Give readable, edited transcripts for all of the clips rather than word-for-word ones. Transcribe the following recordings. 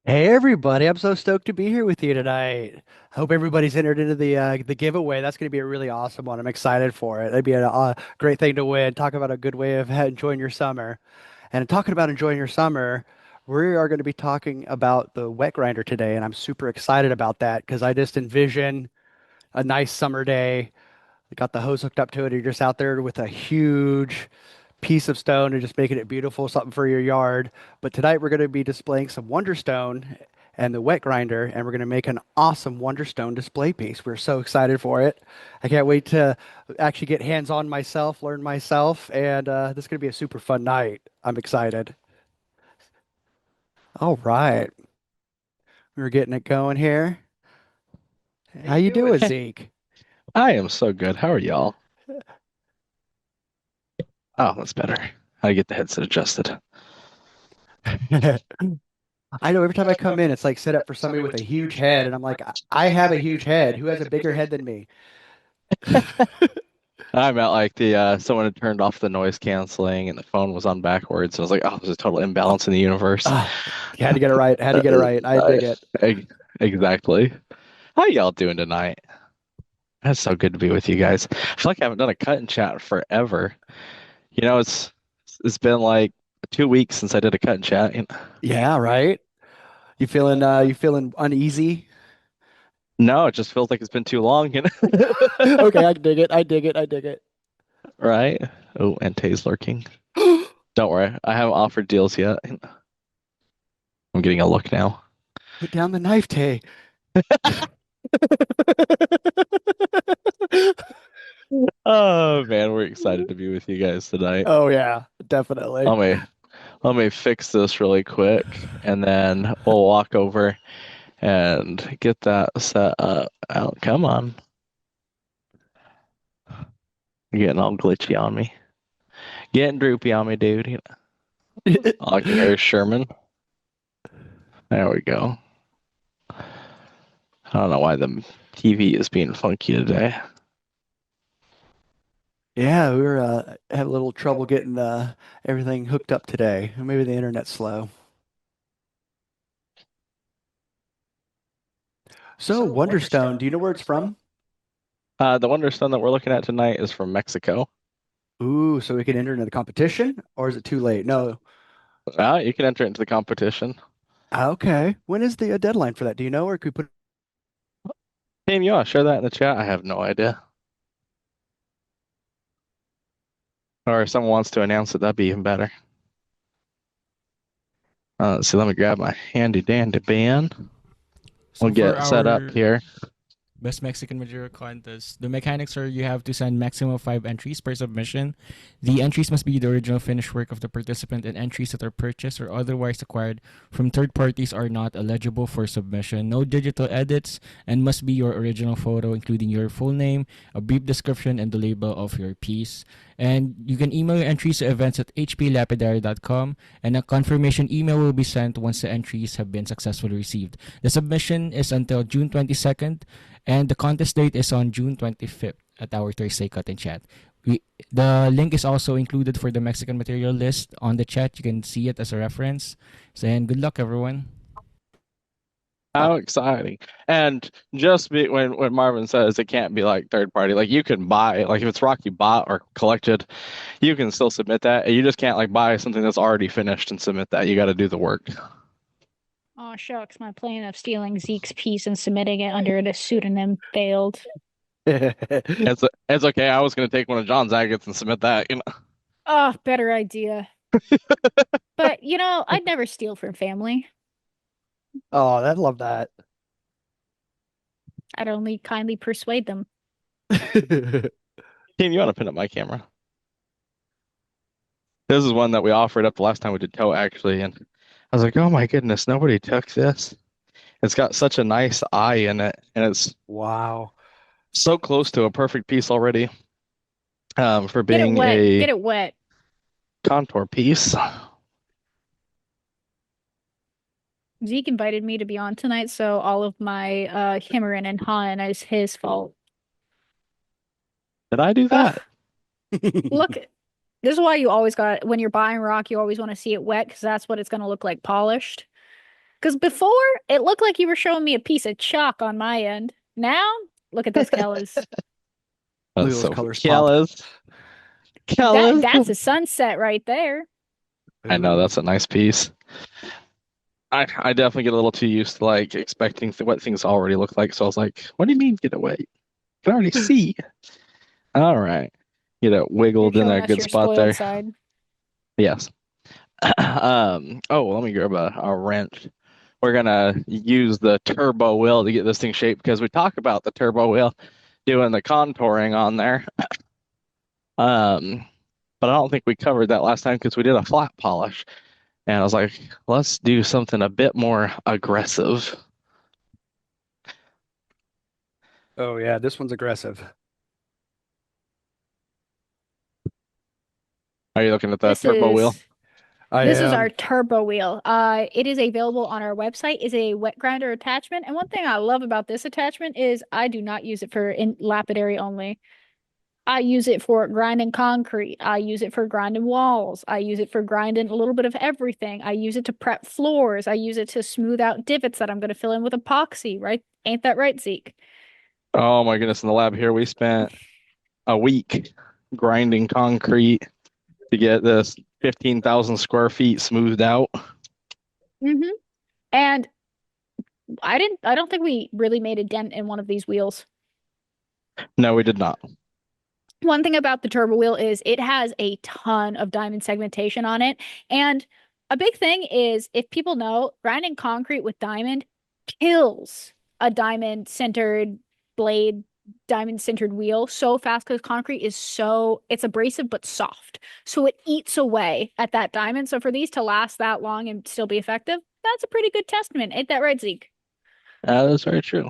Hey everybody, I'm so stoked to be here with you tonight. Hope everybody's entered into the giveaway. That's going to be a really awesome one. I'm excited for it. It'd be a great thing to win. Talk about a good way of enjoying your summer. And talking about enjoying your summer, we are going to be talking about the wet grinder today, and I'm super excited about that because I just envision a nice summer day. Got the hose hooked up to it. You're just out there with a huge piece of stone and just making it beautiful, something for your yard. But tonight we're going to be displaying some Wonderstone and the wet grinder, and we're going to make an awesome Wonderstone display piece. We're so excited for it. I can't wait to actually get hands on myself, learn myself, and this is going to be a super fun night. I'm excited. All right, we're getting it going here. How How you you doing? doing, Zeke? I am so good. How are y'all? Oh, that's better. How to get the headset adjusted. I know every time I come in, it's like set up for somebody with a huge head, and I'm like, I have a huge head. Who has a bigger head than me? I'm at like the someone had turned off the noise canceling and the phone was on backwards. I was like, oh, there's a total imbalance in the universe. Ah, had to get it right. Had to get it right. I dig Nice. it. Exactly. How y'all doing tonight? That's so good to be with you guys. I feel like I haven't done a cut and chat in forever. It's been like 2 weeks since I did a cut and chat. Yeah, right. You feeling uneasy? No, it just feels like it's been too long, Okay, I dig it. I dig it. I dig it. right? Oh, and Tay's lurking. Don't worry, I haven't offered deals yet. I'm getting a look now. Put down the knife, Tay. Oh man, we're excited to be with you guys tonight. Oh yeah, definitely. Let me let me fix this really quick, and then we'll walk over and get that set up. Out. Come on, you're getting all glitchy on me, getting droopy on me, dude. All I can hear is Sherman. There we go. I don't know why the TV is being funky today. Yeah, we were had a little trouble getting everything hooked up today. Maybe the internet's slow. So, Wonderstone, do you know where it's from? The Wonderstone that we're looking at tonight is from Mexico. Ooh, so we can enter into the competition, or is it too late? No. You can enter into the competition. Okay. When is the deadline for that? Do you know, or could we put? Team, you want to share that in the chat? I have no idea. Or if someone wants to announce it, that'd be even better. Let's see, let me grab my handy dandy band. We'll So for get set up our here. Best Mexican Material Contest, the mechanics are you have to send maximum of 5 entries per submission. The entries must be the original finished work of the participant, and entries that are purchased or otherwise acquired from third parties are not eligible for submission. No digital edits, and must be your original photo, including your full name, a brief description, and the label of your piece. And you can email your entries to events at hplapidary.com, and a confirmation email will be sent once the entries have been successfully received. The submission is until June 22nd, and the contest date is on June 25th at our Thursday Cut and Chat. The link is also included for the Mexican material list on the chat. You can see it as a reference. So, and good luck, everyone. Oh, How exciting. And just when Marvin says it can't be like third party, like you can buy, like if it's rock you bought or collected, you can still submit that. You just can't like buy something that's already finished and submit that. You got to do the work. Oh shucks, my plan of stealing Zeke's piece and submitting it under a pseudonym failed. It's okay. I was gonna take one of John's agates and submit that. Oh, better idea. But I'd never steal from family. oh, I love that. I'd only kindly persuade them. Team, you want to pin up my camera? This is one that we offered up the last time we did toe actually, and I was like, oh my goodness, nobody took this. It's got such a nice eye in it, and it's Wow. so close to a perfect piece already. For Get it being wet. Get a it wet. contour piece. Zeke invited me to be on tonight, so all of my Himmerin and Han is his fault. Did I do that? Ugh, look, this is why you always got when you're buying rock, you always want to see it wet because that's what it's going to look like polished. Because before it looked like you were showing me a piece of chalk on my end. Now, look at those colors. Look at That's those so colors pop. Kellis. That Kellis. that's a sunset right there. I know Ooh. that's a nice piece. I definitely get a little too used to like expecting what things already look like. So I was like, what do you mean get away? You can already see. All right. Get it You're wiggled in showing a us good your spot spoiled there. side. Yes. Oh, well, let me grab a wrench. We're gonna use the turbo wheel to get this thing shaped because we talk about the turbo wheel doing the contouring on there. Um, but I don't think we covered that last time because we did a flat polish. And I was like, let's do something a bit more aggressive. Oh yeah, this one's aggressive. Are you looking at the This turbo wheel? is I this is our am. turbo wheel. It is available on our website. Is a wet grinder attachment. And one thing I love about this attachment is I do not use it for in lapidary only. I use it for grinding concrete. I use it for grinding walls. I use it for grinding a little bit of everything. I use it to prep floors. I use it to smooth out divots that I'm going to fill in with epoxy, right? Ain't that right, Zeke? Oh my goodness, in the lab here, we spent a week grinding concrete to get this 15,000 square feet smoothed out. Hmm. And I don't think we really made a dent in one of these wheels. No, we did not. One thing about the turbo wheel is it has a ton of diamond segmentation on it. And a big thing is if people know, grinding concrete with diamond kills a diamond centered blade, diamond centered wheel so fast because concrete is so it's abrasive but soft. So it eats away at that diamond. So for these to last that long and still be effective, that's a pretty good testament. Ain't that right, Zeke? That is very true.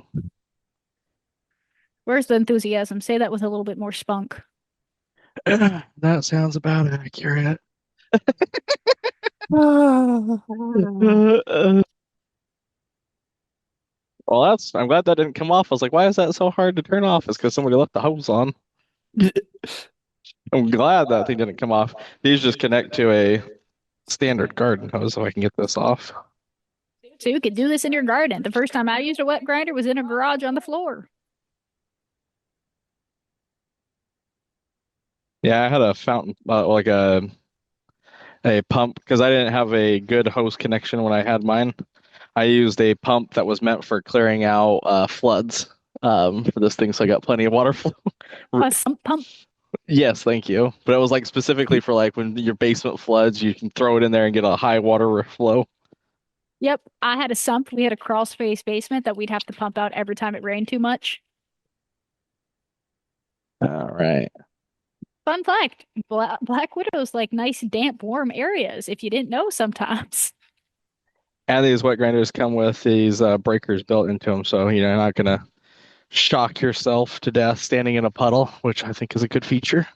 Where's the enthusiasm? Say that with a little bit more spunk. That sounds about accurate. Well, I'm glad that didn't come off. I was like, why is that so hard to turn off? It's because somebody left the hose on. I'm glad that thing didn't come off. These just connect to a standard garden hose so I can get this off. So you could do this in your garden. The first time I used a wet grinder was in a garage on the floor. Yeah, I had a fountain, like a pump, because I didn't have a good hose connection when I had mine. I used a pump that was meant for clearing out floods for this thing, so I got plenty of water flow. A sump pump. Yes, thank you. But it was like specifically for like when your basement floods, you can throw it in there and get a high water flow. Yep, I had a sump. We had a crawl space basement that we'd have to pump out every time it rained too much. All right. Fun fact, Black Widows like nice, damp, warm areas, if you didn't know sometimes. And these wet grinders come with these breakers built into them, so you're not gonna shock yourself to death standing in a puddle, which I think is a good feature.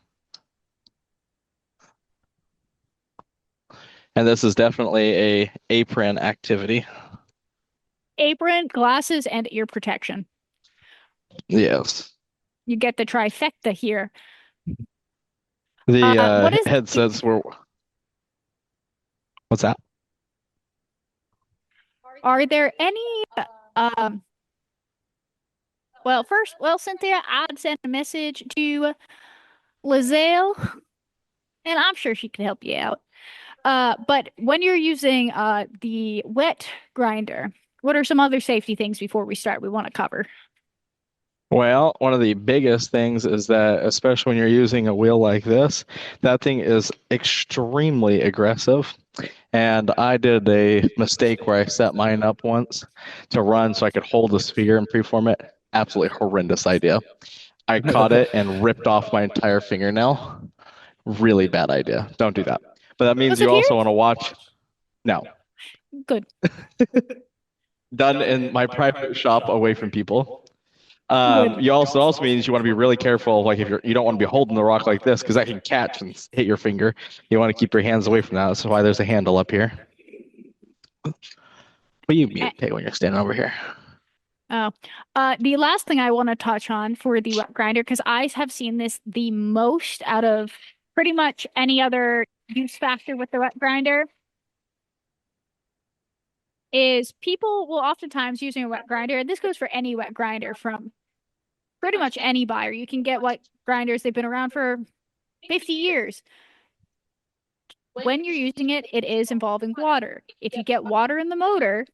And this is definitely a apron activity. Apron, glasses, and ear protection. Yes. You get the trifecta here. The What is headsets were what's that? are there any um well, Cynthia, I'd send a message to Lizelle, and I'm sure she could help you out. But when you're using the wet grinder, what are some other safety things before we start we want to cover? Well, one of the biggest things is that, especially when you're using a wheel like this, that thing is extremely aggressive. And I did a mistake where I set mine up once to run so I could hold the sphere and preform it. Absolutely horrendous idea. I caught it and ripped off my entire fingernail. Really bad idea. Don't do that. But that means Does it you hear? also want to watch. No, Good. done in my private shop away from people. Good. You also means you want to be really careful. Like if you don't want to be holding the rock like this because that can catch and hit your finger. You want to keep your hands away from that. That's why there's a handle up here. Will you Uh, mutate when you're standing over here? Oh, the last thing I want to touch on for the wet grinder, because I have seen this the most out of pretty much any other use factor with the wet grinder, is people will oftentimes using a wet grinder, and this goes for any wet grinder from pretty much any buyer. You can get wet grinders, they've been around for 50 years. When you're using it, it is involving water. If you get water in the motor,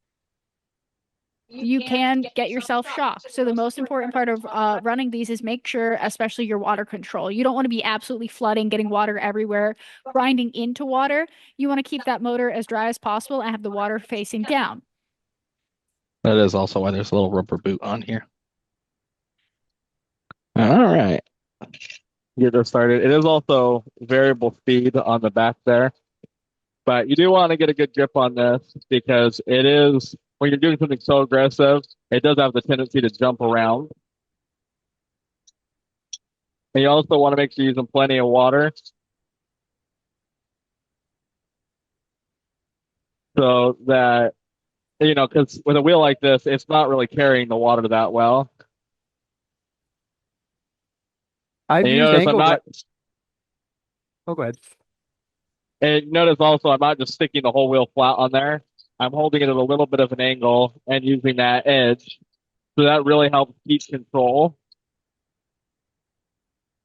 you can get yourself shocked. So the most important part of running these is make sure, especially your water control. You don't want to be absolutely flooding, getting water everywhere, grinding into water. You want to keep that motor as dry as possible and have the water facing down. That is also why there's a little rubber boot on here. All right. Get this started. It is also variable speed on the back there, but you do want to get a good grip on this because it is, when you're doing something so aggressive, it does have the tendency to jump around. And you also want to make sure you're using plenty of water so that, because with a wheel like this, it's not really carrying the water that well. I've And you used notice I'm angle. not, Oh, go ahead. and notice also I'm not just sticking the whole wheel flat on there. I'm holding it at a little bit of an angle and using that edge. So that really helps keep control.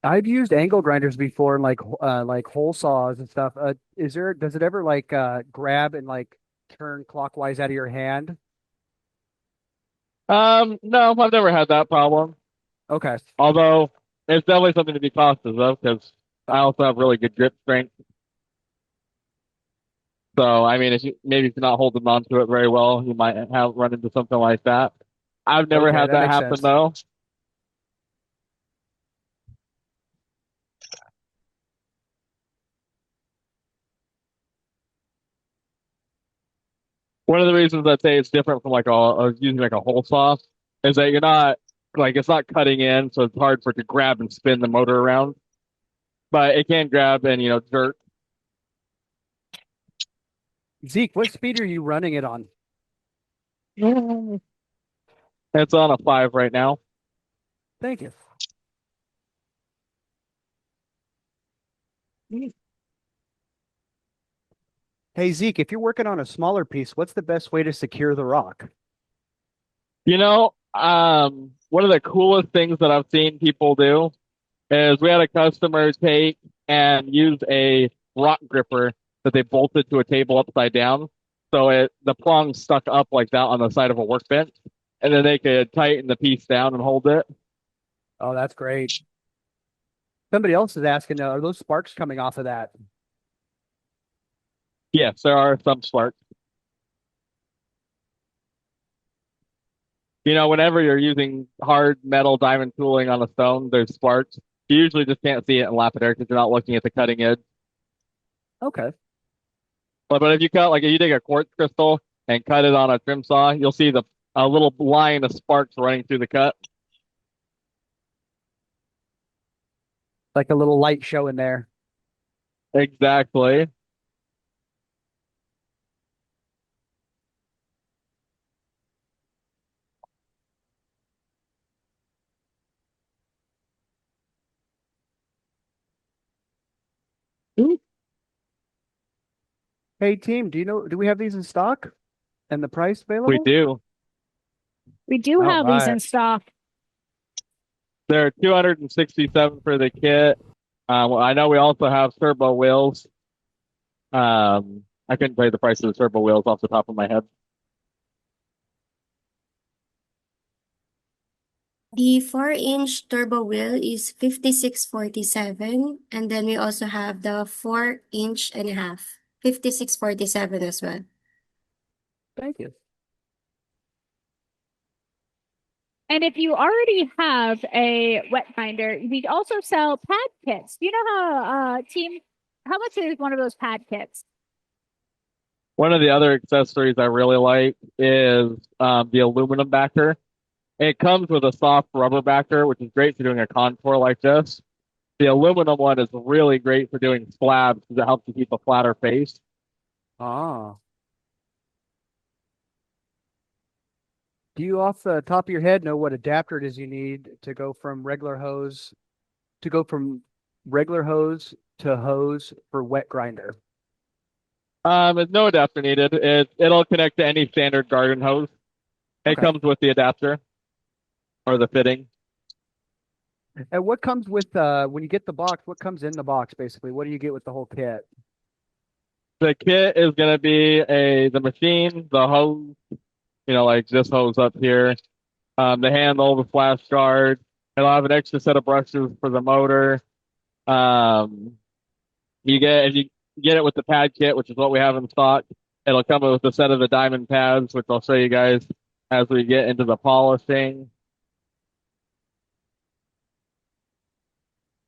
I've used angle grinders before, like hole saws and stuff. Does it ever grab and like turn clockwise out of your hand? No, I've never had that problem. Okay. Although it's definitely something to be cautious of because I also have really good grip strength. So I mean, if you're not holding on to it very well, you might have run into something like that. I've never Okay, had that that makes happen sense. though. One of the reasons I say it's different from like using like a hole saw is that you're not like it's not cutting in, so it's hard for it to grab and spin the motor around. But it can grab and jerk. Zeke, what speed are you running it on? It's on a 5 right now. Thank you. Hey Zeke, if you're working on a smaller piece, what's the best way to secure the rock? One of the coolest things that I've seen people do is we had a customer take and use a rock gripper that they bolted to a table upside down. So the prong stuck up like that on the side of a workbench, and then they could tighten the piece down and hold it. Oh, that's great. Somebody else is asking, are those sparks coming off of that? Yes, there are some sparks. Whenever you're using hard metal diamond tooling on a stone, there's sparks. You usually just can't see it in lapidary because you're not looking at the cutting edge. Okay. But if you take a quartz crystal and cut it on a trim saw, you'll see a little line of sparks running through the cut. Like a little light show in there. Exactly. Hey team, do we have these in stock and the price We available? do. We do All have these right. in stock. They're 267 for the kit. Well, I know we also have turbo wheels. I couldn't tell you the price of the turbo wheels off the top of my head. The 4-inch turbo wheel is 5647, and then we also have the 4-inch and a half, 5647 as well. Thank you. And if you already have a wet grinder, we also sell pad kits. You know how much is one of those pad kits? One of the other accessories I really like is the aluminum backer. It comes with a soft rubber backer, which is great for doing a contour like this. The aluminum one is really great for doing slabs because it helps you keep a flatter face. Ah. Do you off the top of your head know what adapter it is you need to go from regular hose to hose for wet grinder? No adapter needed. It'll connect to any standard garden hose. It Okay. comes with the adapter or the fitting. And what comes with when you get the box? What comes in the box basically? What do you get with the whole kit? The kit is gonna be the machine, the hose, like this hose up here, the handle, the flash guard. It'll have an extra set of brushes for the motor. Um, if you get it with the pad kit, which is what we have in stock, it'll come with a set of the diamond pads, which I'll show you guys as we get into the polishing.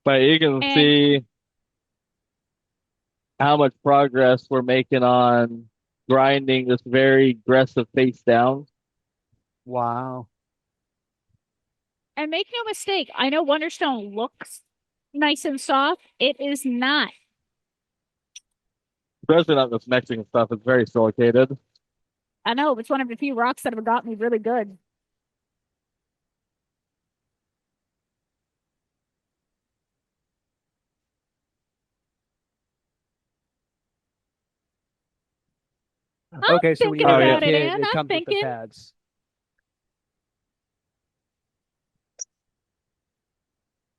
But you can And see how much progress we're making on grinding this very aggressive face down. Wow. and make no mistake, I know Wonderstone looks nice and soft. It is not. Especially not this Mexican stuff. It's very silicated. I know it's one of the few rocks that have got me really good. I'm Okay, so when you thinking get Oh yeah. that about it, kit, Anne. it I'm comes with the thinking. pads.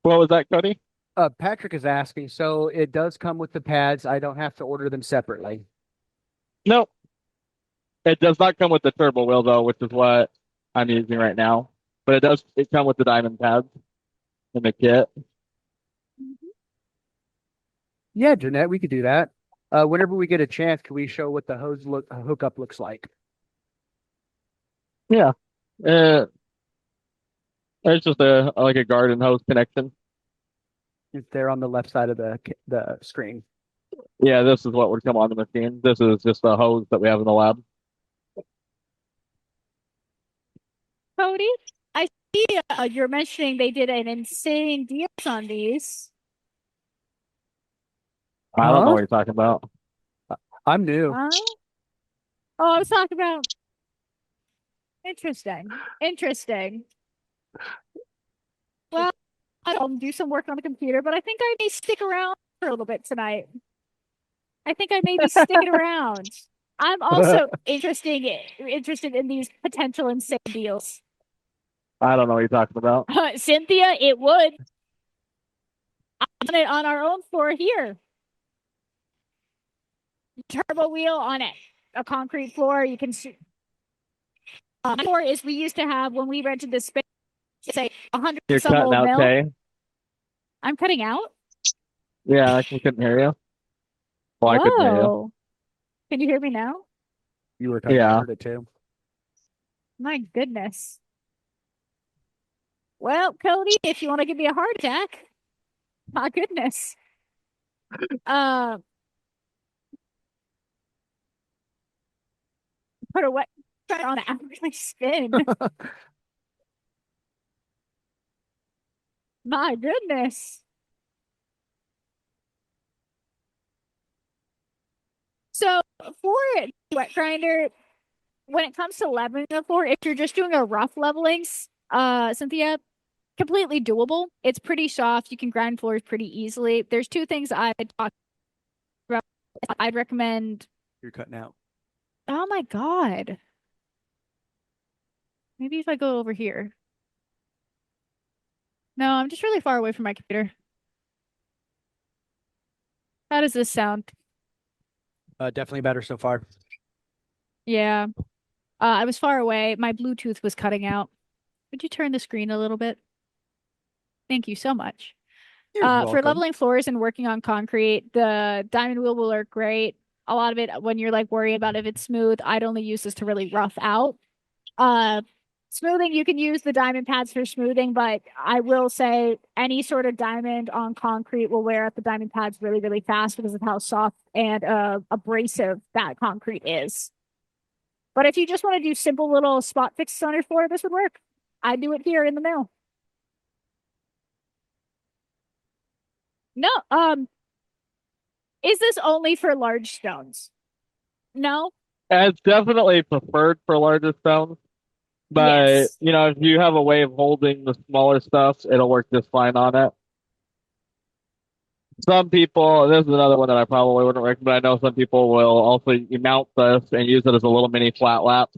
What was that, Cody? Patrick is asking, so it does come with the pads. I don't have to order them separately. Nope. It does not come with the turbo wheel though, which is what I'm using right now. But it come with the diamond pads in the kit. Yeah, Jeanette, we could do that. Whenever we get a chance, can we show what the hookup looks like? Yeah. Uh, it's just like a garden hose connection. It's there on the left side of the screen. Yeah, this is what would come on the machine. This is just the hose that we have in the lab. Cody, I see you're mentioning they did an insane deals on these. I don't know Huh? what you're talking about. I'm new. Huh? Oh, I was talking about interesting. Interesting. Well, I'll do some work on the computer, but I think I may stick around for a little bit tonight. I think I may be sticking around. I'm also interested in these potential insane deals. I don't know what you're talking about. Cynthia, it would. I've done it on our own floor here. Turbo wheel on it. A concrete floor. You can see. Floor is we used to have when we rented this space, say 100 You're some cutting old out, mill. Tay. I'm cutting out. Yeah, I couldn't hear you. Well, I couldn't hear you. Whoa. Can you hear me now? You were cutting. I Yeah. heard it too. My goodness. Well, Cody, if you want to give me a heart attack, my goodness. Uh, put a wet try on that really spin. My goodness. So for wet grinder, when it comes to leveling the floor, if you're just doing a rough levelings, Cynthia, completely doable. It's pretty soft. You can grind floors pretty easily. There's two things I'd talk about. I'd recommend. You're cutting out. Oh my God. Maybe if I go over here. No, I'm just really far away from my computer. How does this sound? Definitely better so far. Yeah. I was far away. My Bluetooth was cutting out. Would you turn the screen a little bit? Thank you so much. You're For welcome. leveling floors and working on concrete, the diamond wheel will work great. A lot of it, when you're like worried about if it's smooth, I'd only use this to really rough out. Uh, Smoothing, you can use the diamond pads for smoothing, but I will say any sort of diamond on concrete will wear out the diamond pads really, really fast because of how soft and abrasive that concrete is. But if you just want to do simple little spot fixes on your floor, this would work. I do it here in the mill. No, is this only for large stones? No? And it's definitely preferred for larger stones. But, Yes. if you have a way of holding the smaller stuff, it'll work just fine on it. Some people, this is another one that I probably wouldn't recommend. I know some people will also mount this and use it as a little mini flat lap.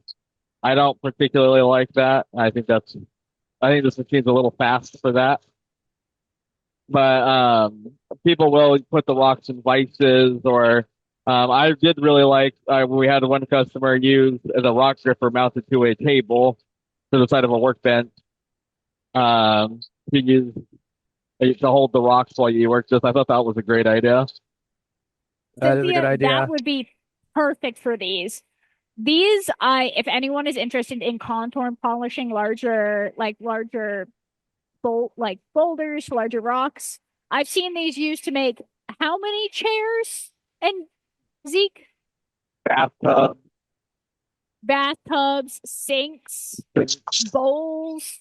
I don't particularly like that. I think this machine's a little fast for that. But people will put the rocks in vices, or I did really like. We had one customer use the rock gripper mounted to a table to the side of a workbench. Um, to use to hold the rocks while you work. Just I thought that was a great idea. That is a good Cynthia, that idea. would be perfect for these. If anyone is interested in contour polishing larger boulders, larger rocks, I've seen these used to make how many chairs? And Zeke, Bathtub. bathtubs, sinks, bowls.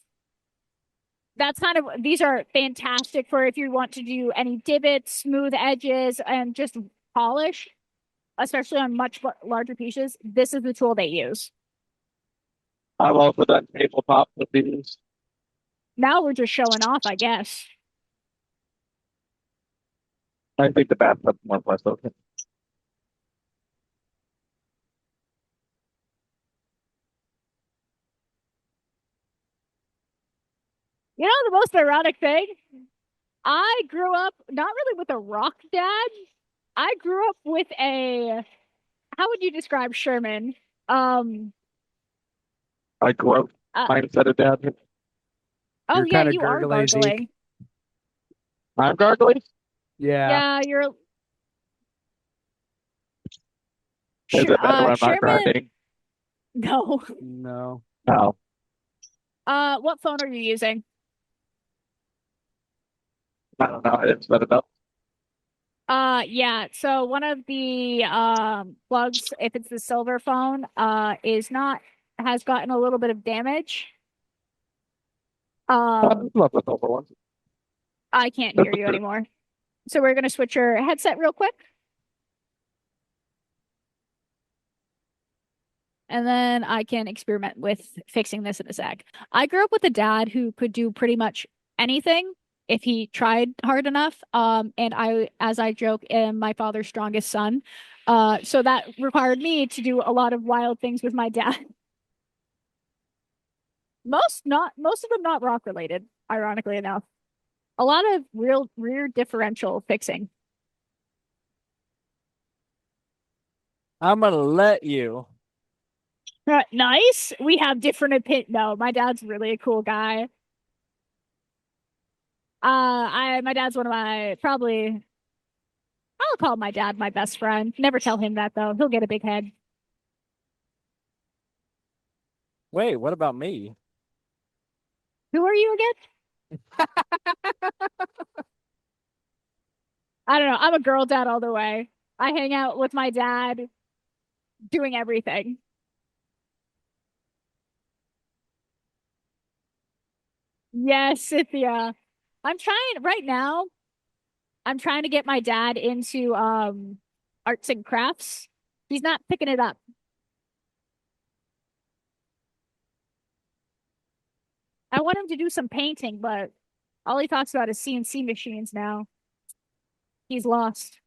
These are fantastic for if you want to do any divots, smooth edges, and just polish, especially on much larger pieces. This is the tool they use. I've also done tabletop with these. Now we're just showing off, I guess. I think the bathtub's more impressive. You know the most ironic thing? I grew up not really with a rock dad. I grew up with a, how would you describe Sherman? Um, I grew up uh, mindset of dad. oh You're yeah, kind of you are gurgly, Zeke. gargling. I'm gargling. Yeah. Yeah, you're Is it better when I'm not Sherman. grinding? No. No. No. What phone are you using? I don't know. It's better enough. Yeah. So one of the plugs, if it's the silver phone, is not has gotten a little bit of damage. Um, Love the silver ones. I can't hear you anymore. So we're gonna switch your headset real quick. And then I can experiment with fixing this in a sec. I grew up with a dad who could do pretty much anything if he tried hard enough. And as I joke, am my father's strongest son. So that required me to do a lot of wild things with my dad. Most of them not rock related, ironically enough. A lot of real rear differential fixing. I'm gonna let you. Nice. We have different opinion. No, my dad's really a cool guy. My dad's one of my probably I'll call my dad my best friend. Never tell him that though. He'll get a big head. Wait, what about me? Who are you again? I don't know. I'm a girl dad all the way. I hang out with my dad doing everything. Yes, Cynthia. I'm trying right now. I'm trying to get my dad into arts and crafts. He's not picking it up. I want him to do some painting, but all he talks about is CNC machines now. He's lost.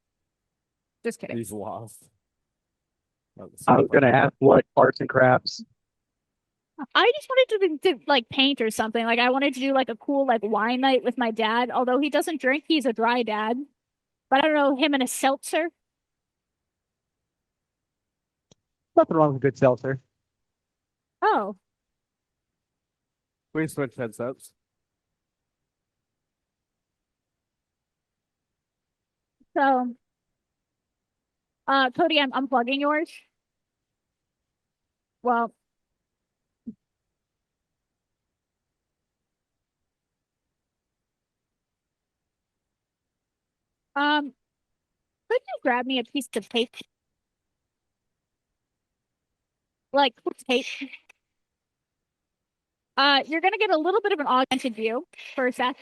Just kidding. He's lost. I was gonna ask what arts and crafts. I just wanted to like paint or something. Like I wanted to do like a cool like wine night with my dad. Although he doesn't drink, he's a dry dad. But I don't know, him and a seltzer. Nothing wrong with good seltzer. Oh, We switched headsets. so Cody, I'm unplugging yours. Well, could you grab me a piece of tape? Like tape. You're gonna get a little bit of an augmented view for a sec.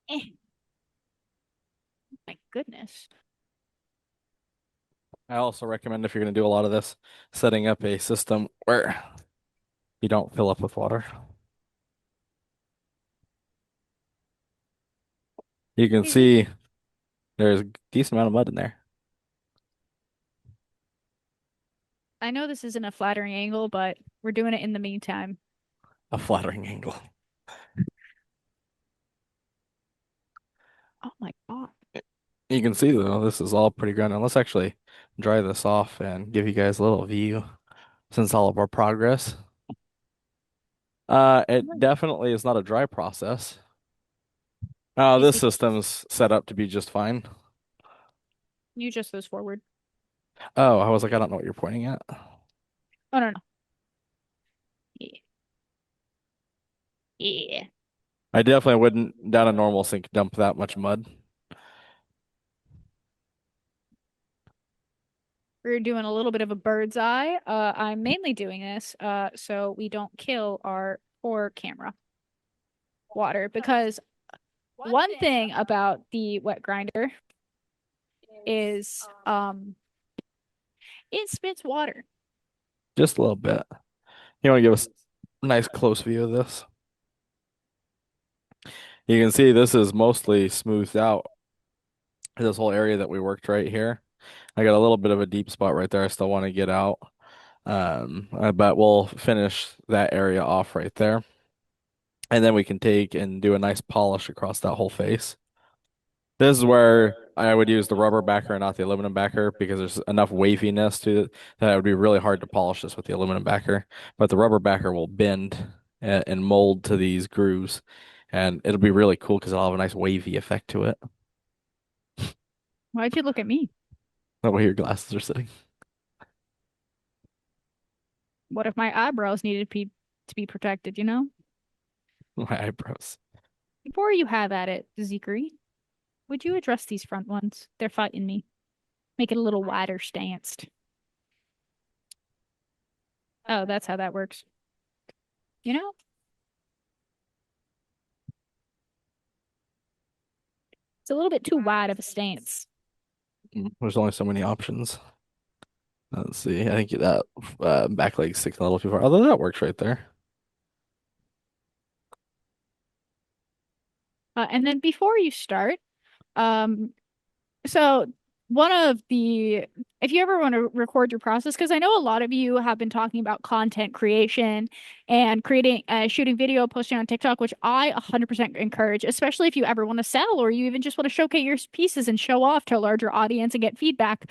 Eh, my goodness. I also recommend if you're going to do a lot of this, setting up a system where you don't fill up with water. You can Crazy. see there's a decent amount of mud in there. I know this isn't a flattering angle, but we're doing it in the meantime. A flattering angle. Oh my God. You can see though, this is all pretty ground. And let's actually dry this off and give you guys a little view since all of our progress. It definitely is not a dry process. You This see, system's set up to be just fine. you just goes forward. Oh, I was like, I don't know what you're pointing at. Oh no, no. Yeah. Yeah. I definitely wouldn't down a normal sink dump that much mud. We're doing a little bit of a bird's eye. I'm mainly doing this so we don't kill our poor camera water because one thing about the wet grinder is it spits water. Just a little bit. You want to give us a nice close view of this? You can see this is mostly smoothed out. This whole area that we worked right here. I got a little bit of a deep spot right there I still want to get out. But we'll finish that area off right there. And then we can take and do a nice polish across that whole face. This is where I would use the rubber backer and not the aluminum backer because there's enough waviness to it that it would be really hard to polish this with the aluminum backer. But the rubber backer will bend and mold to these grooves, and it'll be really cool because it'll have a nice wavy effect to it. Why'd you look at me? The way your glasses are sitting. What if my eyebrows needed to be protected, you know? My eyebrows. Before you have at it, Zikri, would you address these front ones? They're fighting me. Make it a little wider stanced. Oh, that's how that works. You know? It's a little bit too wide of a stance. There's only so many options. Let's see. I think that back leg's sticking a little too far. Although that works right there. And then before you start, um, so one of the, if you ever want to record your process, because I know a lot of you have been talking about content creation and creating, shooting video, posting on TikTok, which I 100% encourage, especially if you ever want to sell or you even just want to showcase your pieces and show off to a larger audience and get feedback.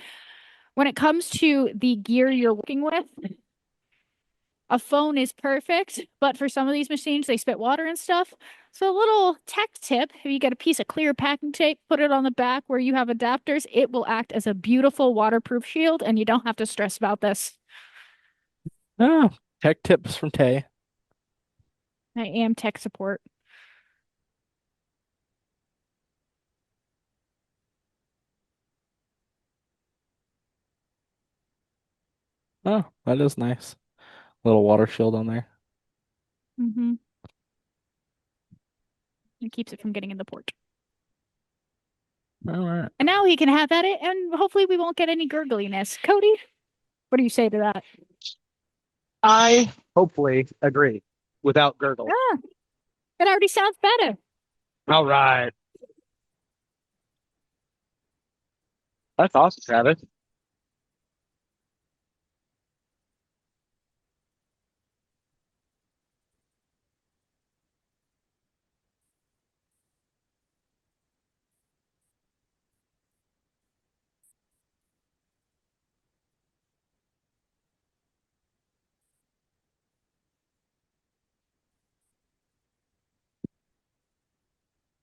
When it comes to the gear you're working with, a phone is perfect, but for some of these machines, they spit water and stuff. So a little tech tip, if you get a piece of clear packing tape, put it on the back where you have adapters, it will act as a beautiful waterproof shield, and you don't have to stress about this. Ah, tech tips from Tay. I am tech support. Oh, that is nice. Little water shield on there. Mm-hmm. It keeps it from getting in the port. All right. And now he can have at it, and hopefully we won't get any gurgliness. Cody, what do you say to that? I hopefully agree without gurgle. Ah, it already sounds better. All right. That's awesome, Travis.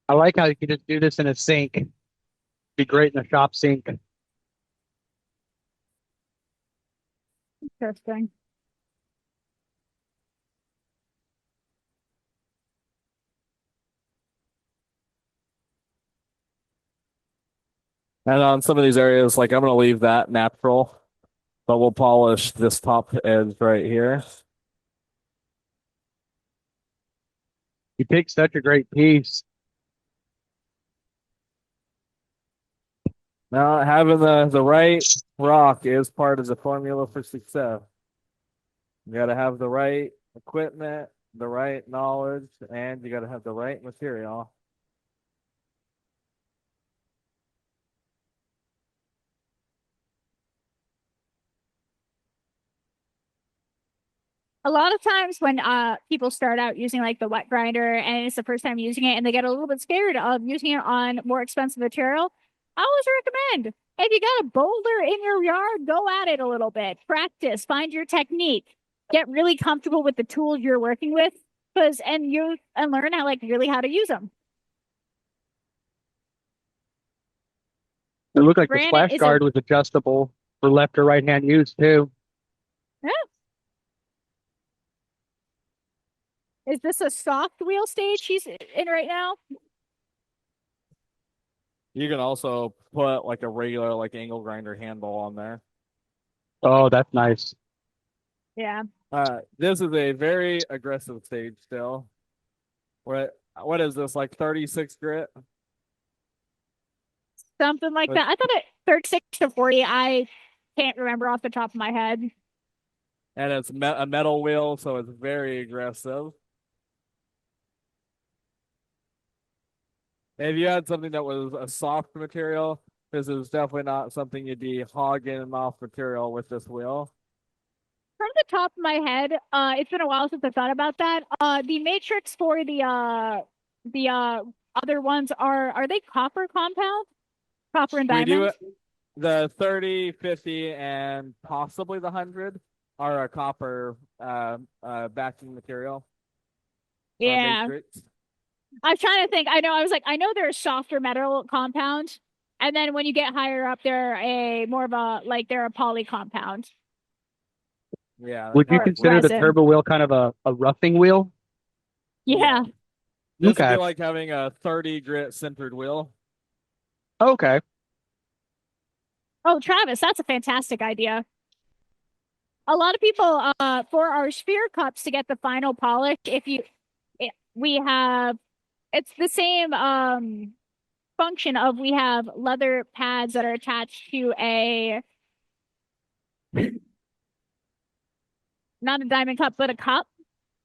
I like how you can just do this in a sink. Be great in a shop sink. Interesting. And on some of these areas, like I'm gonna leave that natural, but we'll polish this top edge right here. You picked such a great piece. Now, having the right rock is part of the formula for success. You got to have the right equipment, the right knowledge, and you got to have the right material. A lot of times when people start out using like the wet grinder and it's the first time using it and they get a little bit scared of using it on more expensive material, I always recommend if you got a boulder in your yard, go at it a little bit, practice, find your technique, get really comfortable with the tools you're working with, because and learn how like really how to use them. It looked like the Granite splash is a guard was adjustable for left or right hand use too. yeah. Is this a soft wheel stage she's in right now? You can also put like a regular like angle grinder handle on there. Oh, that's nice. Yeah. This is a very aggressive stage still. What is this, like 36 grit? Something like With, that. I thought it 36 to 40. I can't remember off the top of my head. and it's a metal wheel, so it's very aggressive. If you had something that was a soft material, this is definitely not something you'd be hogging off material with this wheel. From the top of my head, it's been a while since I thought about that. The matrix for the other ones are they copper compound? Copper and We do diamond? it. The 30, 50, and possibly the 100 are a copper backing material or Yeah. matrix. I'm trying to think. I know they're a softer metal compound. And then when you get higher up, they're a more of a like they're a poly compound Yeah, that Would you kind or of consider the resin. turbo wheel kind of a roughing wheel? yeah. Yeah. This would be Okay. like having a 30 grit centered wheel. Okay. Oh, Travis, that's a fantastic idea. A lot of people, for our sphere cups to get the final polish, we have, it's the same, function of we have leather pads that are attached to not a diamond cup, but a cup.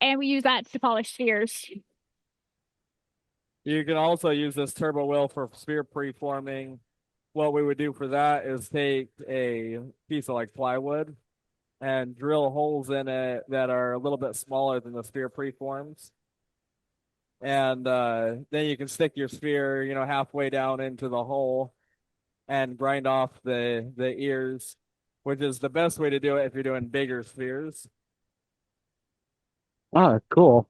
And we use that to polish spheres. You can also use this turbo wheel for sphere preforming. What we would do for that is take a piece of like plywood and drill holes in it that are a little bit smaller than the sphere preforms. And then you can stick your sphere, halfway down into the hole and grind off the ears, which is the best way to do it if you're doing bigger spheres. Oh, cool.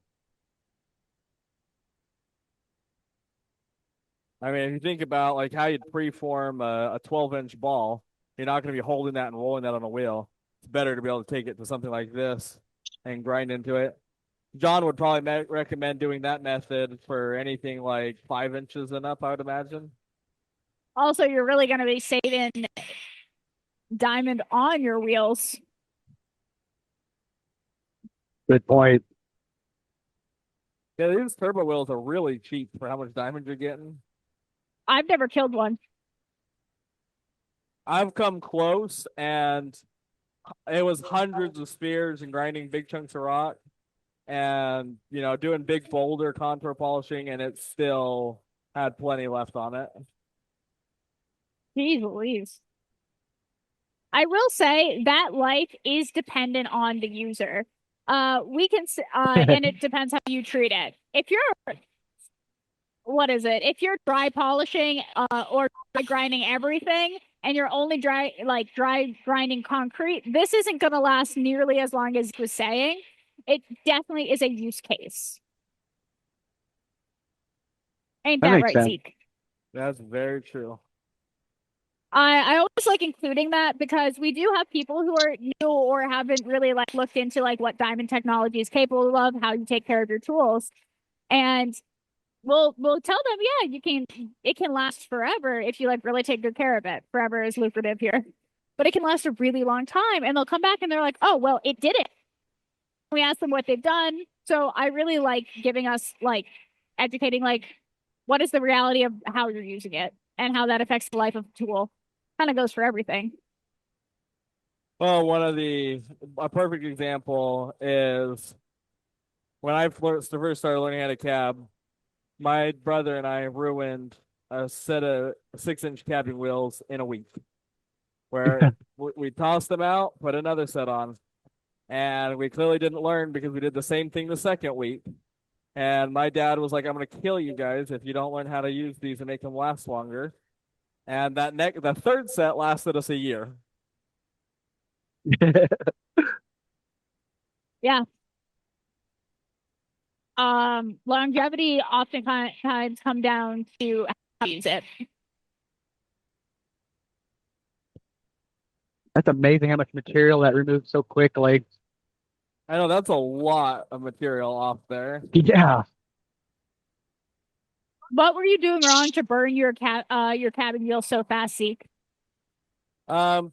I mean, if you think about like how you'd preform a 12-inch ball, you're not going to be holding that and rolling that on a wheel. It's better to be able to take it to something like this and grind into it. John would probably recommend doing that method for anything like 5 inches and up, I would imagine. Also, you're really going to be saving diamond on your wheels. Good point. Yeah, these turbo wheels are really cheap for how much diamond you're getting. I've never killed one. I've come close, and it was hundreds of spears and grinding big chunks of rock, and doing big boulder contour polishing, and it still had plenty left on it. Jeez Louise. I will say that life is dependent on the user. And it depends how you treat it. If you're, what is it? If you're dry polishing, or dry grinding everything, and you're only dry grinding concrete, this isn't going to last nearly as long as he was saying. It definitely is a use case. Ain't That that makes right, sense. Zeke? That's very true. I always like including that because we do have people who are new or haven't really like looked into like what diamond technology is capable of, how you take care of your tools. And we'll tell them, yeah, it can last forever if you like really take good care of it. Forever is lucrative here. But it can last a really long time. And they'll come back and they're like, oh, well, it did it. We ask them what they've done. So I really like giving us like educating like what is the reality of how you're using it and how that affects the life of the tool. Kind of goes for everything. Well, a perfect example is when I first started learning how to cab, my brother and I ruined a set of 6-inch cabbing wheels in a week where we tossed them out, put another set on, and we clearly didn't learn because we did the same thing the second week. And my dad was like, "I'm going to kill you guys if you don't learn how to use these and make them last longer." And the third set lasted us a year. Yeah. Longevity oftentimes come down to how you use it. That's amazing how much material that removes so quickly. I know that's a lot of material off there. Yeah. What were you doing wrong to burn your cabin wheel so fast, Zeke?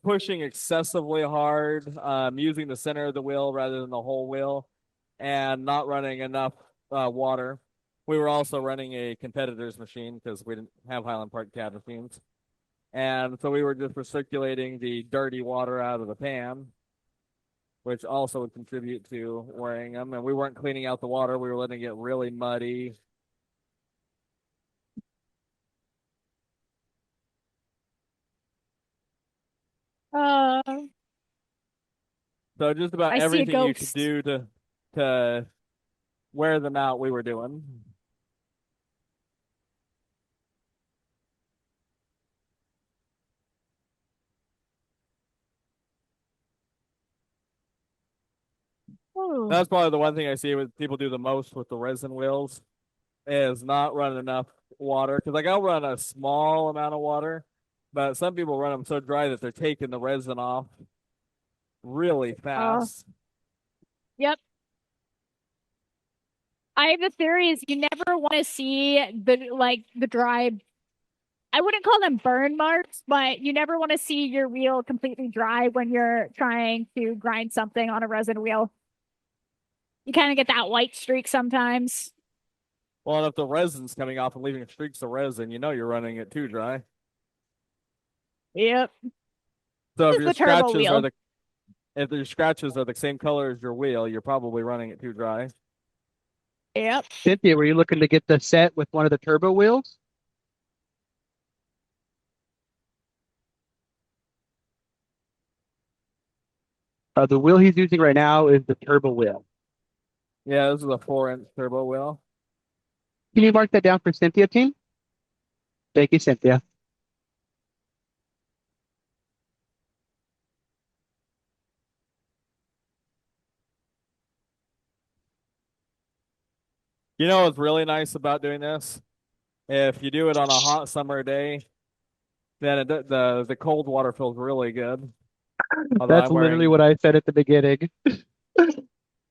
Pushing excessively hard, using the center of the wheel rather than the whole wheel, and not running enough water. We were also running a competitor's machine because we didn't have Highland Park cab machines. And so we were just recirculating the dirty water out of the pan, which also would contribute to wearing them. And we weren't cleaning out the water, we were letting it get really muddy. Uh, So just about I see a everything you could ghost. do to wear them out, we were doing. Ooh. That's probably the one thing I see with people do the most with the resin wheels is not running enough water. Because like I'll run a small amount of water, but some people run them so dry that they're taking the resin off really fast. Yep. I have a theory is you never want to see the dry. I wouldn't call them burn marks, but you never want to see your wheel completely dry when you're trying to grind something on a resin wheel. You kind of get that white streak sometimes. Well, and if the resin's coming off and leaving streaks of resin, you know you're running it too dry. Yep. So This is the turbo wheel. if your scratches are the same color as your wheel, you're probably running it too dry. Yep. Cynthia, were you looking to get the set with one of the turbo wheels? The wheel he's using right now is the turbo wheel. Yeah, this is a 4-inch turbo wheel. Can you mark that down for Cynthia, team? Thank you, Cynthia. You know what's really nice about doing this? If you do it on a hot summer day, then the cold water feels really good. Although That's literally what I said at the beginning.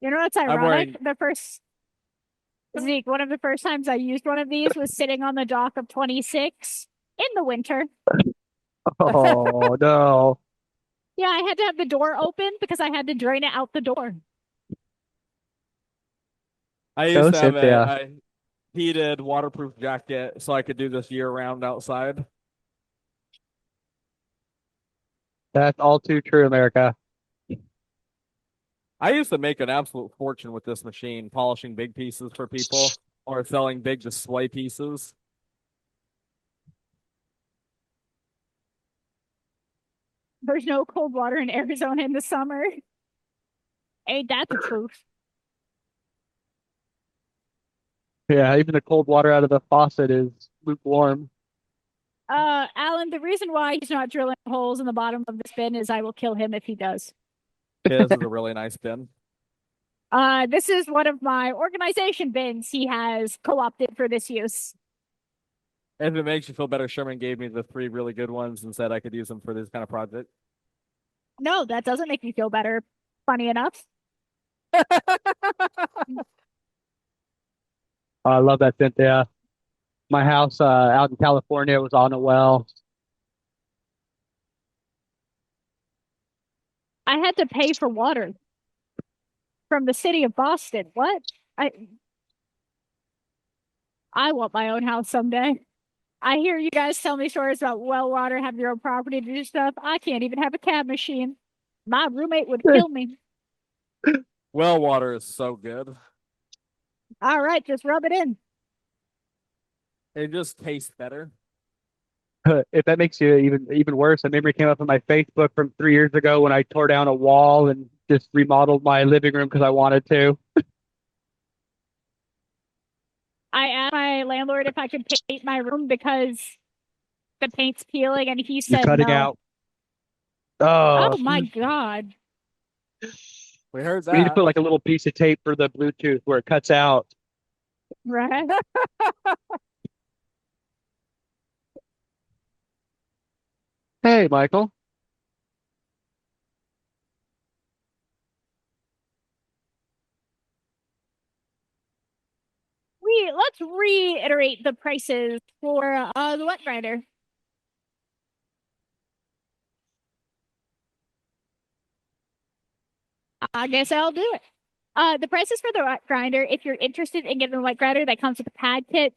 You know what's I'm ironic? wearing The first Zeke, one of the first times I used one of these was sitting on the dock of 26 in the winter. Oh, no. Yeah, I had to have the door open because I had to drain it out the door. I Go, used to have Cynthia. a heated waterproof jacket so I could do this year round outside. That's all too true, America. I used to make an absolute fortune with this machine, polishing big pieces for people or selling big display pieces. There's no cold water in Arizona in the summer. Ain't that the truth? Yeah, even the cold water out of the faucet is lukewarm. Alan, the reason why he's not drilling holes in the bottom of this bin is I will kill him if he does. Yeah, this is a really nice bin. This is one of my organization bins he has co-opted for this use. If it makes you feel better, Sherman gave me the 3 really good ones and said I could use them for this kind of project. No, that doesn't make me feel better. Funny enough. I love that, Cynthia. My house out in California was on a well. I had to pay for water from the city of Boston. What? I I want my own house someday. I hear you guys tell me stories about well water, have your own property to do stuff. I can't even have a cab machine. My roommate would kill me. Well water is so good. All right, just rub it in. It just tastes better. If that makes you even worse, a memory came up on my Facebook from 3 years ago when I tore down a wall and just remodeled my living room because I wanted to. I asked my landlord if I could paint my room because the paint's peeling, and he You're said cutting no. out. Oh, Oh my God. We heard we need to that. put like a little piece of tape for the Bluetooth where it cuts out. Right. Hey, Michael. Let's reiterate the prices for the wet grinder. I guess I'll do it. The prices for the wet grinder, if you're interested in getting the wet grinder that comes with a pad kit,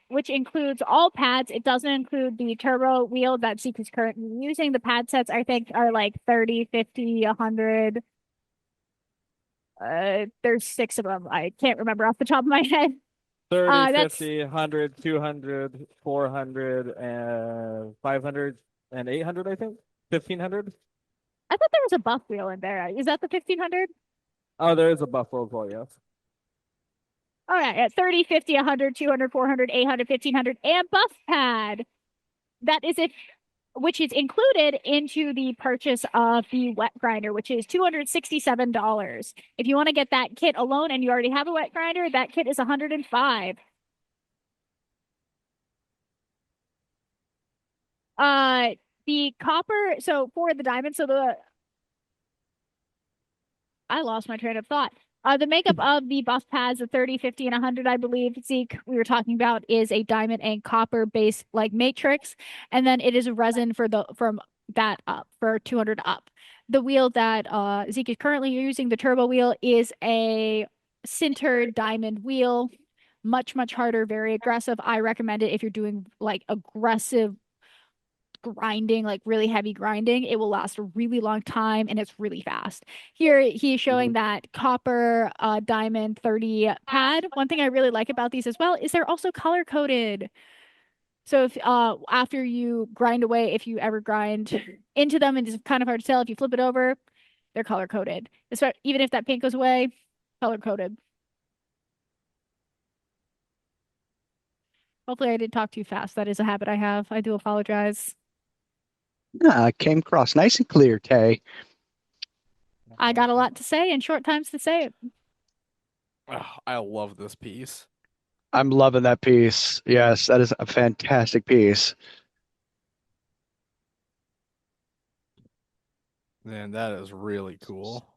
which includes all pads, it doesn't include the turbo wheel that Zeke is currently using. The pad sets, I think, are like 30, 50, 100. There's six of them. I can't remember off the top of my head. 30, That's 50, 100, 200, 400, and 500, and 800, I think. 1500. I thought there was a buff wheel in there. Is that the 1500? Oh, there is a buffalo as well, yes. All right, at 30, 50, 100, 200, 400, 800, 1500, and buff pad. That is if which is included into the purchase of the wet grinder, which is $267. If you want to get that kit alone and you already have a wet grinder, that kit is 105. Uh the copper, so for the diamond, so the I lost my train of thought. The makeup of the buff pads, the 30, 50, and 100, I believe, Zeke, we were talking about, is a diamond and copper base like matrix. And then it is a resin for the from that up for 200 up. The wheel that Zeke is currently using, the turbo wheel, is a sintered diamond wheel. Much, much harder, very aggressive. I recommend it if you're doing like aggressive grinding, like really heavy grinding. It will last a really long time and it's really fast. Here he is showing Mhm. that copper diamond 30 pad. One thing I really like about these as well is they're also color coded. So if after you grind away, if you ever grind into them, and it's kind of hard to tell if you flip it over, they're color coded. Even if that paint goes away, color coded. Hopefully I didn't talk too fast. That is a habit I have. I do apologize. Yeah, came across nice and clear, Tay. I got a lot to say and short times to say it. Oh, I love this piece. I'm loving that piece. Yes, that is a fantastic piece. Man, that is really cool.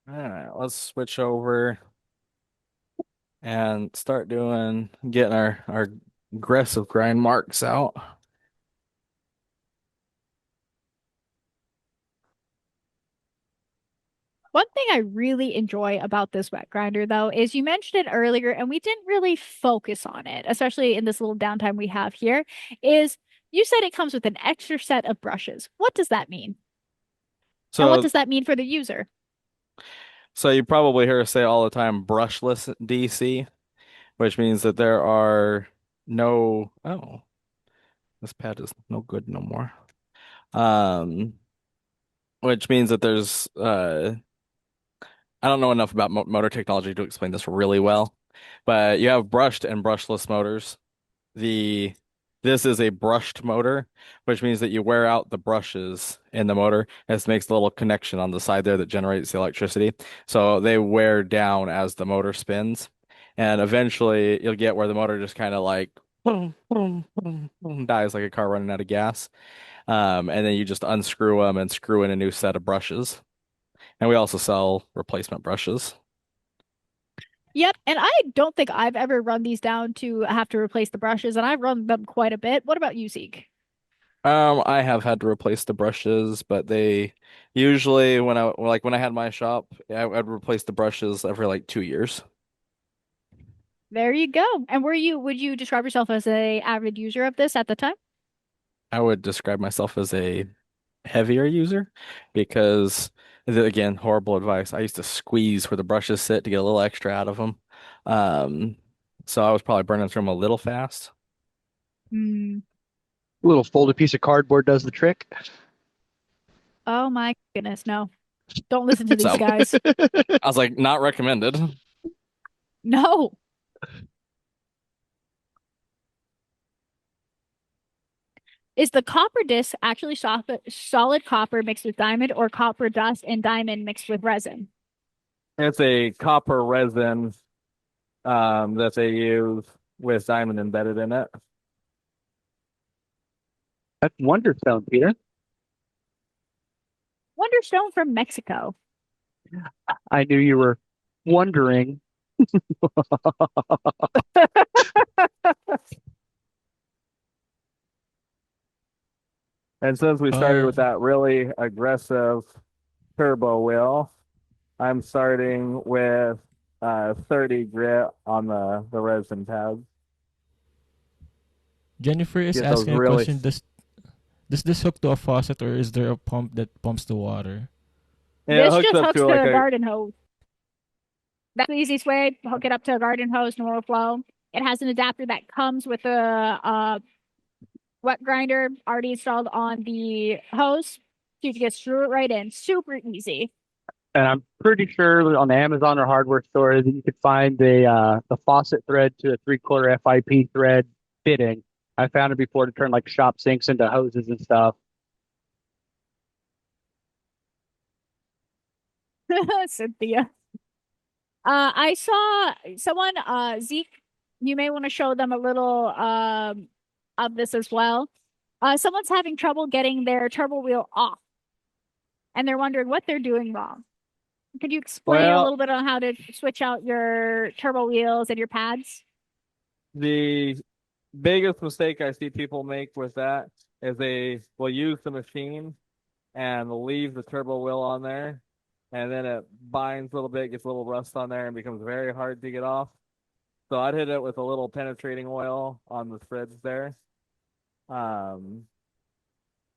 All right, let's switch over and start getting our aggressive grind marks out. One thing I really enjoy about this wet grinder, though, is you mentioned it earlier, and we didn't really focus on it, especially in this little downtime we have here, is you said it comes with an extra set of brushes. What does that mean? And what So does that mean for the user? so you probably hear us say all the time brushless DC, which means that there are no this pad is no good no more. Um which means that there's I don't know enough about motor technology to explain this really well, but you have brushed and brushless motors. The This is a brushed motor, which means that you wear out the brushes in the motor. This makes a little connection on the side there that generates the electricity. So they wear down as the motor spins. And eventually you'll get where the motor just kind of like boom, boom, boom, boom, dies like a car running out of gas. And then you just unscrew them and screw in a new set of brushes. And we also sell replacement brushes. Yep, and I don't think I've ever run these down to have to replace the brushes, and I've run them quite a bit. What about you, Zeke? I have had to replace the brushes, but they usually when I had my shop, I'd replace the brushes every like 2 years. There you go. And would you describe yourself as a avid user of this at the time? I would describe myself as a heavier user because, again, horrible advice. I used to squeeze where the brushes sit to get a little extra out of them. Um, so I was probably burning through them a little fast. Hmm. A little folded piece of cardboard does the trick. Oh my goodness, no. Don't listen to these So guys. I was like, not recommended. No. Is the copper disc actually solid copper mixed with diamond or copper dust and diamond mixed with resin? It's a copper resin that they use with diamond embedded in it. That's Wonderstone, Peter. Wonderstone from Mexico. I knew you were wondering. And since we started Uh, with that really aggressive turbo wheel, I'm starting with 30 grit on the resin pads. Jennifer is Get those asking a really. question. Does this hook to a faucet or is there a pump that pumps the water? Yeah, it This hooks just up hooks to to like a a. garden hose. That's the easiest way. Hook it up to a garden hose, normal flow. It has an adapter that comes with a wet grinder already installed on the hose. So you can just screw it right in. Super easy. And I'm pretty sure on the Amazon or hardware store that you could find the faucet thread to a 3/4 FIP thread fitting. I found it before to turn like shop sinks into hoses and stuff. Cynthia. I saw someone, Zeke, you may want to show them a little of this as well. Someone's having trouble getting their turbo wheel off, and they're wondering what they're doing wrong. Could you explain a Well, little bit on how to switch out your turbo wheels and your pads? the biggest mistake I see people make with that is they will use the machine and leave the turbo wheel on there, and then it binds a little bit, gets a little rust on there, and becomes very hard to get off. So I'd hit it with a little penetrating oil on the threads there. Um,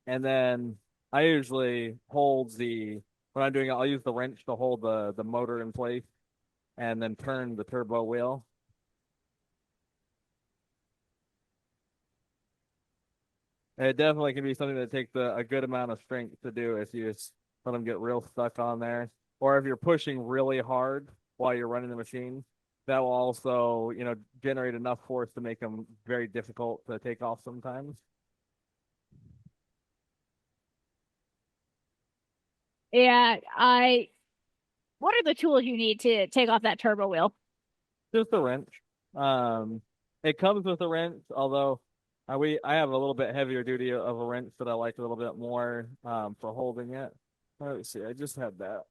and then I usually hold when I'm doing it, I'll use the wrench to hold the motor in place and then turn the turbo wheel. It definitely can be something that takes a good amount of strength to do if you just let them get real stuck on there. Or if you're pushing really hard while you're running the machine, that will also, generate enough force to make them very difficult to take off sometimes. Yeah, I. What are the tools you need to take off that turbo wheel? Just a wrench. Um, it comes with a wrench, although I have a little bit heavier duty of a wrench that I like a little bit more for holding it. Let's see, I just had that.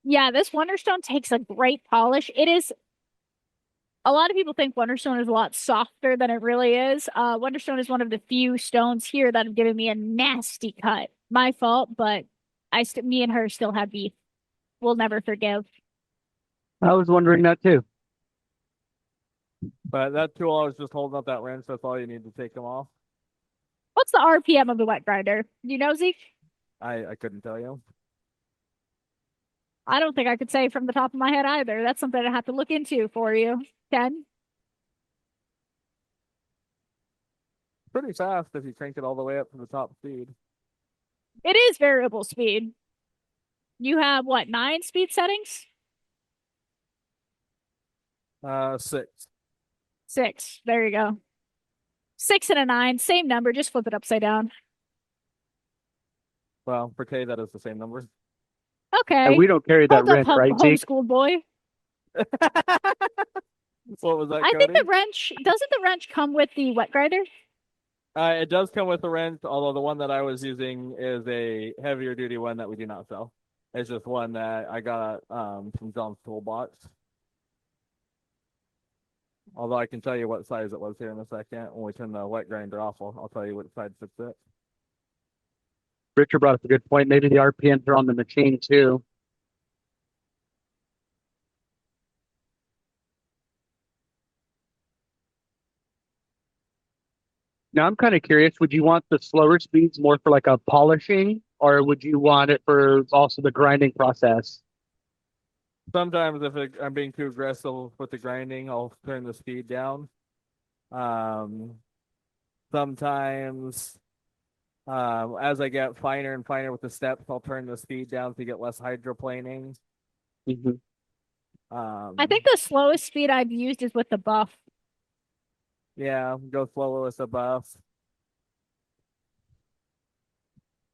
Yeah, this Wonderstone takes a great polish. It is a lot of people think Wonderstone is a lot softer than it really is. Wonderstone is one of the few stones here that have given me a nasty cut. My fault, but me and her still have beef. We'll never forgive. I was wondering that too. But that tool, I was just holding up that wrench. That's all you need to take them off. What's the RPM of the wet grinder? Do you know, Zeke? I couldn't tell you. I don't think I could say from the top of my head either. That's something I have to look into for you. Ken? Pretty fast if you crank it all the way up to the top speed. It is variable speed. You have what, 9 speed settings? 6. 6. There you go. 6 and a 9, same number, just flip it upside down. Well, for K, that is the same number. And Okay. we don't carry that Hold up, wrench, right, Zeke? homeschool boy. What was that, I think Cody? doesn't the wrench come with the wet grinder? It does come with a wrench, although the one that I was using is a heavier duty one that we do not sell. It's just one that I got from John's Toolbox. Although I can tell you what size it was here in a second. When we turn the wet grinder off, I'll tell you what side fits it. Richard brought up a good point. Maybe the RPMs are on the machine too. Now I'm kind of curious, would you want the slower speeds more for like a polishing, or would you want it for also the grinding process? Sometimes I'm being too aggressive with the grinding, I'll turn the speed down. Um, Sometimes as I get finer and finer with the steps, I'll turn the speed down to get less hydroplaning. Mhm. I think the slowest speed I've used is with the buff. Yeah, go slower with the buff.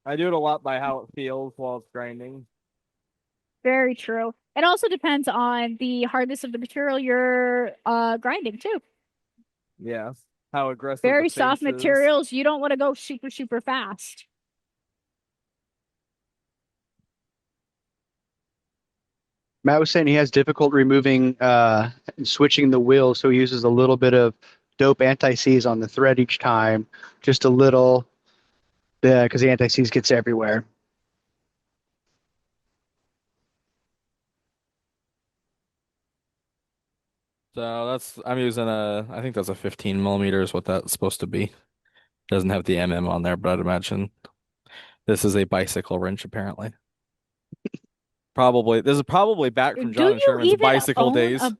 I do it a lot by how it feels while it's grinding. Very true. It also depends on the hardness of the material you're grinding too. Yeah, how aggressive the Very soft face is. materials, you don't want to go super, super fast. Matt was saying he has difficult removing and switching the wheel, so he uses a little bit of dope anti-seize on the thread each time, just a little, yeah, because the anti-seize gets everywhere. So I'm using I think that's a 15 millimeter is what that's supposed to be. Doesn't have the on there, but I'd imagine this is a bicycle wrench apparently. This is probably back from Do John and you Sherman's even bicycle own days. a?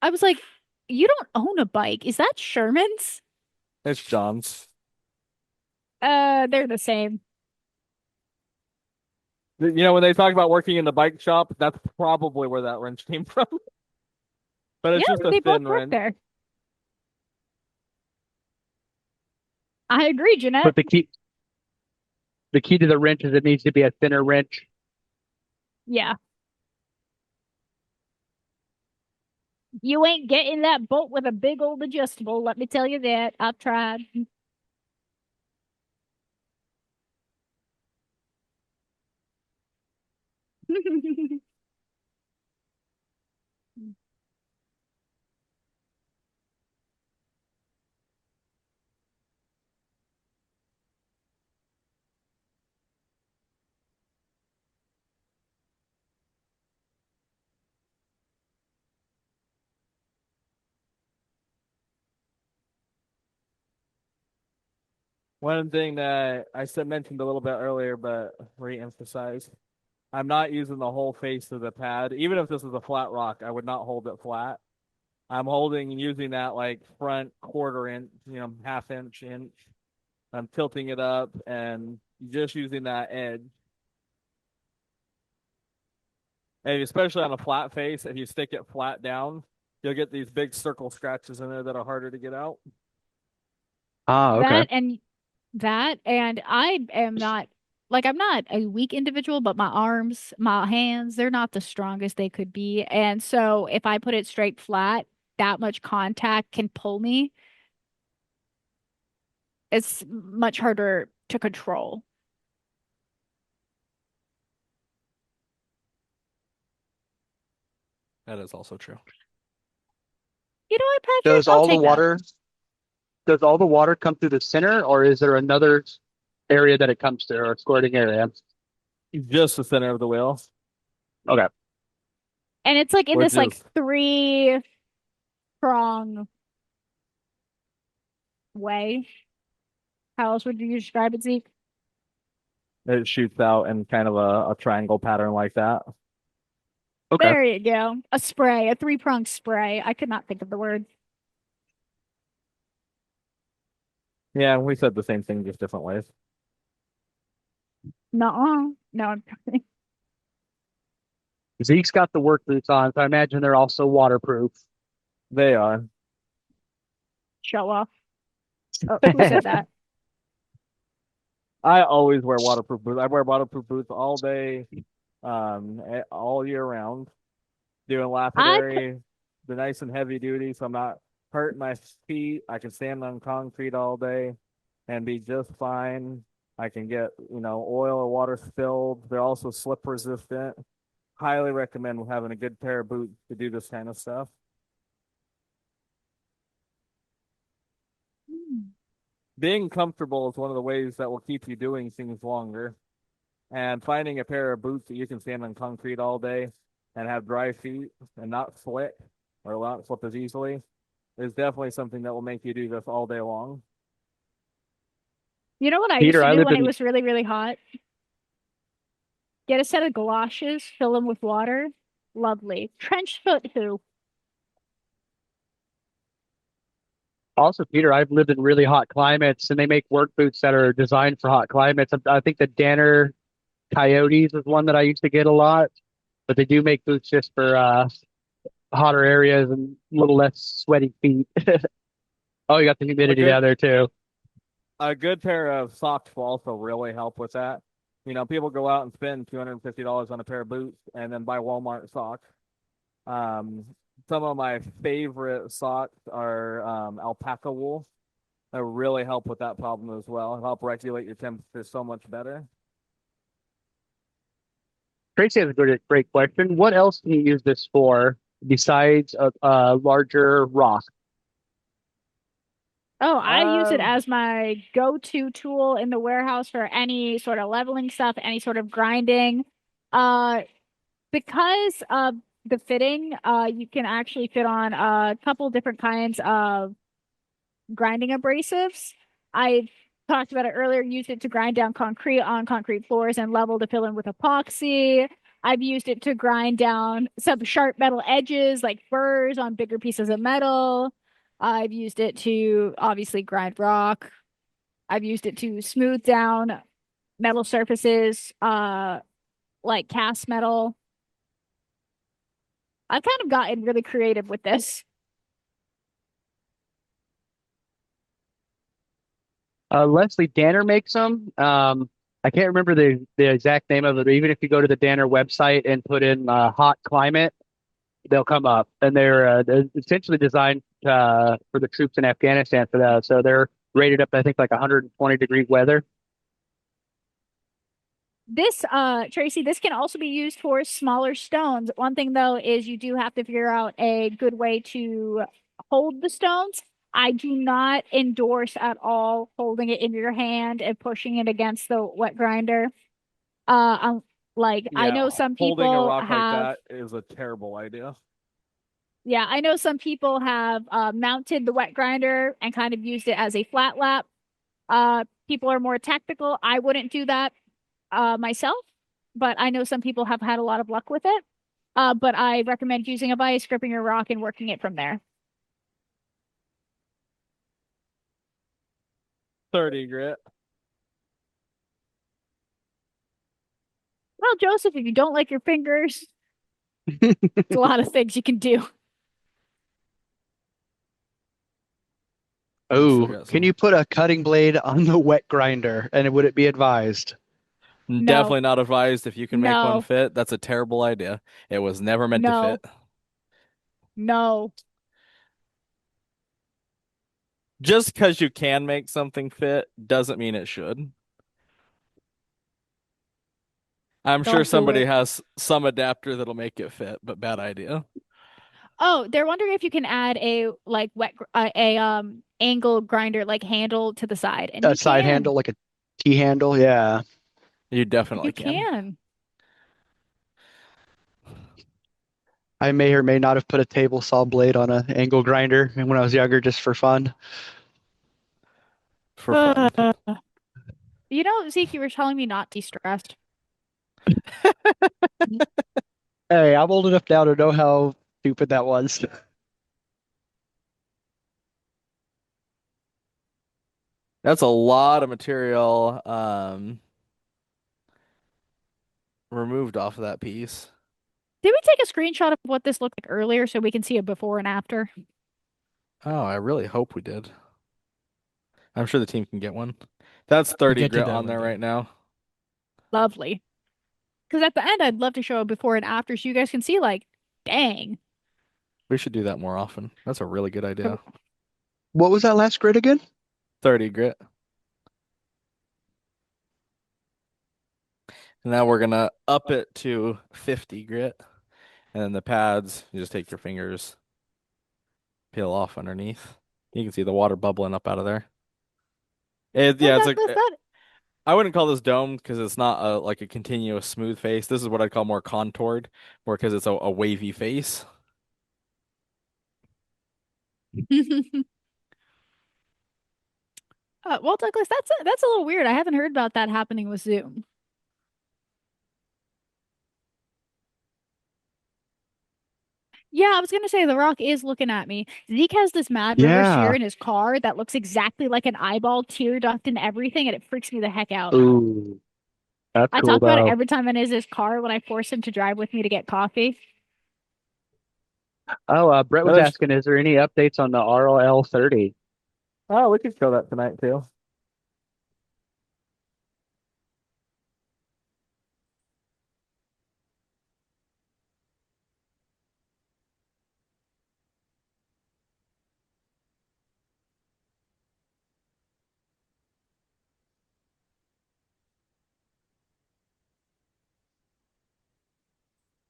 I was like, you don't own a bike. Is that Sherman's? It's John's. They're the same. You know, when they talk about working in the bike shop, that's probably where that wrench came from. But Yeah, it's just a they both thin work wrench. there. I agree, Jeanette. But the key to the wrench is it needs to be a thinner wrench. Yeah. You ain't getting that bolt with a big old adjustable. Let me tell you that. I've tried. One thing that I said mentioned a little bit earlier, but re-emphasize, I'm not using the whole face of the pad. Even if this is a flat rock, I would not hold it flat. I'm holding and using that like front quarter inch, half inch. I'm tilting it up and just using that edge. And especially on a flat face, if you stick it flat down, you'll get these big circle scratches in there that are harder to get out. Ah, okay. That and I am not like I'm not a weak individual, but my arms, my hands, they're not the strongest they could be. And so if I put it straight flat, that much contact can pull me. It's much harder to control. That is also true. You know what, Patrick? Does I'll all the take that. water does all the water come through the center, or is there another area that it comes to, or a squirting area? Just the center of the wheel, Okay. And it's like in which this like is three prong way. How else would you describe it, Zeke? it shoots out in kind of a triangle pattern like that. Okay. There you go. A spray, a three-pronged spray. I could not think of the word. Yeah, we said the same thing, just different ways. No, no, I'm kidding. Zeke's got the work boots on, so I imagine they're also waterproof. They are. Show off. Oh, who said that? I always wear waterproof boots. I wear waterproof boots all day, all year round, doing I lapidary, the nice and heavy duty, so I'm not hurting my feet. I can stand on concrete all day and be just fine. I can get, oil or water spilled. They're also slip resistant. Highly recommend having a good pair of boots to do this kind of stuff. being comfortable is one of the ways that will keep you doing things longer. And finding a pair of boots that you can stand on concrete all day and have dry feet and not slip or not slip as easily is definitely something that will make you do this all day long. You know what I used Peter, to I do lived when it in was really, really hot? Get a set of galoshes, fill them with water. Lovely. Trench foot who? Also, Peter, I've lived in really hot climates, and they make work boots that are designed for hot climates. I think the Danner Coyotes is one that I used to get a lot, but they do make boots just for hotter areas and a little less sweaty feet. Oh, you got the A humidity good down there too. a good pair of socks will also really help with that. People go out and spend $250 on a pair of boots and then buy Walmart socks. Um, some of my favorite socks are alpaca wool. That really help with that problem as well. Help regulate your temperature so much better. Tracy has a great question. What else can you use this for besides a larger rock? Oh, I use it Um, as my go-to tool in the warehouse for any sort of leveling stuff, any sort of grinding. Uh, because of the fitting, you can actually fit on a couple different kinds of grinding abrasives. I talked about it earlier, used it to grind down concrete on concrete floors and level to fill in with epoxy. I've used it to grind down some sharp metal edges like burrs on bigger pieces of metal. I've used it to obviously grind rock. I've used it to smooth down metal surfaces, like cast metal. I've kind of gotten really creative with this. Leslie Danner makes them. I can't remember the exact name of it, but even if you go to the Danner website and put in hot climate, they'll come up, and they're essentially designed for the troops in Afghanistan for that. So they're rated up, I think, like 120-degree weather. This, Tracy, this can also be used for smaller stones. One thing though is you do have to figure out a good way to hold the stones. I do not endorse at all holding it in your hand and pushing it against the wet grinder. I'm, like I yeah, know some holding a people rock like have, that is a terrible idea. yeah, I know some people have mounted the wet grinder and kind of used it as a flat lap. People are more technical. I wouldn't do that myself, but I know some people have had a lot of luck with it. But I recommend using a vise, gripping your rock, and working it from there. 30 grit. Well, Joseph, if you don't like your fingers, it's a lot of things you can do. We still Oh, got can some. you put a cutting blade on the wet grinder, and would it be advised? No, Definitely not advised if you can make one no, fit. That's a terrible idea. It was never meant to no, fit. no. Just because you can make something fit doesn't mean it should. I'm sure Don't do somebody it. has some adapter that'll make it fit, but bad idea. Oh, they're wondering if you can add a like a angle grinder like handle to the side, and A you side can. handle, like a T handle? Yeah. You definitely You can. can. I may or may not have put a table saw blade on an angle grinder when I was younger, just for fun. For fun. You know, Zeke, you were telling me not de-stressed. Hey, I'm old enough now to know how stupid that was. That's a lot of material removed off of that piece. Did we take a screenshot of what this looked like earlier so we can see a before and after? Oh, I really hope we did. I'm sure the team can get one. That's We'll 30 get you grit that on one there day. right now. Lovely. Because at the end, I'd love to show a before and after so you guys can see, like, dang. We should do that more often. That's a really good idea. What was that last grid again? 30 grit. And now we're gonna up it to 50 grit. And then the pads, you just take your fingers, peel off underneath. You can see the water bubbling up out of there. Yeah, it's like Douglas, that I wouldn't call this domed because it's not a like a continuous smooth face. This is what I'd call more contoured, more because it's a wavy face. well, Douglas, that's a little weird. I haven't heard about that happening with Zoom. Yeah, I was gonna say The Rock is looking at me. Zeke has this Mad River shear Yeah. in his car that looks exactly like an eyeball, tear duct, and everything, and it freaks me the heck out. Ooh, that's I cool talk about it though. every time I'm in his car when I force him to drive with me to get coffee. Oh, Brett was That is, asking, is there any updates on the RLL 30? oh, we could show that tonight too.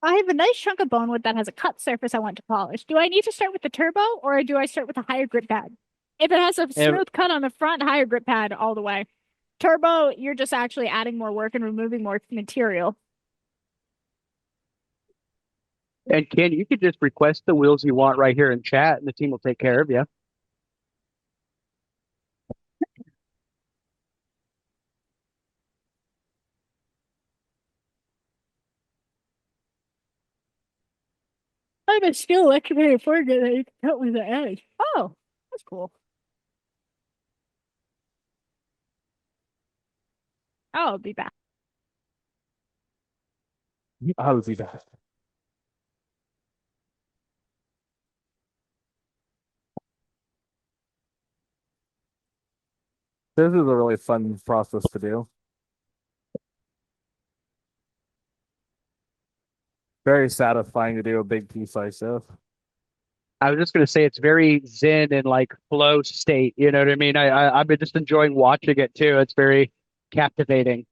I have a nice chunk of bone wood that has a cut surface I want to polish. Do I need to start with the turbo or do I start with a higher grip pad? If it has a And smooth cut on the front, higher grip pad all the way. Turbo, you're just actually adding more work and removing more material. And Ken, you could just request the wheels you want right here in chat, and the team will take care of you. I have a steel electroplated forget that you can cut with the edge. Oh, that's cool. I'll be back. I'll see that. This is a really fun process to do. Very satisfying to do a big piece like this. I was just going to say it's very zen and like flow state. You know what I mean? I've been just enjoying watching it too. It's very captivating.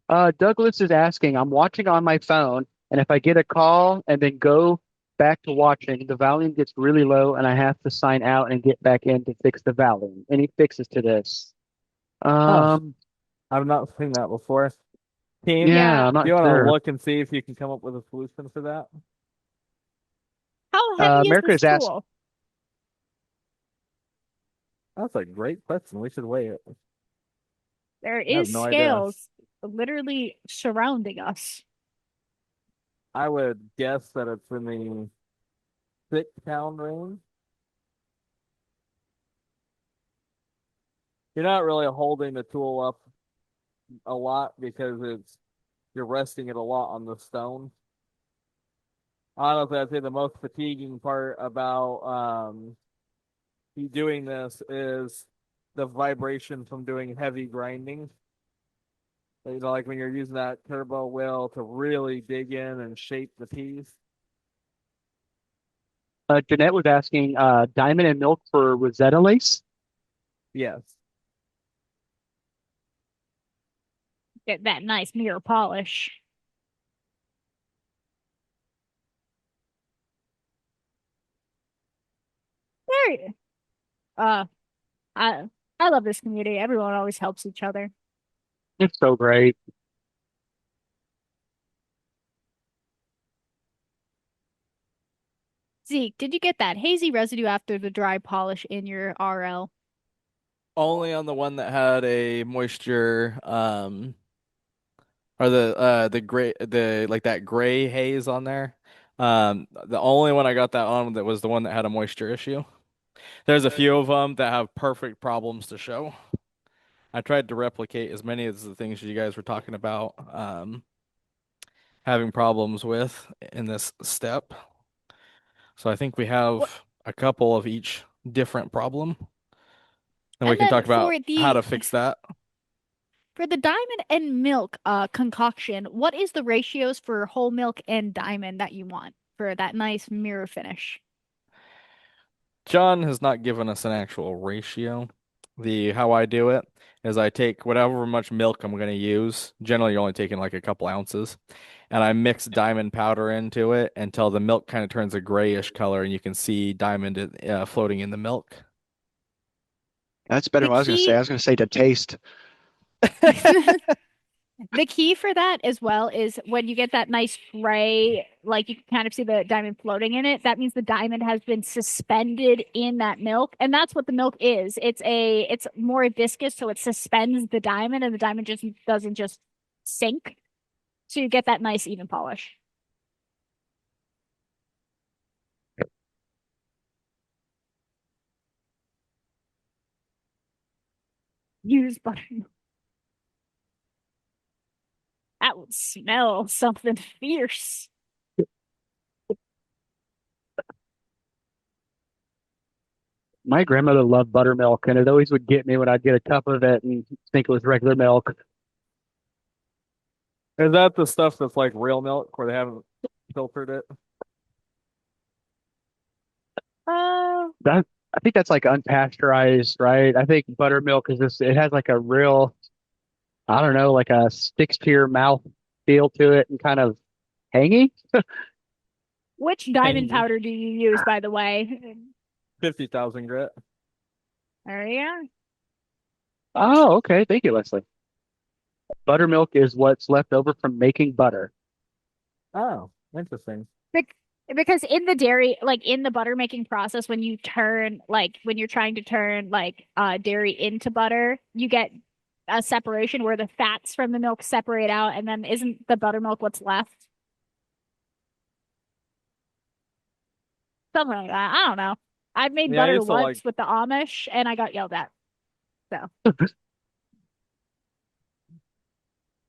Douglas is asking, I'm watching on my phone, and if I get a call and then go back to watching, the volume gets really low, and I have to sign out and get back in to fix the volume. Any fixes to this? Huh. Um, I've not seen that before. Team, yeah, Yeah. I'm do not you want to sure. look and see if you can come up with a solution for that? How heavy is America this is asked. tool? That's a great question. We should weigh it. There I have is no idea. scales literally surrounding us. I would guess that it's in the 6 pound range. You're not really holding the tool up a lot because you're resting it a lot on the stone. Honestly, I'd say the most fatiguing part about you doing this is the vibration from doing heavy grinding. Like when you're using that turbo wheel to really dig in and shape the piece. Jeanette was asking, diamond and milk for Rosetta lace. Yes. Get that nice mirror polish. There you uh I I love this community. Everyone always helps each other. It's so great. Zeke, did you get that hazy residue after the dry polish in your RL? Only on the one that had a moisture or the gray the like that gray haze on there. The only one I got that on that was the one that had a moisture issue. There's a few of them that have perfect problems to show. I tried to replicate as many of the things you guys were talking about, having problems with in this step. So I think we What have a couple of each different problem, and we and can then talk about how to fix that. for the diamond and milk concoction, what is the ratios for whole milk and diamond that you want for that nice mirror finish? John has not given us an actual ratio. The how I do it is I take whatever much milk I'm going to use. Generally, you're only taking like a couple ounces, and I mix diamond powder into it until the milk kind of turns a grayish color, and you can see diamond floating in the milk. That's better The than what I was going to say. I key was going to say to taste. The key for that as well is when you get that nice gray, like you can kind of see the diamond floating in it, that means the diamond has been suspended in that milk. And that's what the milk is. It's more viscous, so it suspends the diamond and the diamond just doesn't just sink. So you get that nice even polish. Use buttermilk. That would smell something fierce. My grandmother loved buttermilk, and it always would get me when I'd get a cup of it and think it was regular milk. Is that the stuff that's like real milk where they haven't filtered it? Oh, That I think that's like unpasteurized, right? I think buttermilk is just it has like a real, I don't know, like a sticks to your mouth feel to it and kind of tangy. which diamond Tangy. powder do you use, by the way? 50,000 grit. There you are. Oh, okay. Thank you, Leslie. Buttermilk is what's left over from making butter. Oh, interesting. Bec- Because in the dairy, like in the butter making process, when you turn, like when you're trying to turn like dairy into butter, you get a separation where the fats from the milk separate out, and then isn't the buttermilk what's left? Something like that. I don't know. I've made Yeah, I butter used to like. once with the Amish, and I got yelled at. So,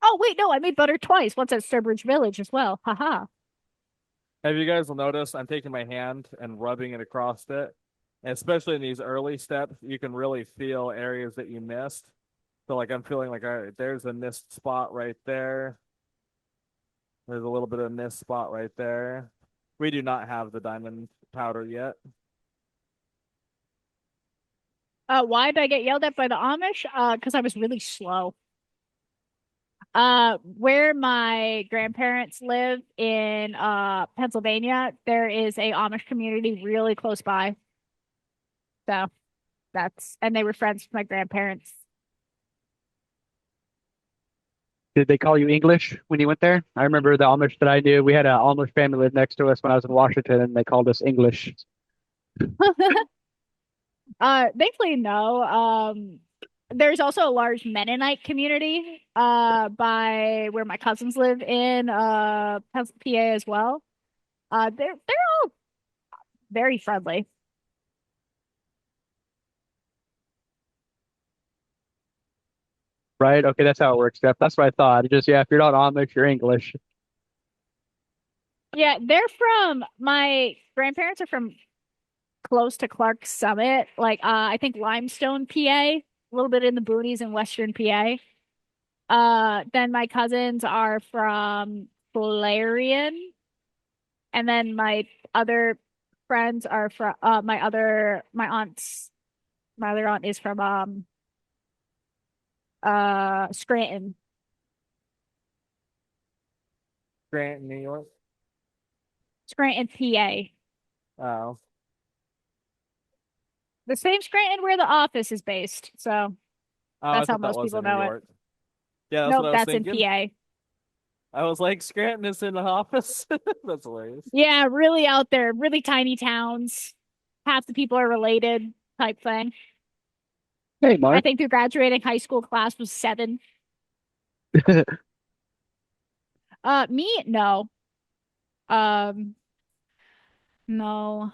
oh wait, no, I made butter twice. Once at Sturbridge Village as well. Haha. Have you guys noticed? I'm taking my hand and rubbing it across it, and especially in these early steps, you can really feel areas that you missed. So, like, I'm feeling like, all right, there's a missed spot right there. There's a little bit of missed spot right there. We do not have the diamond powder yet. Why did I get yelled at by the Amish? Because I was really slow. Where my grandparents live in Pennsylvania, there is a Amish community really close by. So and they were friends with my grandparents. Did they call you English when you went there? I remember the Amish that I knew. We had an Amish family live next to us when I was in Washington, and they called us English. Thankfully, no. There's also a large Mennonite community by where my cousins live in PA as well. They're all very friendly. Right? Okay, that's how it works, Jeff. That's what I thought. It just, yeah, if you're not Amish, you're English. Yeah, they're from my grandparents are from close to Clark Summit, like I think Limestone, PA, a little bit in the boonies in Western PA. Then my cousins are from Flarion, and then my other friends are from my other aunt is from Scranton. Grant, New York. Scranton, PA. Oh, The same Scranton where the office is based. So I that's how thought that most was people in New know it. York. Yeah, that's what Nope, I was that's in thinking. PA. I was like, Scranton is in the office. That's hilarious. Yeah, really out there, really tiny towns. Half the people are related type thing. Hey, I Mark. think the graduating high school class was 7. Me, no. Um, no.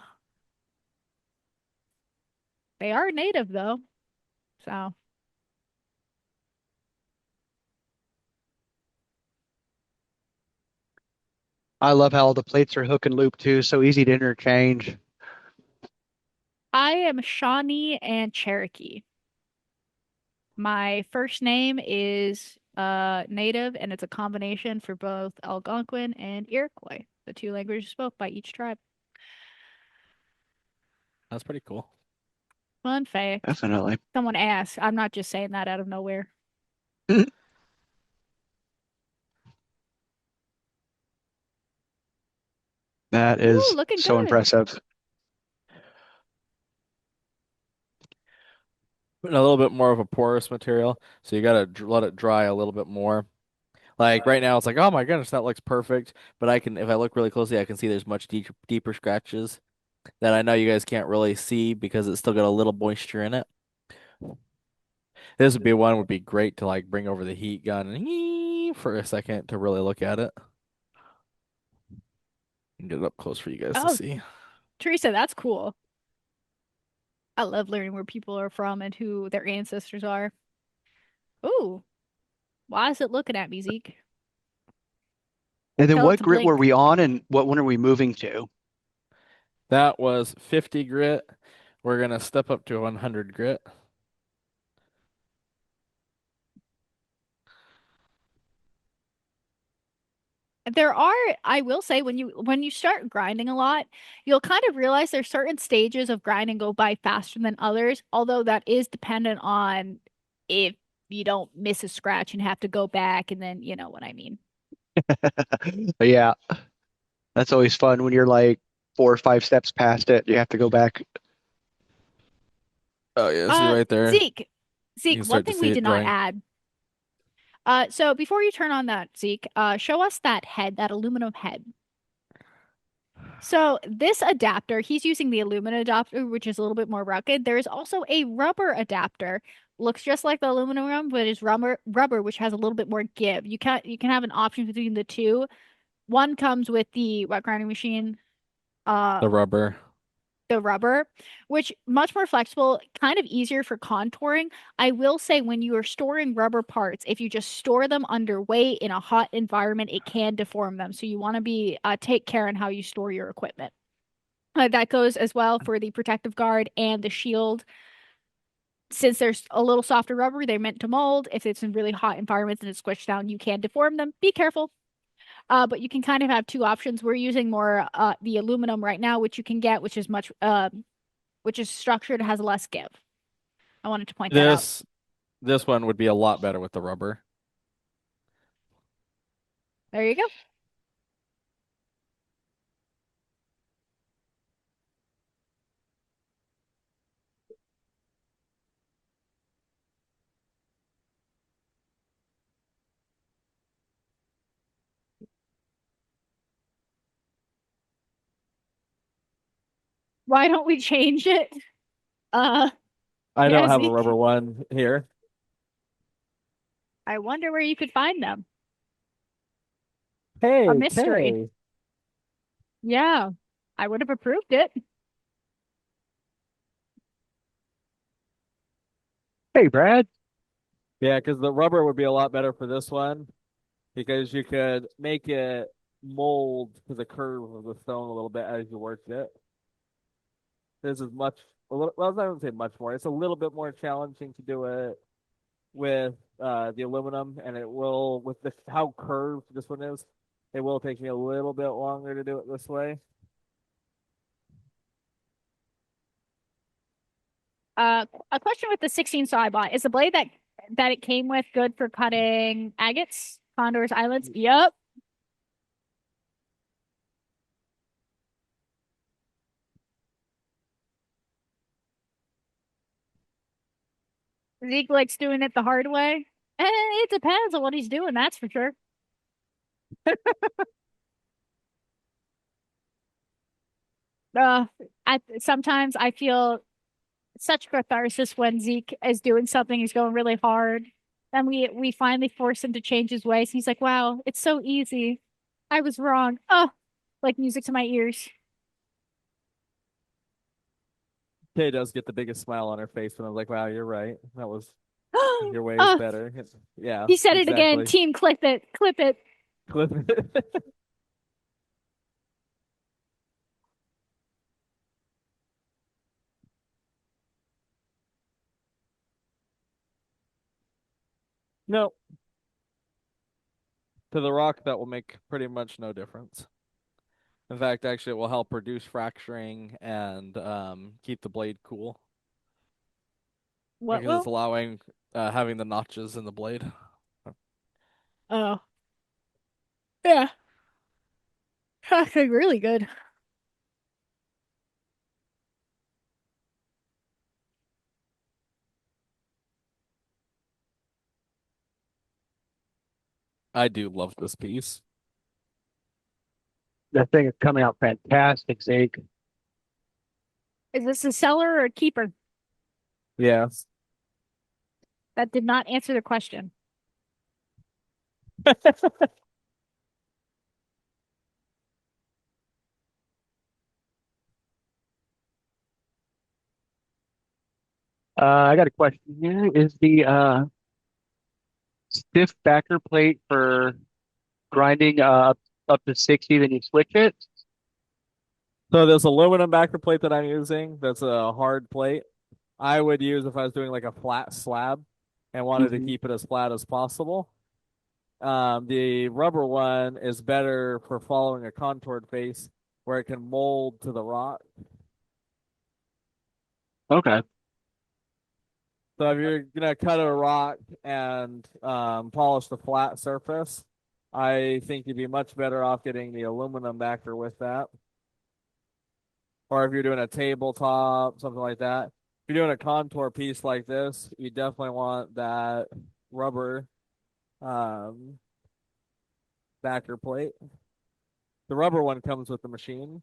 They are native though. So I love how all the plates are hook and loop too, so easy to interchange. I am Shawnee and Cherokee. My first name is native and it's a combination for both Algonquin and Iroquois, the two languages spoke by each tribe. That's pretty cool. Fun fact. Definitely. Someone asked. I'm not just saying that out of nowhere. That Ooh, is looking so good. impressive. Putting a little bit more of a porous material, so you gotta let it dry a little bit more. Like right now, it's like, oh my goodness, that looks perfect. But if I look really closely, I can see there's much deeper scratches that I know you guys can't really see because it's still got a little moisture in it. This would be great to like bring over the heat gun and for a second to really look at it and get it up close for you guys to Oh, see. Teresa, that's cool. I love learning where people are from and who their ancestors are. Ooh, why is it looking at me, Zeke? And then Tell it what to grit were blink. we on and what one are we moving to? That was 50 grit. We're gonna step up to 100 grit. There are, I will say, when you start grinding a lot, you'll kind of realize there's certain stages of grinding go by faster than others, although that is dependent on if you don't miss a scratch and have to go back and then you know what I mean. But yeah, that's always fun when you're like 4 or 5 steps past it. You have to go back. Oh yeah, see right there. Zeke, You Zeke, can one start to thing see we it did not drying. add. So before you turn on that, Zeke, show us that head, that aluminum head. So this adapter, he's using the aluminum adapter, which is a little bit more rugged. There is also a rubber adapter. Looks just like the aluminum, but is rubber, which has a little bit more give. You can have an option between the two. One comes with the wet grinding machine, uh, The rubber. the rubber, which much more flexible, kind of easier for contouring. I will say when you are storing rubber parts, if you just store them underweight in a hot environment, it can deform them. So you want to be take care in how you store your equipment. That goes as well for the protective guard and the shield. Since there's a little softer rubber, they're meant to mold. If it's in really hot environments and it's squished down, you can deform them. Be careful. But you can kind of have two options. We're using more the aluminum right now, which you can get, which is structured, has less give. I wanted to point that out. This this one would be a lot better with the rubber. There you go. Why don't we change it? Uh, I yeah, don't have a Zeke. rubber one here. I wonder where you could find them. A Hey, mystery. Kay. Yeah, I would have approved it. Hey, Brad. Yeah, because the rubber would be a lot better for this one because you could make it mold to the curve of the stone a little bit as you worked it. This is much a little well, I wouldn't say much more. It's a little bit more challenging to do it with the aluminum, and it will with the how curved this one is. It will take me a little bit longer to do it this way. A question with the 16 saw I bought. Is the blade that it came with good for cutting agates, condors, islands? Yep. Zeke likes doing it the hard way. It depends on what he's doing, that's for sure. Uh, sometimes I feel such catharsis when Zeke is doing something, he's going really hard. Then we finally force him to change his ways. He's like, "Wow, it's so easy. I was wrong." Oh, like music to my ears. Kay does get the biggest smile on her face when I was like, "Wow, you're right. That was your way is Oh, better." Yeah, he said it again. exactly. Team, clip it, clip it. Clip it. No, to the rock, that will make pretty much no difference. In fact, actually, it will help reduce fracturing and keep the blade cool What because it's will? allowing having the notches in the blade. Oh, yeah, actually, really good. I do love this piece. That thing is coming out fantastic, Zeke. Is this a seller or a keeper? Yes. That did not answer the question. I got a question here. Is the stiff backer plate for grinding up to 60, then you switch it? So this aluminum backer plate that I'm using, that's a hard plate. I would use if I was doing like a flat slab and wanted to Hmm. keep it as flat as possible. The rubber one is better for following a contoured face where it can mold to the rock. Okay. So if you're gonna cut a rock and polish the flat surface, I think you'd be much better off getting the aluminum backer with that. Or if you're doing a tabletop, something like that. If you're doing a contour piece like this, you definitely want that rubber um, backer plate. The rubber one comes with the machine.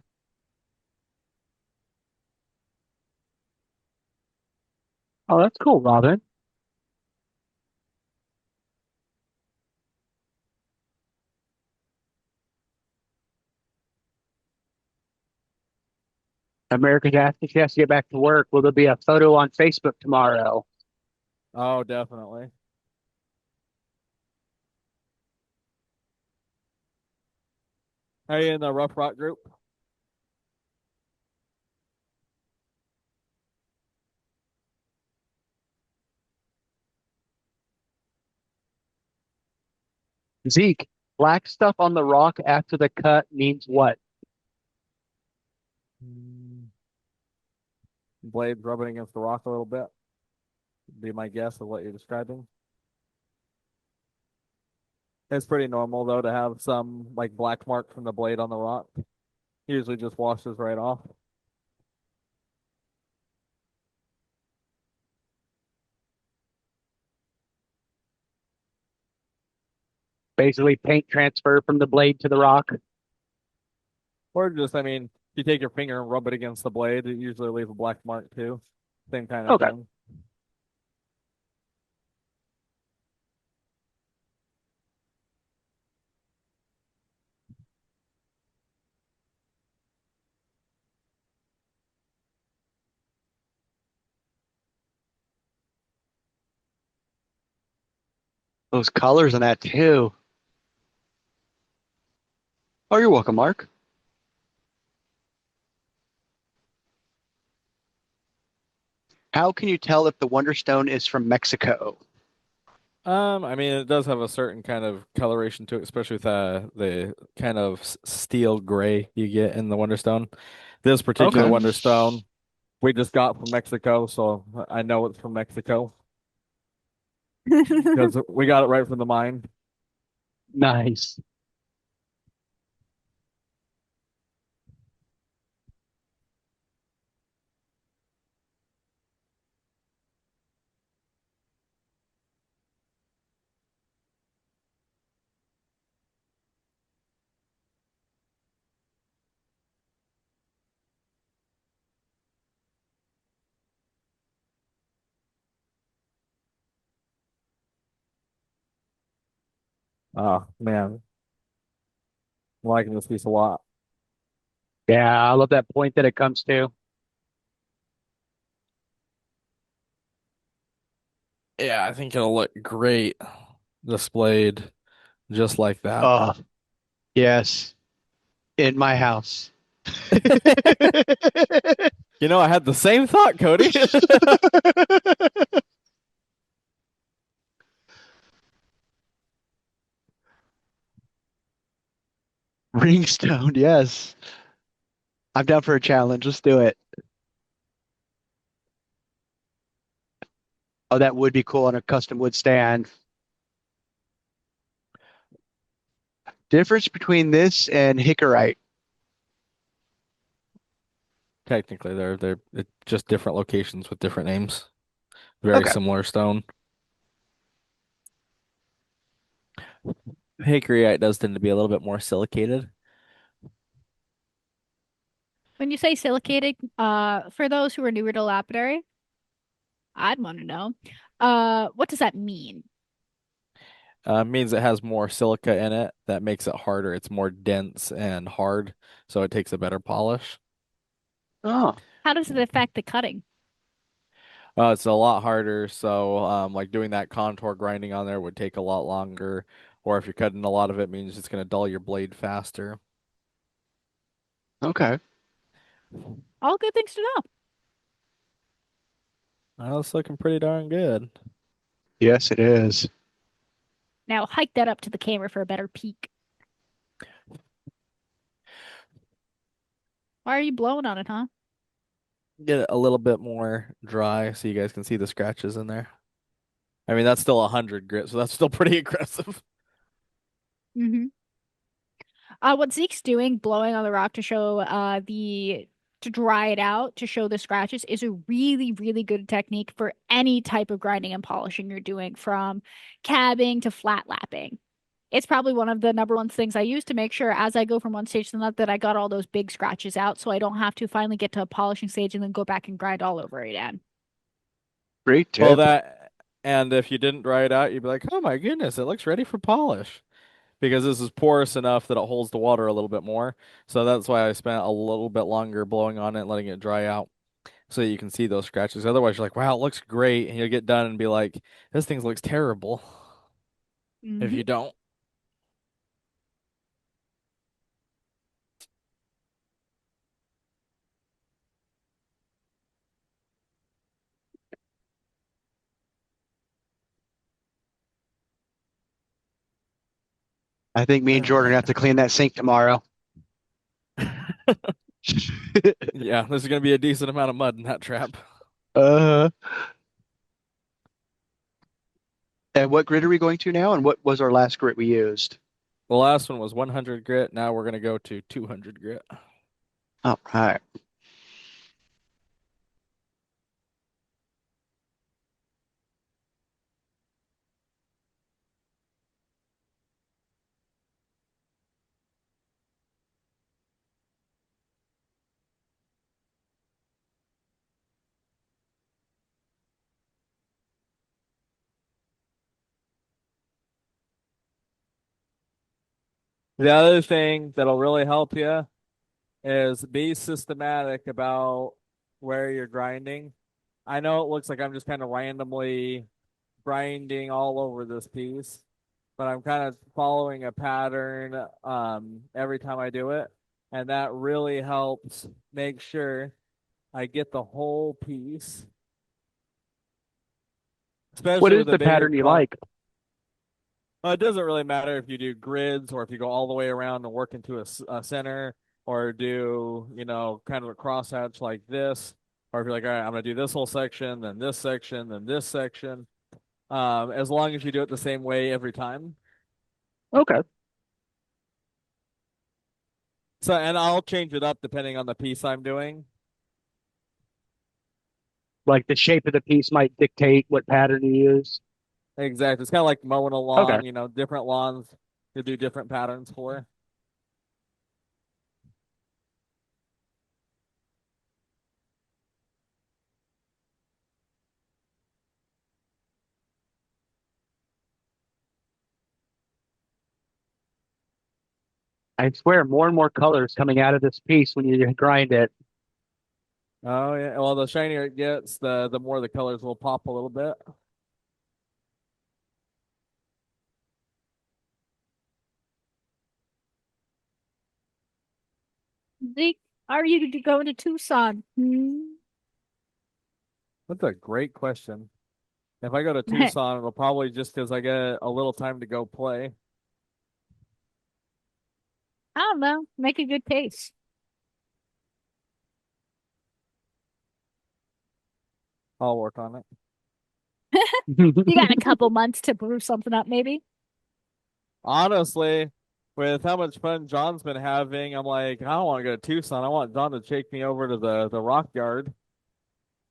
Oh, that's cool, Robin. America's asking she has to get back to work. Will there be a photo on Facebook tomorrow? Oh, definitely. Are you in the Rough Rock group? Zeke, black stuff on the rock after the cut means what? Blade rubbing against the rock a little bit. Be my guess of what you're describing. It's pretty normal though to have some like black mark from the blade on the rock. Usually just washes right off. Basically, paint transfer from the blade to the rock. Or just, I mean, you take your finger and rub it against the blade, it usually leaves a black mark too. Same kind of Okay. thing. Those colors in that too. Oh, you're welcome, Mark. How can you tell if the Wonderstone is from Mexico? I mean, it does have a certain kind of coloration to it, especially with the kind of steel gray you get in the Wonderstone. This particular Okay. Wonderstone, We just got from Mexico, so I know it's from Mexico Those because we got it right from the mine. Nice. Oh man, I'm liking this piece a lot. Yeah, I love that point that it comes to. yeah, I think it'll look great displayed just like that. Oh, yes. In my house. You know, I had the same thought, Cody. Ringstone, yes. I'm down for a challenge. Let's do it. Oh, that would be cool on a custom wood stand. Difference between this and Hickorite. Technically, they're it's just different locations with different names. Very Okay. similar stone. Hickoryite does tend to be a little bit more silicated. When you say silicated, for those who are newer to lapidary, I'd want to know. What does that mean? Means it has more silica in it. That makes it harder. It's more dense and hard, so it takes a better polish. Oh, How does it affect the cutting? It's a lot harder, so like doing that contour grinding on there would take a lot longer. Or if you're cutting a lot of it, means it's going to dull your blade faster. okay. All good things to know. It's looking pretty darn good. Yes, it is. Now hike that up to the camera for a better peek. Why are you blowing on it, huh? Get it a little bit more dry so you guys can see the scratches in there. I mean, that's still 100 grit, so that's still pretty aggressive. Mm-hmm. What Zeke's doing, blowing on the rock to show to dry it out to show the scratches is a really, really good technique for any type of grinding and polishing you're doing, from cabbing to flat lapping. It's probably one of the number one things I use to make sure as I go from one stage to another that I got all those big scratches out so I don't have to finally get to a polishing stage and then go back and grind all over again. Great Well, tip. that, and if you didn't dry it out, you'd be like, oh my goodness, it looks ready for polish. Because this is porous enough that it holds the water a little bit more. So that's why I spent a little bit longer blowing on it, letting it dry out so that you can see those scratches. Otherwise, you're like, wow, it looks great. And you'll get done and be like, this thing looks terrible if Hmm. you don't. I think me and Jordan have to clean that sink tomorrow. Yeah, there's going to be a decent amount of mud in that trap. Uh, and what grid are we going to now? And what was our last grid we used? The last one was 100 grit. Now we're going to go to 200 grit. All right. The other thing that'll really help you is be systematic about where you're grinding. I know it looks like I'm just kind of randomly grinding all over this piece, but I'm kind of following a pattern every time I do it. And that really helps make sure I get the whole piece, What especially is with a the bigger pattern you con. like? It doesn't really matter if you do grids or if you go all the way around and work into a center or do, kind of a crosshatch like this. Or if you're like, all right, I'm going to do this whole section, then this section, then this section. As long as you do it the same way every time. Okay. So, and I'll change it up depending on the piece I'm doing. Like the shape of the piece might dictate what pattern you use. Exactly. It's kind of like mowing a Okay. lawn, different lawns to do different patterns for. I swear, more and more colors coming out of this piece when you grind it. Oh yeah. Well, the shinier it gets, the more the colors will pop a little bit. Zeke, are you going to Tucson? Hmm? That's a great question. If I go to Tucson, it'll probably just because I get a little time to go play. I don't know. Make a good case. I'll work on it. You got a couple months to brew something up, maybe. Honestly, with how much fun John's been having, I'm like, I don't want to go to Tucson. I want John to take me over to the rock yard.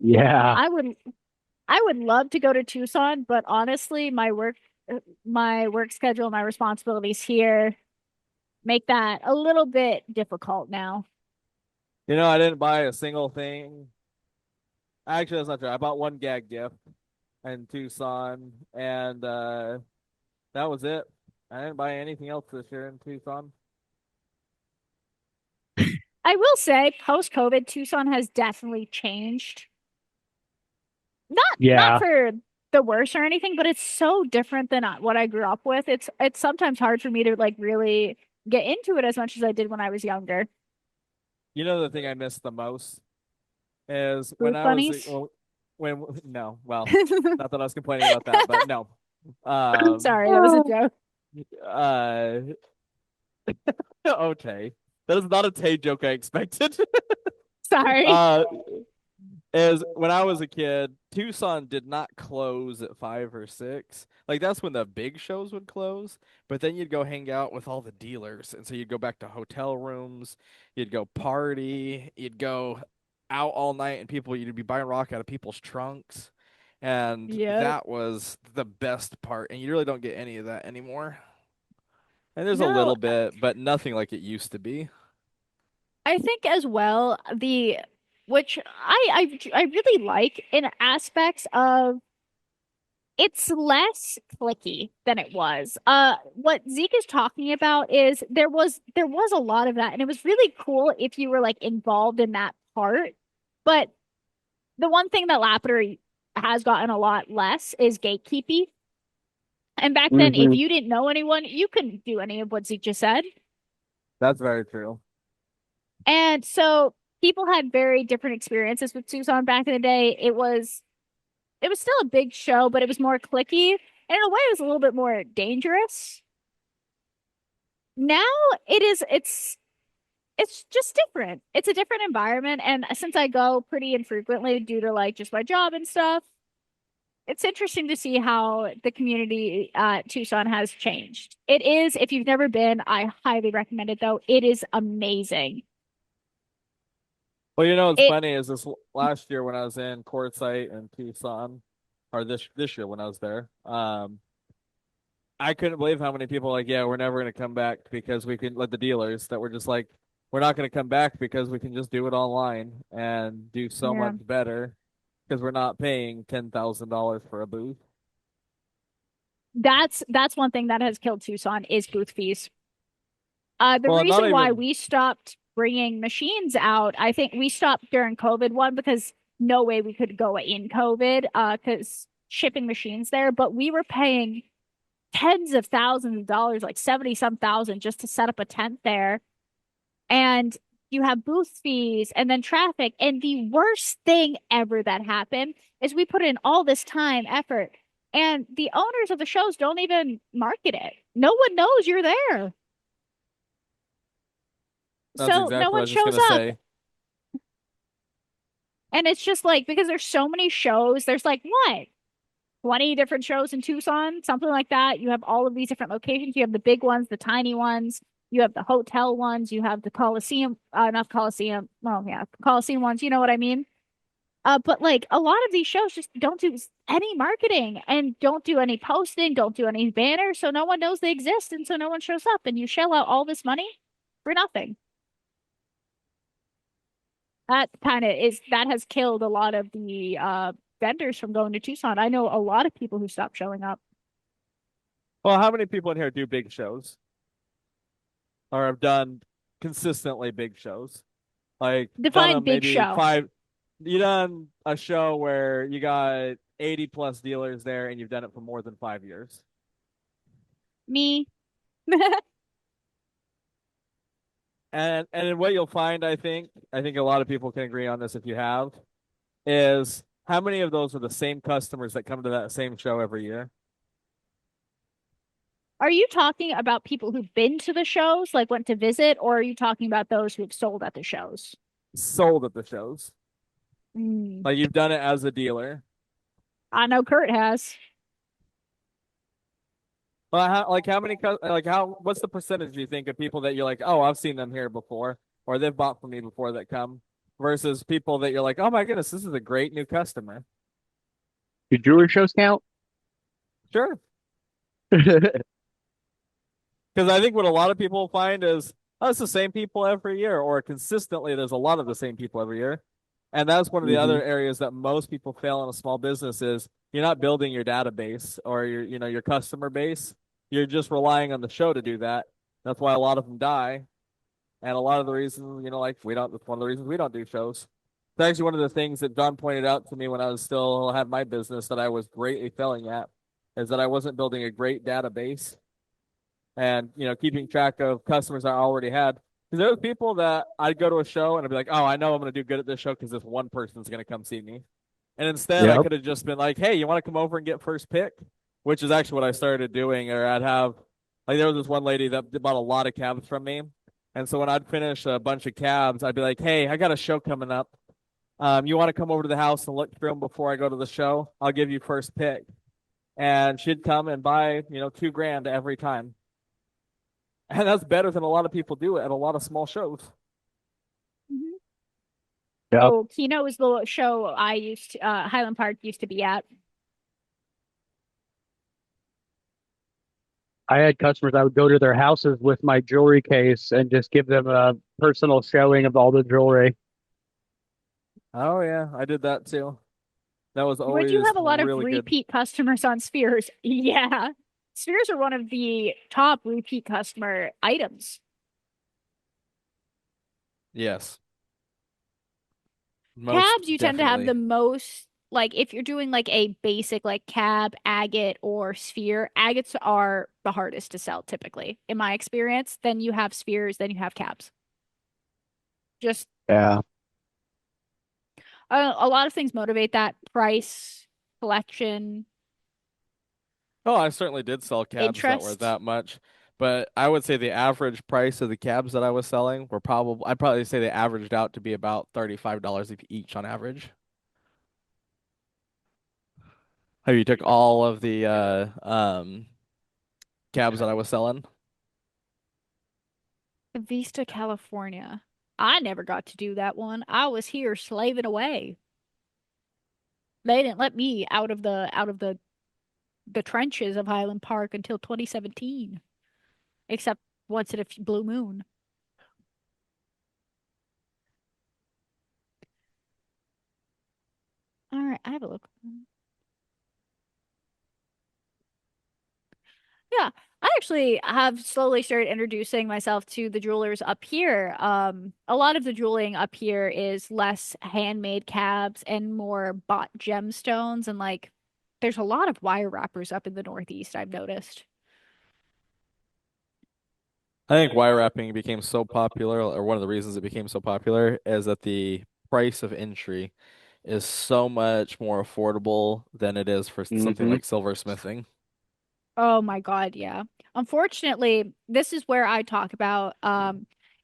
Yeah. I would love to go to Tucson, but honestly, my work my work schedule, my responsibilities here make that a little bit difficult now. I didn't buy a single thing. Actually, that's not true. I bought one gag gift in Tucson, and that was it. I didn't buy anything else this year in Tucson. I will say, post-COVID, Tucson has definitely changed. Not Yeah. for the worse or anything, but it's so different than what I grew up with. It's sometimes hard for me to like really get into it as much as I did when I was younger. The thing I miss the most is when Booth I was bunnies. well, when no, well, not that I was complaining about that, but no. Sorry, that was a joke. Uh, okay, that is not a Tay joke I expected. Sorry. uh, is when I was a kid, Tucson did not close at 5 or 6. Like that's when the big shows would close. But then you'd go hang out with all the dealers, and so you'd go back to hotel rooms, you'd go party, you'd go out all night, and you'd be buying rock out of people's trunks, and Yep. that was the best part. And you really don't get any of that anymore. And there's a No, little bit, but nothing like it used to be. I think as well the which I really like in aspects of it's less clicky than it was. What Zeke is talking about is there was a lot of that, and it was really cool if you were like involved in that part. But the one thing that Lapeter has gotten a lot less is gatekeeping. And back then, if Hmm. you didn't know anyone, you couldn't do any of what Zeke just said. That's very true. And so people had very different experiences with Tucson back in the day. It was still a big show, but it was more clicky. And in a way, it was a little bit more dangerous. Now it's just different. It's a different environment. And since I go pretty infrequently due to like just my job and stuff, it's interesting to see how the community Tucson has changed. It is, if you've never been, I highly recommend it though. It is amazing. Well, what's It funny is this last year when I was in Quartzsite in Tucson, or this year when I was there, I couldn't believe how many people were like, yeah, we're never going to come back because we can let the dealers that were just like, we're not going to come back because we can just do it online and do so yeah. much better because we're not paying $10,000 for a booth. That's one thing that has killed Tucson is booth fees. The Well, not reason why even we stopped bringing machines out, I think we stopped during COVID one because no way we could go in COVID, because shipping machines there, but we were paying tens of thousands of dollars, like 70 some thousand just to set up a tent there. And you have booth fees and then traffic. And the worst thing ever that happened is we put in all this time, effort, and the owners of the shows don't even market it. No one knows you're there. that's So no exactly what I one was just shows gonna up. say. And it's just like because there's so many shows, there's like what? 20 different shows in Tucson, something like that. You have all of these different locations. You have the big ones, the tiny ones, you have the hotel ones, you have the Coliseum, not Coliseum, well, yeah, Coliseum ones, you know what I mean? But like a lot of these shows just don't do any marketing and don't do any posting, don't do any banners, so no one knows they exist, and so no one shows up, and you shell out all this money for nothing. That has killed a lot of the vendors from going to Tucson. I know a lot of people who stopped showing up. Well, how many people in here do big shows or have done consistently big shows? Like done Define them big maybe show. five. You done a show where you got 80 plus dealers there and you've done it for more than 5 years. Me. And what you'll find, I think a lot of people can agree on this if you have, is how many of those are the same customers that come to that same show every year? Are you talking about people who've been to the shows, like went to visit, or are you talking about those who've sold at the shows? Sold at the shows. Mm. Like you've done it as a dealer. I know Kurt has. Well, how many, what's the percentage do you think of people that you're like, oh, I've seen them here before, or they've bought from me before that come, versus people that you're like, oh my goodness, this is a great new customer. Do jewelry shows count? Sure. Because I think what a lot of people find is, oh, it's the same people every year, or consistently, there's a lot of the same people every year. And that's one of the Hmm. other areas that most people fail in a small business is you're not building your database or your customer base. You're just relying on the show to do that. That's why a lot of them die. And a lot of the reasons, like we don't, that's one of the reasons we don't do shows. It's actually one of the things that John pointed out to me when I was still had my business that I was greatly failing at is that I wasn't building a great database and keeping track of customers I already had. Because there were people that I'd go to a show and I'd be like, oh, I know I'm going to do good at this show because this one person's going to come see me. And instead, I Yep. could have just been like, hey, you want to come over and get first pick? Which is actually what I started doing. Or I'd have, like, there was this one lady that bought a lot of cabs from me. And so when I'd finish a bunch of cabs, I'd be like, hey, I got a show coming up. You want to come over to the house and look through them before I go to the show? I'll give you first pick. And she'd come and buy, $2,000 every time. And that's better than a lot of people do at a lot of small shows. Mhm. Yep. Oh, Kino is the show Highland Park used to be at. I had customers, I would go to their houses with my jewelry case and just give them a personal showing of all the jewelry. Oh yeah, I did that too. That was Would you always have a lot of really good. repeat customers on Spheres? Yeah. Spheres are one of the top repeat customer items. Yes, most Cabs, you tend to have definitely. the most, like, if you're doing like a basic like cab, agate, or sphere, agates are the hardest to sell typically, in my experience. Then you have spheres, then you have cabs. Just Yeah. a lot of things motivate that price, collection, Oh, I certainly did sell cabs that were interest. that much, but I would say the average price of the cabs that I was selling were probably, I'd probably say they averaged out to be about $35 each on average. How you took all of the cabs that I was selling? Vista, California. I never got to do that one. I was here slaving away. They didn't let me out of the trenches of Highland Park until 2017, except once in a blue moon. All right, I have a look. Yeah, I actually have slowly started introducing myself to the jewelers up here. A lot of the jeweling up here is less handmade cabs and more bought gemstones, and like there's a lot of wire wrappers up in the Northeast, I've noticed. I think wire wrapping became so popular, or one of the reasons it became so popular is that the price of entry is so much more affordable than it is for something Hmm. like silversmithing. Oh my God, yeah. Unfortunately, this is where I talk about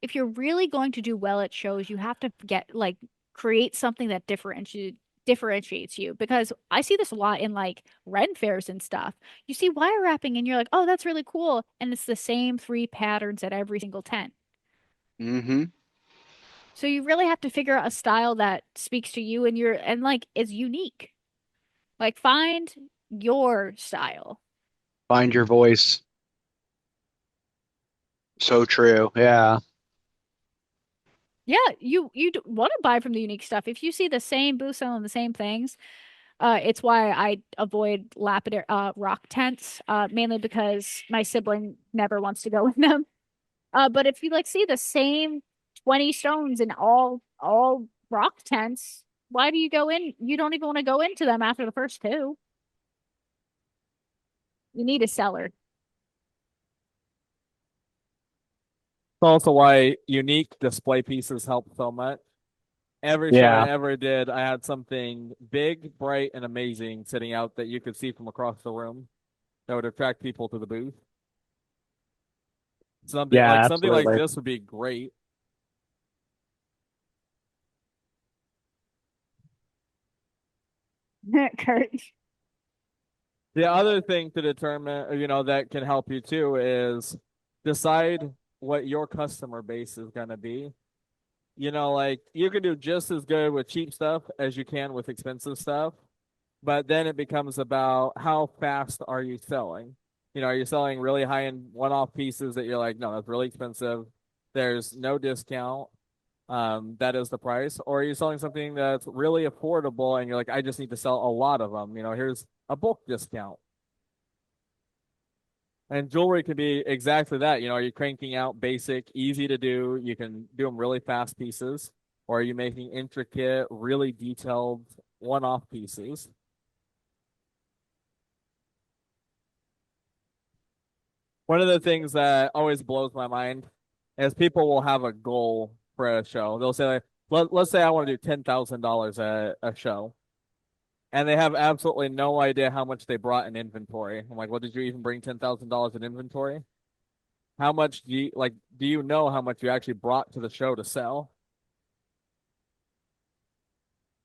if you're really going to do well at shows, you have to get like create something that differentiates you because I see this a lot in like Ren fairs and stuff. You see wire wrapping and you're like, "Oh, that's really cool." And it's the same three patterns at every single tent. Hmm. So you really have to figure out a style that speaks to you and like is unique. Like find your style. Find your voice. So true. Yeah. Yeah, you want to buy from the unique stuff. If you see the same booth selling the same things, it's why I avoid lapidary rock tents, mainly because my sibling never wants to go in them. But if you like see the same 20 stones in all rock tents, why do you go in? You don't even want to go into them after the first two. You need a seller. It's also why unique display pieces help so much. Every show I Yeah. ever did, I had something big, bright, and amazing sitting out that you could see from across the room that would attract people to the booth. Yeah, Something like absolutely. this would be great. Kurt. The other thing to determine, that can help you too is decide what your customer base is going to be. Like you can do just as good with cheap stuff as you can with expensive stuff, but then it becomes about how fast are you selling? Are you selling really high-end one-off pieces that you're like, no, that's really expensive. There's no discount. That is the price. Or are you selling something that's really affordable and you're like, I just need to sell a lot of them. Here's a bulk discount. And jewelry can be exactly that. Are you cranking out basic, easy to do? You can do them really fast pieces. Or are you making intricate, really detailed one-off pieces? One of the things that always blows my mind is people will have a goal for a show. They'll say, like, let's say I want to do $10,000 at a show, and they have absolutely no idea how much they brought in inventory. I'm like, well, did you even bring $10,000 in inventory? How much do you like? Do you know how much you actually brought to the show to sell?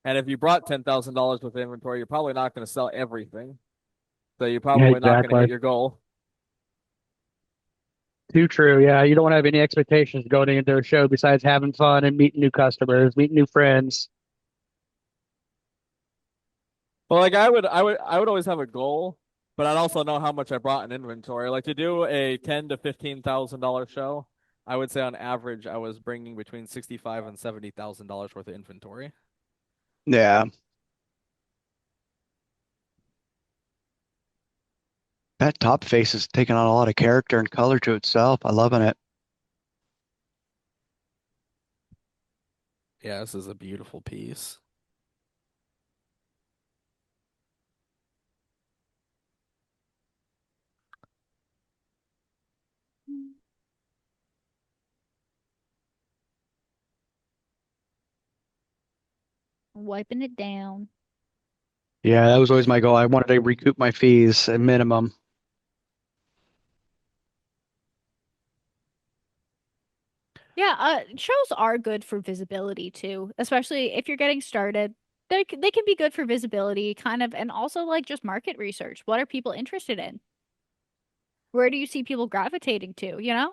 And if you brought $10,000 with inventory, you're probably not going to sell everything. So you're Yeah, probably not going to hit exactly. your goal. Too true. Yeah, you don't want to have any expectations going into a show besides having fun and meeting new customers, meeting new friends. Well, like I would always have a goal, but I'd also know how much I brought in inventory. Like to do a $10,000 to $15,000 show, I would say on average I was bringing between 65 and $70,000 worth of inventory. Yeah, that top face is taking on a lot of character and color to itself. I'm loving it. Yeah, this is a beautiful piece. Wiping it down. Yeah, that was always my goal. I wanted to recoup my fees at minimum. Yeah, shows are good for visibility too, especially if you're getting started. They can be good for visibility, kind of, and also like just market research. What are people interested in? Where do you see people gravitating to, you know?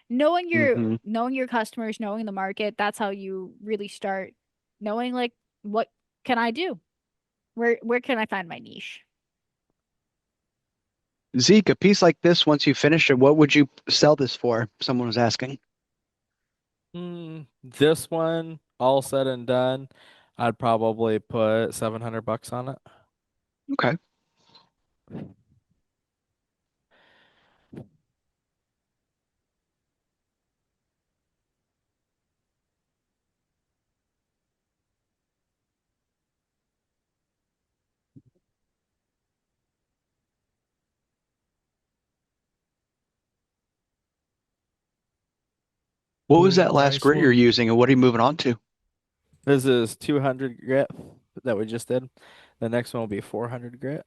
Hmm. Knowing your customers, knowing the market, that's how you really start knowing like what can I do? Where can I find my niche? Zeke, a piece like this, once you finish it, what would you sell this for? Someone was asking. This one, all said and done, I'd probably put $700 on it. Okay. What was Cool that last price. grit you're Well, using, and what are you moving on to? This is 200 grit that we just did. The next one will be 400 grit.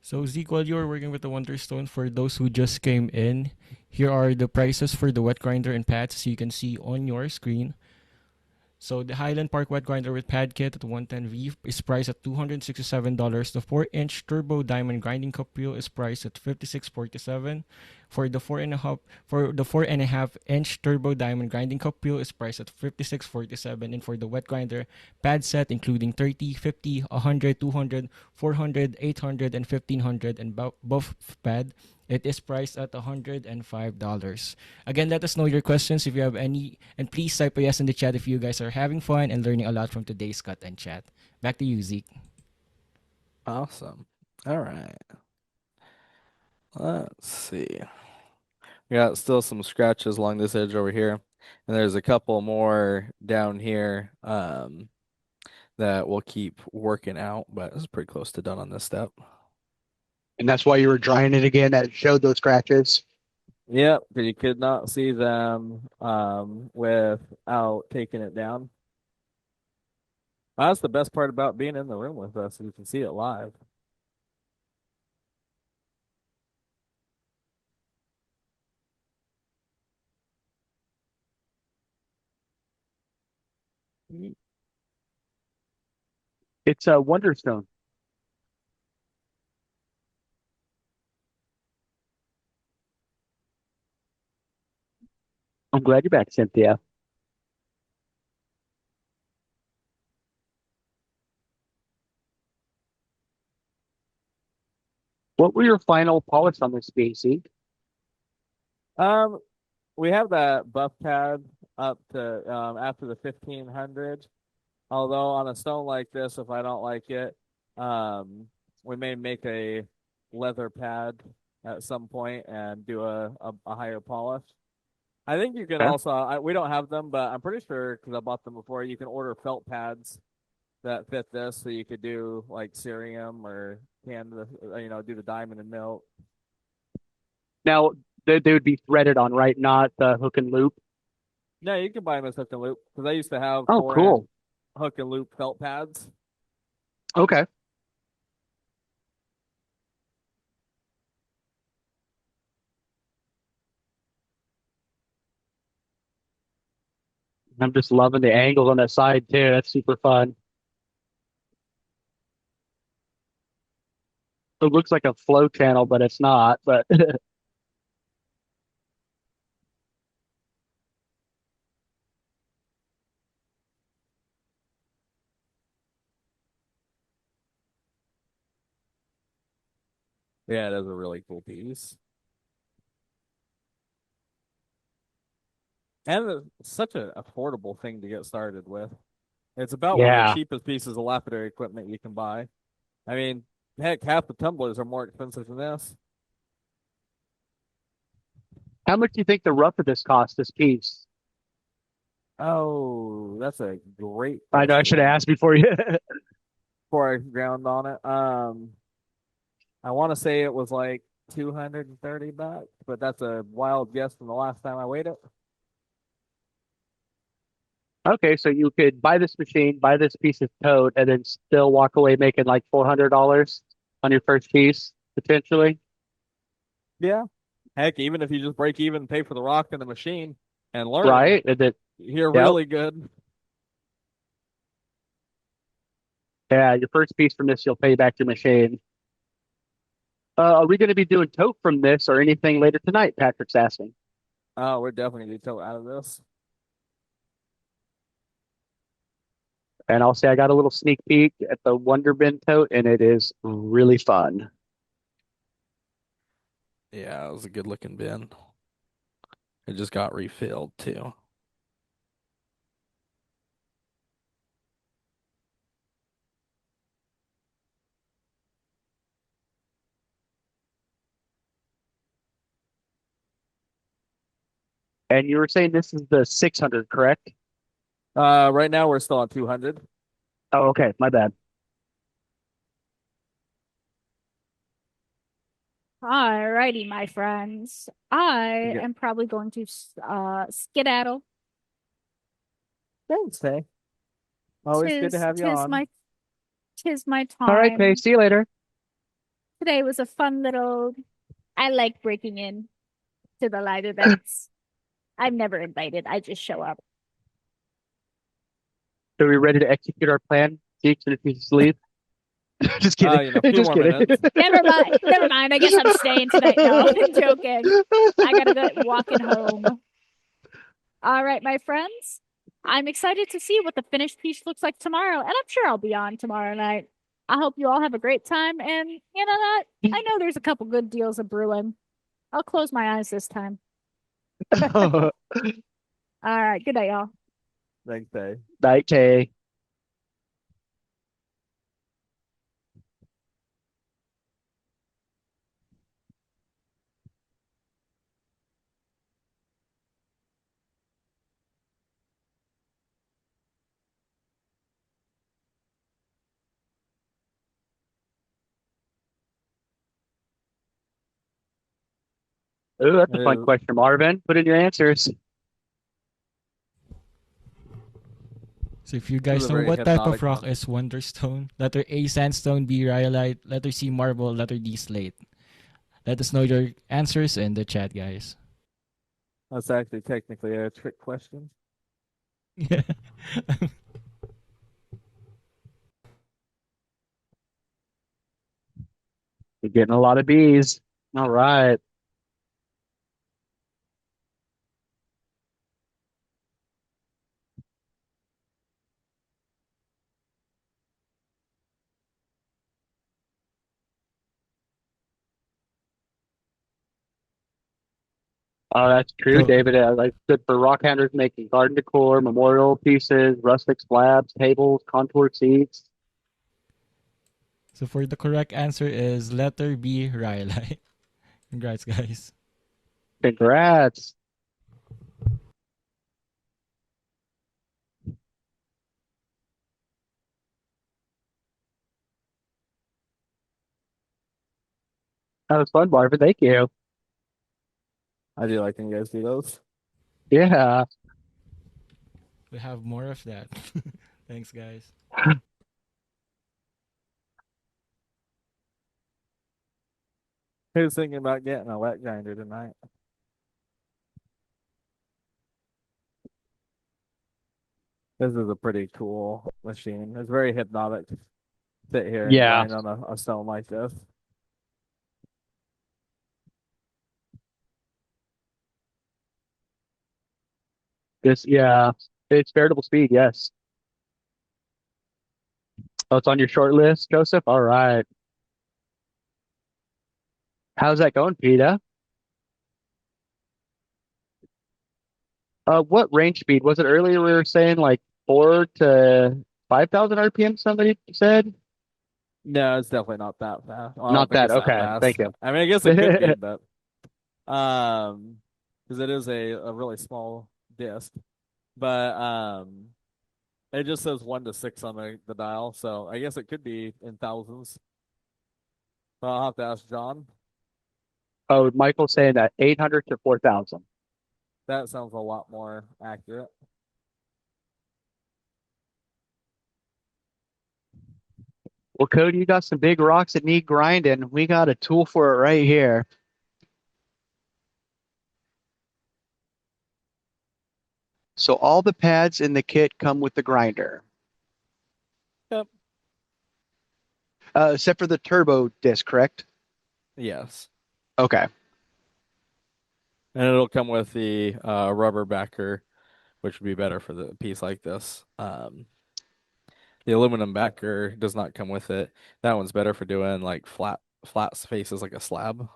so Zeke, while you were working with the Wonderstone, for those who just came in, here are the prices for the wet grinder and pads, so you can see on your screen. So the Highland Park wet grinder with pad kit at 110V is priced at $267. The 4-inch turbo diamond grinding cup wheel is priced at $56.47. For the 4.5-inch turbo diamond grinding cup wheel is priced at $56.47. And for the wet grinder pad set, including 30, 50, 100, 200, 400, 800, and 1500 and buff pad, it is priced at $105. Again, let us know your questions if you have any, and please type a yes in the chat if you guys are having fun and learning a lot from today's cut and chat. Back to you, Zeke. Awesome. All right. Let's see. We got still some scratches along this edge over here, and there's a couple more down here that we'll keep working out, but it's pretty close to done on this step. And that's why you were drying it again. That showed those scratches. Yep, because you could not see them without taking it down. That's the best part about being in the room with us. You can see it live. It's a Wonderstone. I'm glad you're back, Cynthia. What were your final polish on this species? Um, we have that buff pad up to after the 1500. Although on a stone like this, if I don't like it, um, we may make a leather pad at some point and do a higher polish. I think you can Okay. also, we don't have them, but I'm pretty sure because I bought them before, you can order felt pads that fit this, so you could do like cerium or do the diamond and milk. Now they would be threaded on, right? Not the hook and loop. No, you can buy them as hook and loop because I used to have Oh, 4-inch cool. hook and loop felt pads. Okay. I'm just loving the angles on that side too. That's super fun. It looks like a flow channel, but it's not. But Yeah, it is a really cool piece. And it's such an affordable thing to get started with. It's about one of the yeah. cheapest pieces of lapidary equipment you can buy. I mean, heck, half the tumblers are more expensive than this. How much do you think the rough of this cost, this piece? Oh, that's a great I know I should have question. asked before you. Before I ground on it, I want to say it was like $230, but that's a wild guess from the last time I weighed it. Okay, so you could buy this machine, buy this piece of code, and then still walk away making like $400 on your first piece, potentially. Yeah. Heck, even if you just break even, pay for the rock and the machine, and learn, Right? And then, you're yep. really good. Yeah, your first piece from this, you'll pay back your machine. Are we going to be doing tote from this or anything later tonight? Patrick's asking. Oh, we're definitely gonna do out of this. And I'll say I got a little sneak peek at the Wonder Bin tote, and it is really fun. Yeah, it was a good looking bin. It just got refilled too. And you were saying this is the 600, correct? Right now we're still on 200. Oh, okay. My bad. Alrighty, my friends. I Yeah. am probably going to skedaddle. Thanks, Tay. Always good to Tis have you tis on. my tis my All right, Kay. time. See you later. Today was a fun little. I like breaking in to the live events. I'm never invited. I just show up. Are we ready to execute our plan? Geeks and if you sleep. Just kidding. A few Just more kidding. minutes. Never mind. Never mind. I guess I'm staying tonight. No, I'm joking. I gotta go walking home. All right, my friends. I'm excited to see what the finished piece looks like tomorrow, and I'm sure I'll be on tomorrow night. I hope you all have a great time, and you know that I know there's a couple good deals of brewing. I'll close my eyes this time. All right, good night, y'all. Thanks, Tay. Night, Kay. Ooh, that's a fun Uh, question, Marvin. Put in your answers. So if you this is guys a know very what type of hypnotic rock one. is Wonderstone, letter A sandstone, B rhyolite, letter C marble, letter D slate. Let us know your answers in the chat, guys. That's actually technically a trick question. Yeah. You're getting a lot of B's. All right. Oh, that's true, So David. Like good for rock handlers making garden decor, memorial pieces, rustic slabs, tables, contoured seats. so for the correct answer is letter B, Rhyolite. Congrats, guys. Congrats. That was fun, Marvin. Thank you. I do like when you guys do those. Yeah. We have more of that. Thanks, guys. Who's thinking about getting a wet grinder tonight? This is a pretty cool machine. It's very hypnotic to sit here and Yeah. grind on a stone like this. Yeah. It's veritable speed, yes. Oh, it's on your short list, Joseph? All right. How's that going, Peter? What range speed? Was it earlier we were saying like 4 to 5,000 RPM, somebody said? No, it's definitely not that fast. Well, I don't Not think that. it's that Okay. Thank fast. you. I mean, I guess it could be, but because it is a really small disc. But it just says 1 to 6 on the dial, so I guess it could be in thousands. But I'll have to ask John. Oh, Michael's saying that 800 to 4,000. That sounds a lot more accurate. Well, Cody, you got some big rocks that need grinding. We got a tool for it right here. So all the pads in the kit come with the grinder, Yep. except for the turbo disc, correct? Yes. Okay. And it'll come with the rubber backer, which would be better for the piece like this. The aluminum backer does not come with it. That one's better for doing like flat faces like a slab.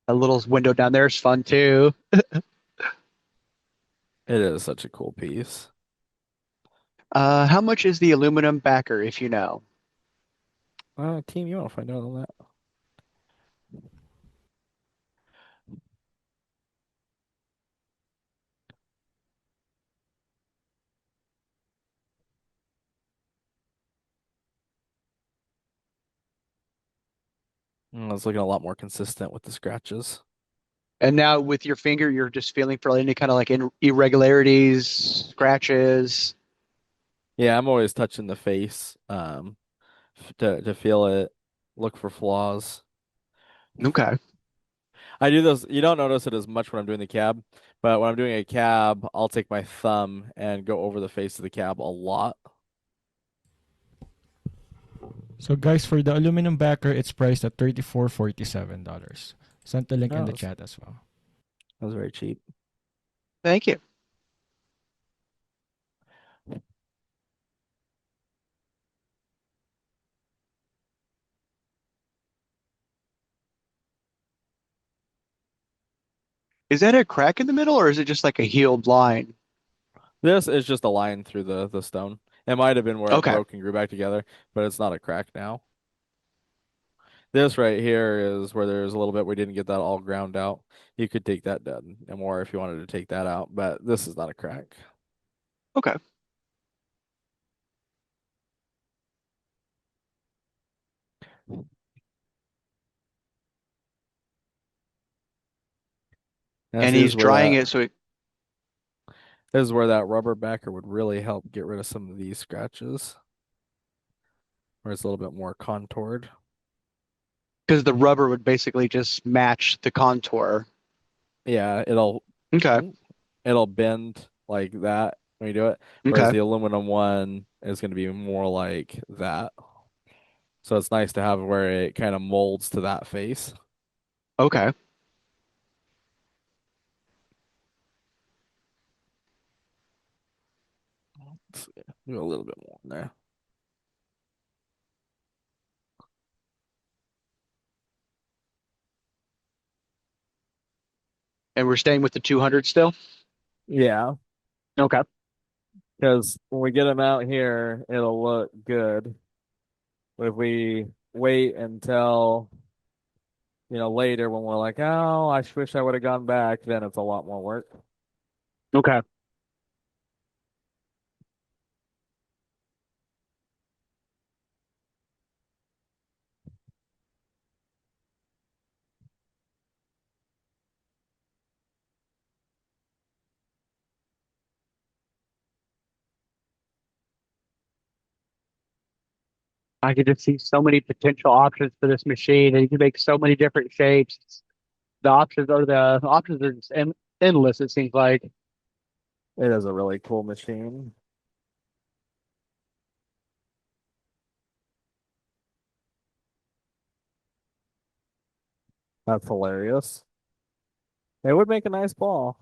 A little window down there is fun too. It is such a cool piece. How much is the aluminum backer, if you know? Team, you want to find out on that? It's looking a lot more consistent with the scratches. And now with your finger, you're just feeling for any kind of like irregularities, scratches. Yeah, I'm always touching the face to feel it, look for flaws. Okay. I do this. You don't notice it as much when I'm doing the cab, but when I'm doing a cab, I'll take my thumb and go over the face of the cab a lot. So, guys, for the aluminum backer, it's priced at $34.47. Sent the link in Oh, the chat as well. that was very cheap. Thank you. Is that a crack in the middle or is it just like a healed line? This is just a line through the stone. It might have been where it Okay. broke and grew back together, but it's not a crack now. This right here is where there's a little bit we didn't get that all ground out. You could take that dead and more if you wanted to take that out, but this is not a crack. Okay. Now And see, he's drying it so it, this is where that rubber backer would really help get rid of some of these scratches, where it's a little bit more contoured. because the rubber would basically just match the contour. Yeah, Okay. it'll bend like that when you do it, whereas Okay. the aluminum one is going to be more like that. So it's nice to have where it kind of molds to that face. Okay. Let's see. Do a little bit more in there. And we're staying with the 200 still? Yeah, Okay. because when we get them out here, it'll look good. But if we wait until, later when we're like, oh, I wish I would have gone back, then it's a lot more work. Okay. I could just see so many potential options for this machine, and you can make so many different shapes. The options are just endless, it seems like. It is a really cool machine. That's hilarious. It would make a nice ball.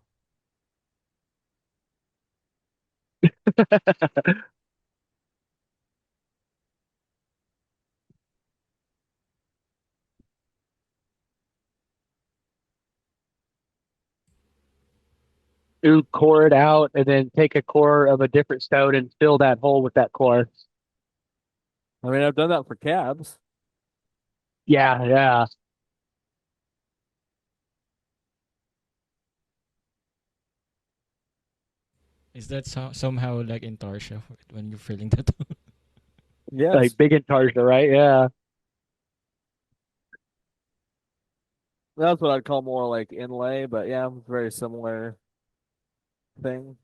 You core it out and then take a core of a different stone and fill that hole with that core. I mean, I've done that for cabs. Yeah, yeah. Is that somehow like in Tarsha when you're filling that? Yes, Like big Intarsia, right? Yeah. that's what I'd call more like inlay, but yeah, very similar thing.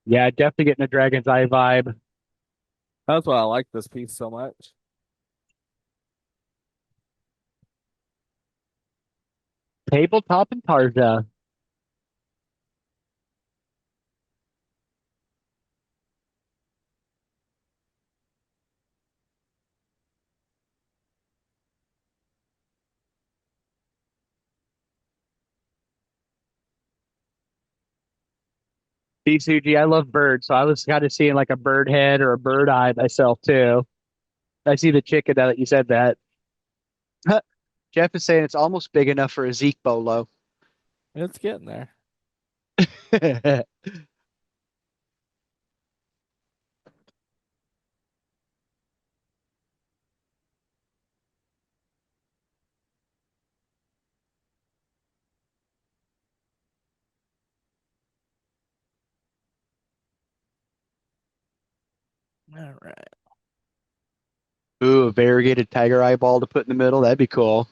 Yeah, definitely getting a Dragon's Eye vibe. That's why I like this piece so much. Tabletop Intarsia. BCG, I love birds, so I was kind of seeing like a bird head or a bird eye myself too. I see the chicken now that you said that. Jeff is saying it's almost big enough for a Zeke bolo. It's getting there. All right. Ooh, a variegated tiger eyeball to put in the middle. That'd be cool.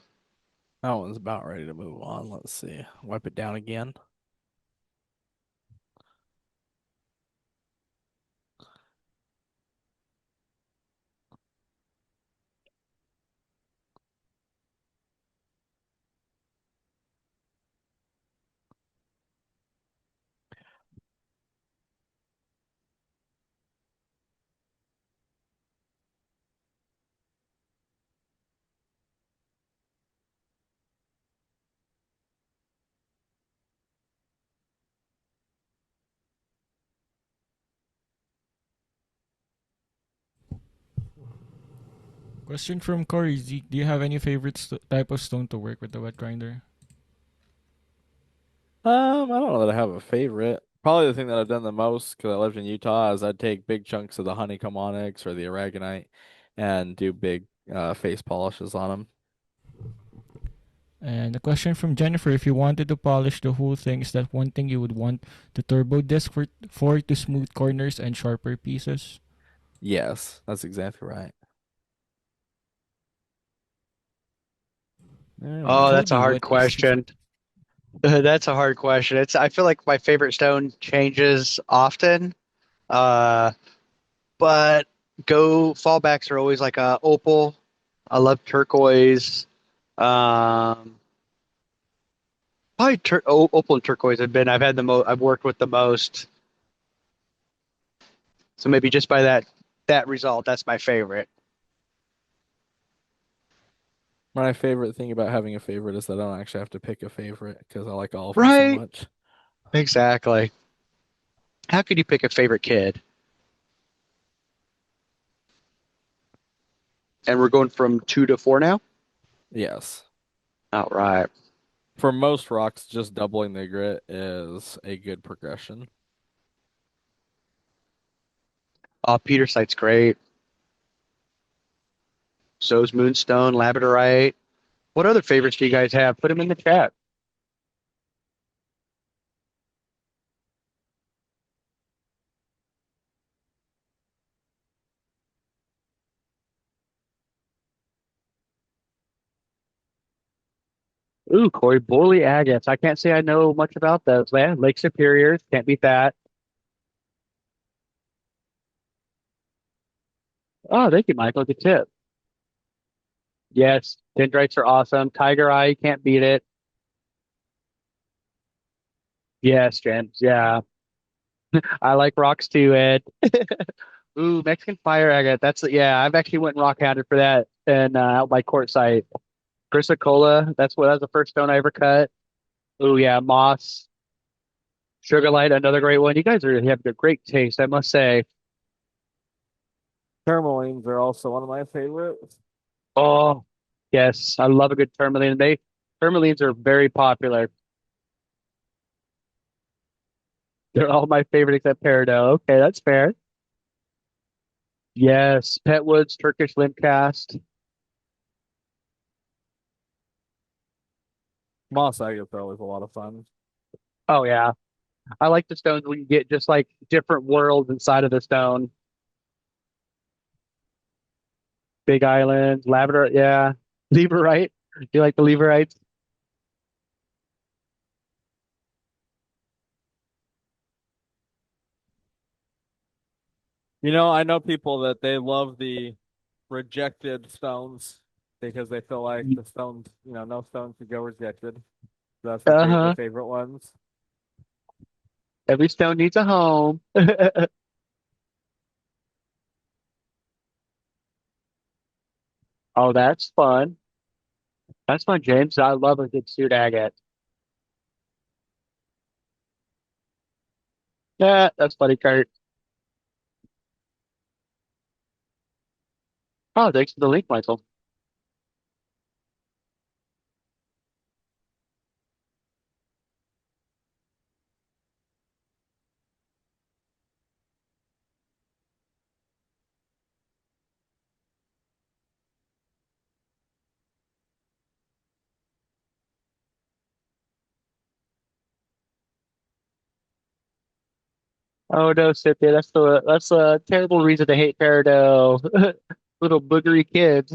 That one's about ready to move on. Let's see. Wipe it down again. Question from Corey: Do you have any favorite type of stone to work with the wet grinder? I don't know that I have a favorite. Probably the thing that I've done the most because I lived in Utah is I'd take big chunks of the honeycomb onyx or the aragonite and do big face polishes on them. And a question from Jennifer: If you wanted to polish the whole thing, is that one thing you would want the turbo disc for to smooth corners and sharper pieces? Yes, that's exactly right. All Oh, right. that's a Cody, hard what is question. That's a hard question. I feel like my favorite stone changes often. Uh, but go fallbacks are always like opal. I love turquoise. Um, probably opal and turquoise have been I've worked with the most. So maybe just by that result, that's my favorite. My favorite thing about having a favorite is that I don't actually have to pick a favorite because I like all of them so Right? much. Exactly. How could you pick a favorite kid? And we're going from two to four now? Yes. All right. For most rocks, just doubling the grit is a good progression. Petersite's great. So's Moonstone, Labradorite. What other favorites do you guys have? Put them in the chat. Ooh, Corey, Bully Agates. I can't say I know much about those. Yeah, Lake Superiors. Can't beat that. Oh, thank you, Michael. Good tip. Yes, dendrites are awesome. Tiger Eye, can't beat it. Yes, James. Yeah, I like rocks too, Ed. Ooh, Mexican Fire Agate. That's yeah. I've actually went and rock hounded for that and out by Quartzsite. Chrysocolla. That's the first stone I ever cut. Ooh, yeah, Moss, Sugarlight, another great one. You guys have a great taste, I must say. Tourmalines are also one of my favorites. Oh, yes, I love a good tourmaline. Tourmalines are very popular. They're all my favorite except peridot. Okay, that's fair. Yes, Petwoods, Turkish Limpcast. Moss agates are always a lot of fun. Oh yeah, I like the stones when you get just like different worlds inside of the stone. Big Island, Labrador, yeah. Leverite. Do you like the Leverites? I know people that they love the rejected stones because they feel like the stones, no stones should go rejected. That's the Uh-huh. favorite ones. Every stone needs a home. Oh, that's fun. That's fun, James. I love a good suit agate. Yeah, that's funny, Kurt. Oh, thanks for the link, Michael. Oh no, Cynthia, that's a terrible reason to hate Peridot. Little boogery kids.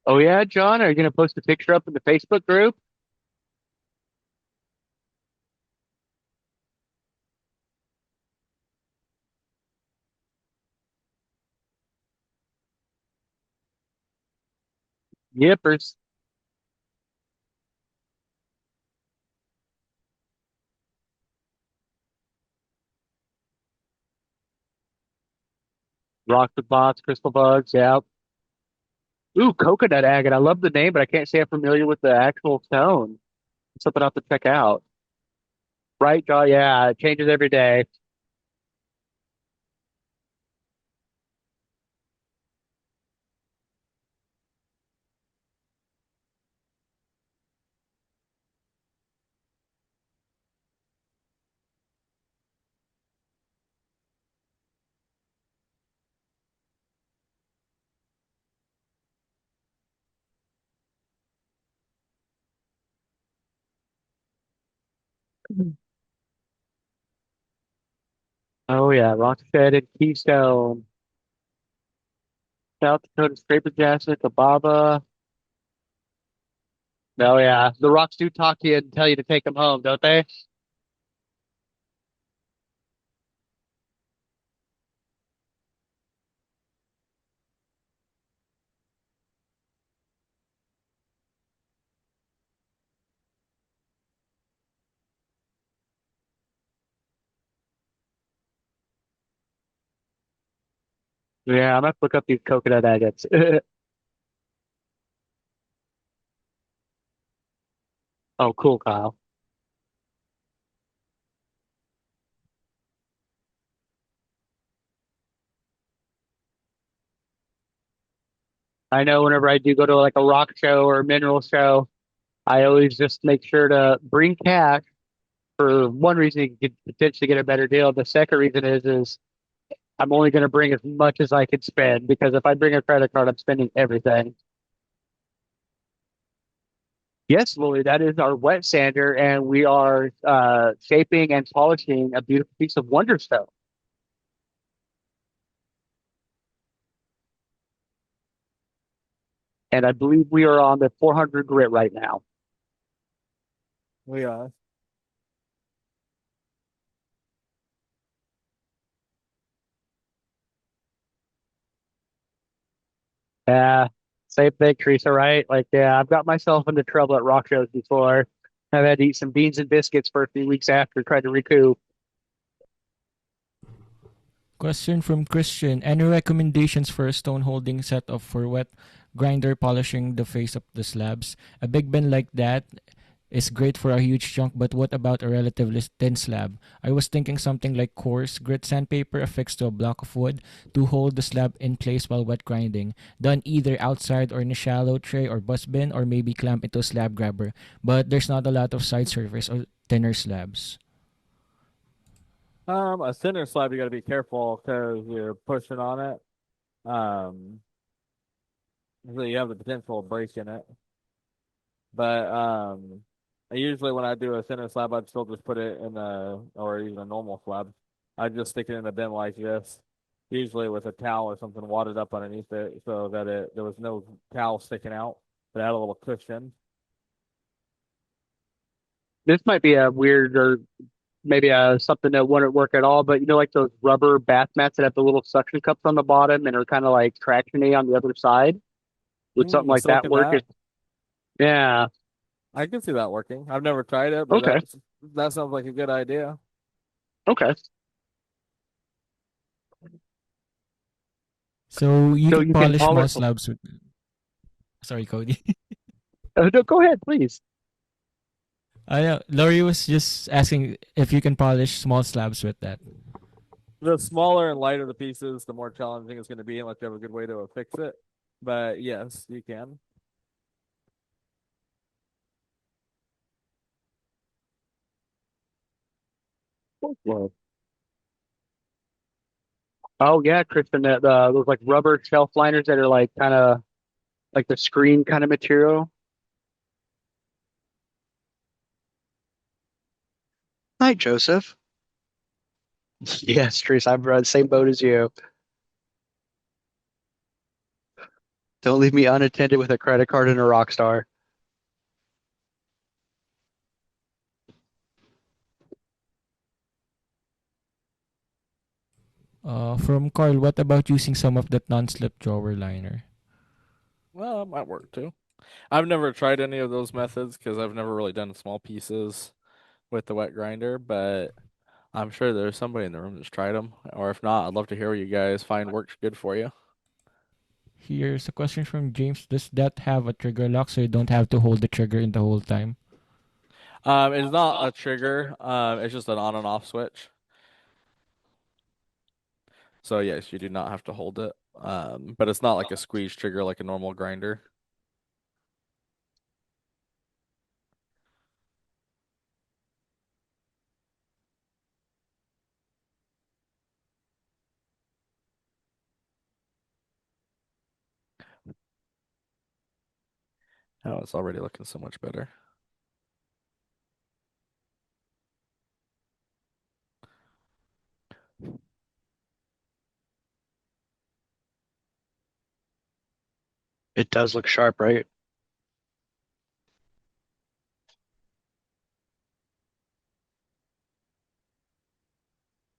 Oh yeah, John, are you gonna post a picture up in the Facebook group? Yippers. Rock the box, crystal bugs, yeah. Ooh, coconut agate. I love the name, but I can't say I'm familiar with the actual stone. It's something I'll have to check out. Right, John? Yeah, it changes every day. Oh yeah, Rockshed and Keystone. South Dakota Scraper Jasmine, Kababa. Oh yeah, the rocks do talk to you and tell you to take them home, don't they? Yeah, I'm gonna look up these coconut agates. Oh, cool, Kyle. I know whenever I do go to like a rock show or a mineral show, I always just make sure to bring cash. For one reason, you could potentially get a better deal. The second reason is I'm only going to bring as much as I could spend because if I bring a credit card, I'm spending everything. Yes, Lily, that is our wet sander, and we are shaping and polishing a beautiful piece of Wonderstone. And I believe we are on the 400 grit right now. We are. Yeah, same thing, Teresa, right? Like, yeah, I've got myself into trouble at rock shows before. I've had to eat some beans and biscuits for a few weeks after trying to recoup. Question from Christian. Any recommendations for a stone holding setup for wet grinder polishing the face of the slabs? A big bin like that is great for a huge chunk, but what about a relatively thin slab? I was thinking something like coarse grit sandpaper affixed to a block of wood to hold the slab in place while wet grinding, done either outside or in a shallow tray or bus bin, or maybe clamp into a slab grabber. But there's not a lot of side surface or thinner slabs. A thinner slab, you got to be careful because you're pushing on it. Um, so you have the potential of breaking it. But usually when I do a thinner slab, I'd still just put it in a or even a normal slab. I'd just stick it in a bin like this, usually with a towel or something wadded up underneath it, so that there was no towel sticking out, but it had a little cushion. This might be a weird or maybe something that wouldn't work at all, but you know, like those rubber bath mats that have the little suction cups on the bottom and are kind of like tractiony on the other side. Would something The like that silicon work? mat, Yeah. I can see that working. I've never tried it, but Okay. that sounds like a good idea. Okay. So you So can you can polish small polish. slabs with. Sorry, Cody. No, go ahead, please. I know. Laurie was just asking if you can polish small slabs with that. The smaller and lighter the pieces, the more challenging it's going to be, unless you have a good way to fix it. But yes, you can. Whoa. Oh yeah, Kristen, that those like rubber shelf liners that are like kind of like the screen kind of material. Hi, Joseph. Yes, Teresa, I'm on the same boat as you. Don't leave me unattended with a credit card and a rock star. From Carl, what about using some of that non-slip drawer liner? Well, it might work too. I've never tried any of those methods because I've never really done small pieces with the wet grinder, but I'm sure there's somebody in the room that's tried them. Or if not, I'd love to hear what you guys find works good for you. Here's a question from James. Does that have a trigger lock so you don't have to hold the trigger in the whole time? It's not a trigger. It's just an on and off switch. So yes, you do not have to hold it. But it's not like a squeeze trigger like a normal grinder. Oh, it's already looking so much better. It does look sharp, right?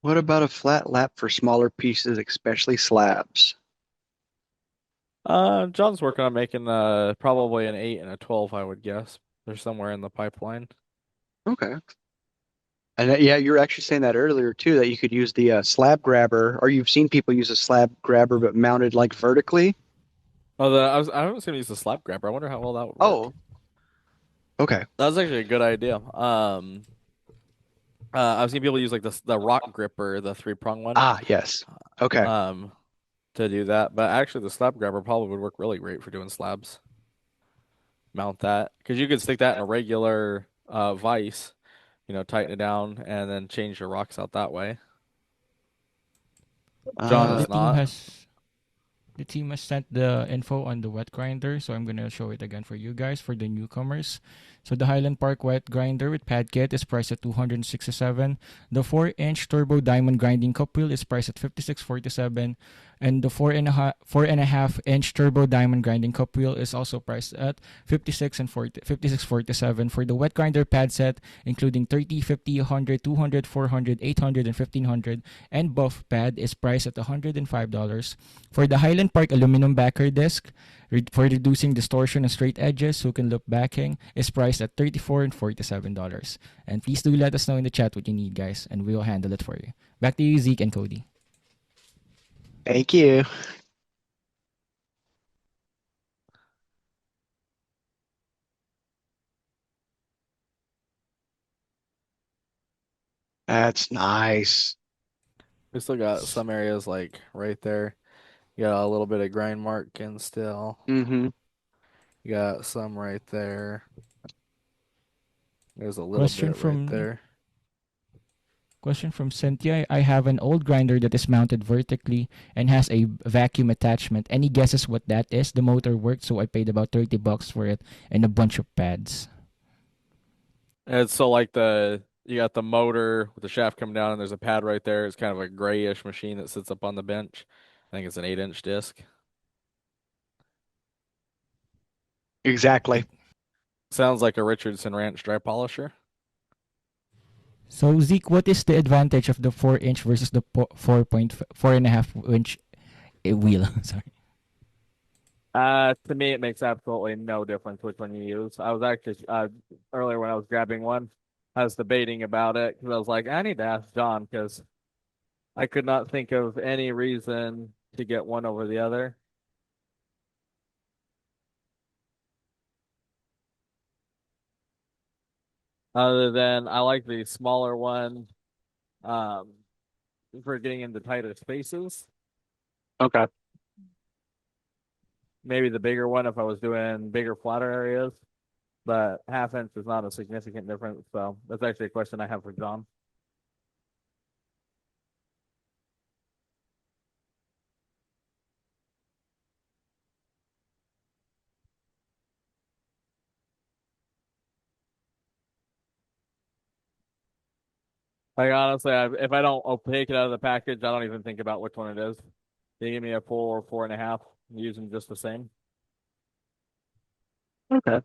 What about a flat lap for smaller pieces, especially slabs? John's working on making probably an 8 and a 12, I would guess. They're somewhere in the pipeline. Okay. And yeah, you were actually saying that earlier too, that you could use the slab grabber, or you've seen people use a slab grabber but mounted like vertically. Oh, I haven't seen him use the slap grabber. I wonder how well that would work. Oh, okay. That was actually a good idea. I've seen people use like the rock gripper, the three prong one, Ah, yes. Okay. um, to do that. But actually, the slab grabber probably would work really great for doing slabs. Mount that because you could stick that in a regular vise, tighten it down and then change your rocks out that way. John Uh, The is team not. has The team has sent the info on the wet grinder, so I'm gonna show it again for you guys for the newcomers. So the Highland Park wet grinder with pad kit is priced at 267. The 4-inch turbo diamond grinding cup wheel is priced at 5647, and the 4.5 inch turbo diamond grinding cup wheel is also priced at 5647. For the wet grinder pad set, including 30, 50, 100, 200, 400, 800, and 1500, and buff pad is priced at $105. For the Highland Park aluminum backer disc, for reducing distortion and straight edges, hook and loop backing, is priced at $34 and $47. And please do let us know in the chat what you need, guys, and we will handle it for you. Back to you, Zeke and Cody. Thank you. That's nice. We still got some areas like right there. You got a little bit of grind marking still. Mm-hmm. You got some right there. There's a little Question bit right from there. Question from Cynthia. I have an old grinder that is mounted vertically and has a vacuum attachment. Any guesses what that is? The motor worked, so I paid about $30 for it and a bunch of pads. And it's so like you got the motor with the shaft coming down and there's a pad right there. It's kind of a grayish machine that sits up on the bench. I think it's an 8-inch disc. Exactly. Sounds like a Richardson Ranch dry polisher. So Zeke, what is the advantage of the 4-inch versus the 4.4.5 inch wheel? Sorry. To me, it makes absolutely no difference which one you use. I was actually earlier when I was grabbing one, I was debating about it because I was like, I need to ask John because I could not think of any reason to get one over the other. Other than I like the smaller one, um, for getting into tighter spaces. Okay. Maybe the bigger one if I was doing bigger, flatter areas. But half inch is not a significant difference. So that's actually a question I have for John. Like honestly, if I don't take it out of the package, I don't even think about which one it is. They give me a 4 or 4.5, I'm using just the same. Okay.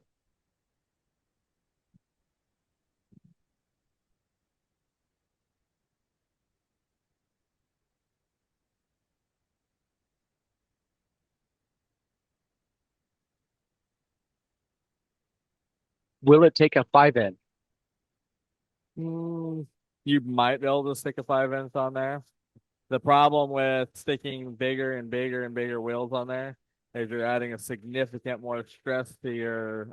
Will it take a 5 in? You might be able to stick a 5 inch on there. The problem with sticking bigger and bigger and bigger wheels on there is you're adding a significant more stress to your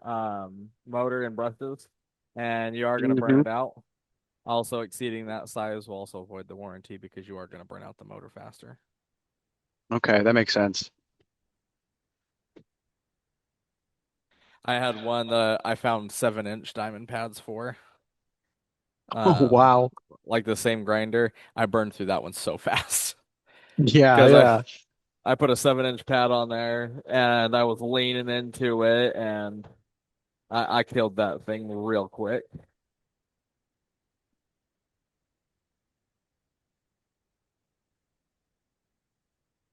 motor and brushes, and you are going to burn Mm-hmm. it out. Also, exceeding that size will also void the warranty because you are going to burn out the motor faster. Okay, that makes sense. I had one that I found 7-inch diamond pads for. Oh, wow. Like the same grinder. I burned through that one so fast Yeah, because yeah. I put a 7 inch pad on there and I was leaning into it and I killed that thing real quick.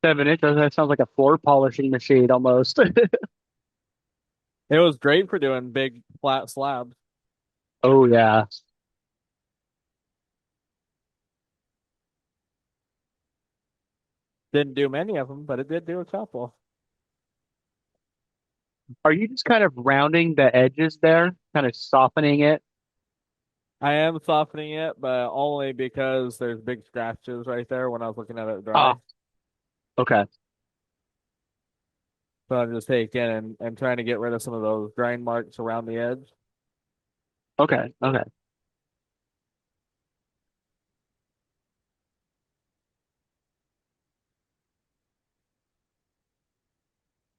Seven inch. That sounds like a floor polishing machine almost. It was great for doing big flat slabs. Oh yeah. Didn't do many of them, but it did do a couple. Are you just kind of rounding the edges there, kind of softening it? I am softening it, but only because there's big scratches right there when I was looking at it Ah, dry. okay. So I'm just taking and trying to get rid of some of those grind marks around the edge. Okay. Okay.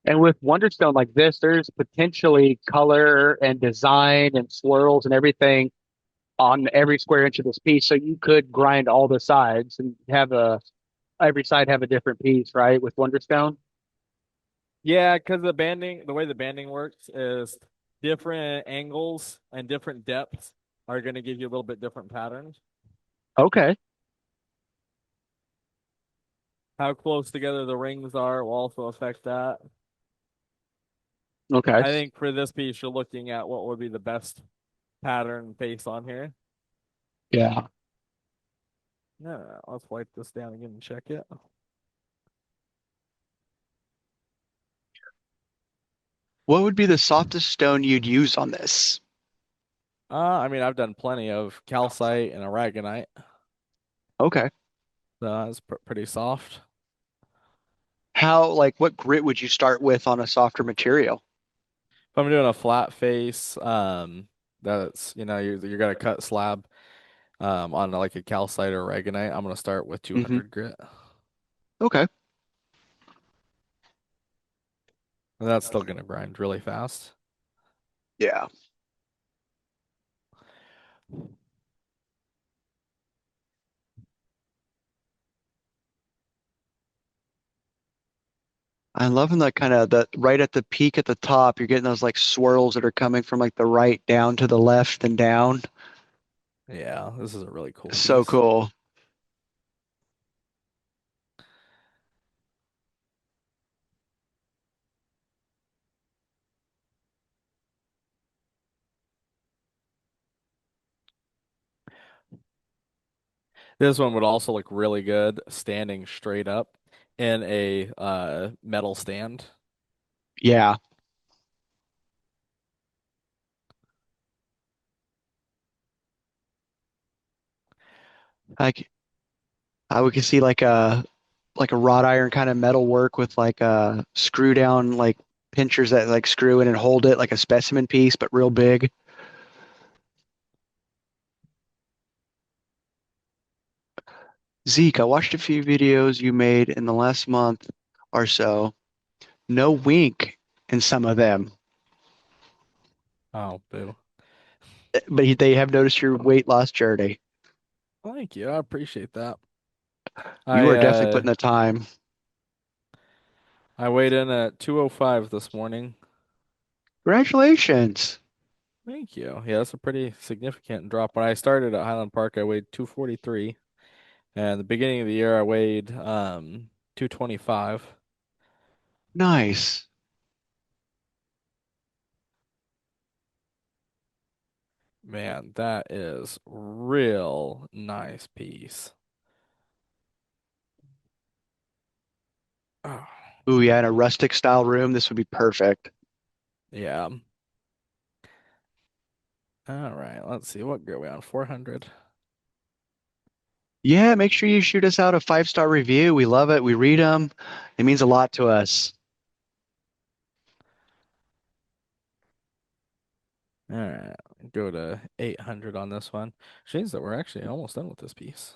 And with Wonderstone like this, there's potentially color and design and swirls and everything on every square inch of this piece. So you could grind all the sides and have every side have a different piece, right? With Wonderstone. Yeah, because the way the banding works is different angles and different depths are going to give you a little bit different patterns. Okay. How close together the rings are will also affect that. Okay. I think for this piece, you're looking at what would be the best pattern based on here. Yeah. Yeah, let's wipe this down again and check it. What would be the softest stone you'd use on this? I mean, I've done plenty of calcite and aragonite, Okay. so that's pretty soft. Like, what grit would you start with on a softer material? If I'm doing a flat face, that's you're gonna cut slab on like a calcite or aragonite. I'm gonna start with Hmm. 200 grit, Okay. and that's still gonna grind really fast. Yeah. I'm loving that kind of the right at the peak at the top. You're getting those like swirls that are coming from like the right down to the left and down. Yeah, this is a really cool So piece. cool. This one would also look really good standing straight up in a metal stand. Yeah. Like I would can see like a wrought iron kind of metal work with like a screw down like pinchers that like screw in and hold it like a specimen piece, but real big. Zeke, I watched a few videos you made in the last month or so. No wink in some of them, Oh, boo. but they have noticed your weight loss journey. Thank you. I appreciate that. You I are definitely uh putting the time. I weighed in at 205 this morning. Congratulations. Thank you. Yeah, that's a pretty significant drop. When I started at Highland Park, I weighed 243, and the beginning of the year I weighed 225. Nice. Man, that is real nice piece. Oh, Ooh, yeah, in a rustic style room, this would be perfect. yeah. All right, let's see. What are we on? 400. Yeah, make sure you shoot us out a 5-star review. We love it. We read them. It means a lot to us. All right, go to 800 on this one. Which means that we're actually almost done with this piece.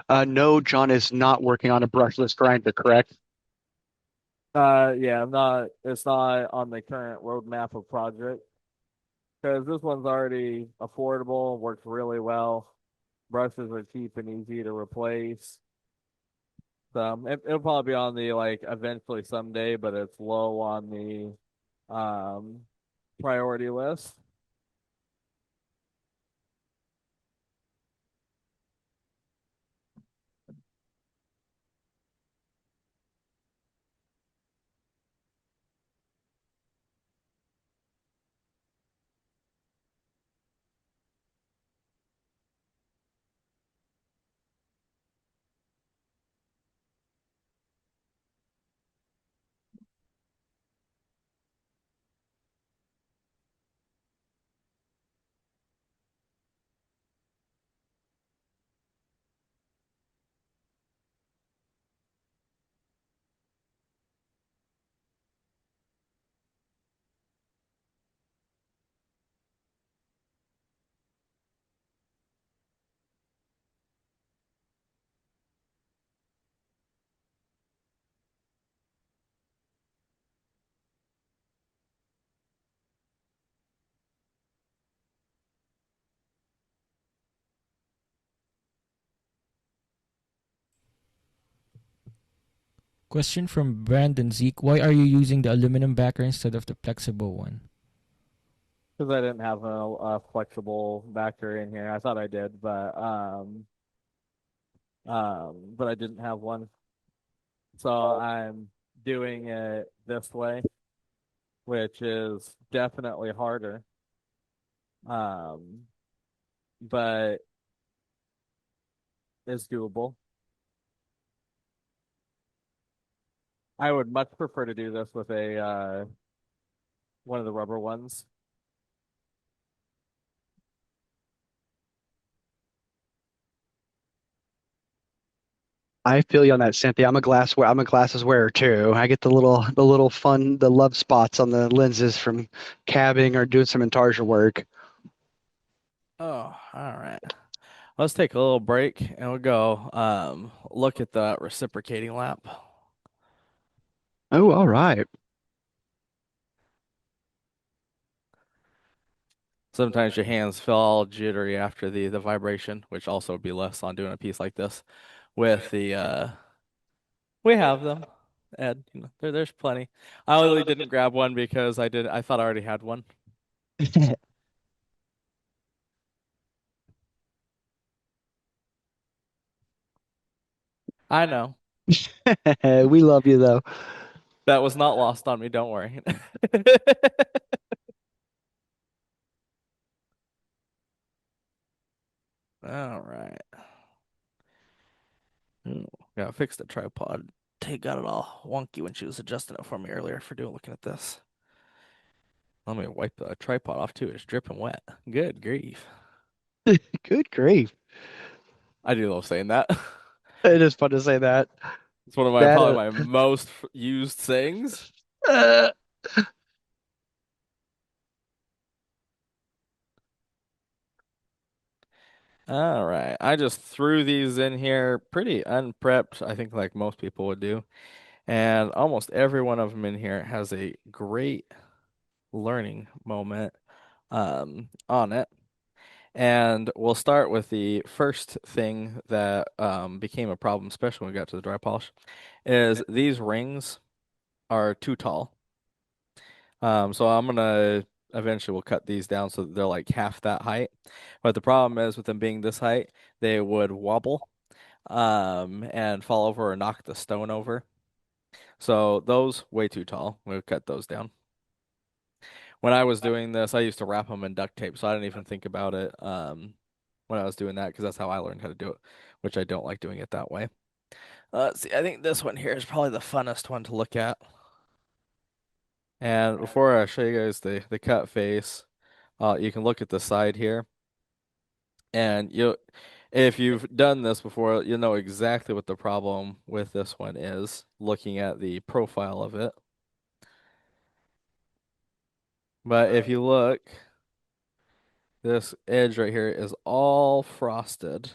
No, John is not working on a brushless grinder, correct? Yeah, I'm not. It's not on the current roadmap of project because this one's already affordable, works really well. Brushes are cheap and easy to replace. It'll probably be on the like eventually someday, but it's low on the priority list. Question from Brandon Zeke. Why are you using the aluminum backer instead of the flexible one? Because I didn't have a flexible backer in here. I thought I did, but I didn't have one. So I'm doing it this way, which is definitely harder. Um, but is doable. I would much prefer to do this with a one of the rubber ones. I feel you on that, Cynthia. I'm a glasses wearer too. I get the little fun, the love spots on the lenses from cabbing or doing some intarsia work. Oh, all right. Let's take a little break and we'll go look at the reciprocating lap. Oh, all right. Sometimes your hands feel all jittery after the vibration, which also would be less on doing a piece like this with the we have them. And there's plenty. I really didn't grab one because I thought I already had one. I know. We love you though. That was not lost on me, don't worry. All right. Ooh, gotta fix the tripod. Tay got it all wonky when she was adjusting it for me earlier for looking at this. Let me wipe the tripod off too. It's dripping wet. Good grief. Good grief. I do love saying that. It is fun to say that. It's one of my That probably my most used sayings. uh, All right. I just threw these in here pretty unprepped, I think like most people would do. And almost every one of them in here has a great learning moment on it. And we'll start with the first thing that became a problem, especially when we got to the dry polish, is these rings are too tall. So I'm gonna eventually we'll cut these down so that they're like half that height. But the problem is with them being this height, they would wobble and fall over or knock the stone over. So those way too tall. We'll cut those down. When I was doing this, I used to wrap them in duct tape, so I didn't even think about it when I was doing that because that's how I learned how to do it, which I don't like doing it that way. Let's see, I think this one here is probably the funnest one to look at. And before I show you guys the cut face, you can look at the side here, and if you've done this before, you'll know exactly what the problem with this one is, looking at the profile of it. But if you look, this edge right here is all frosted.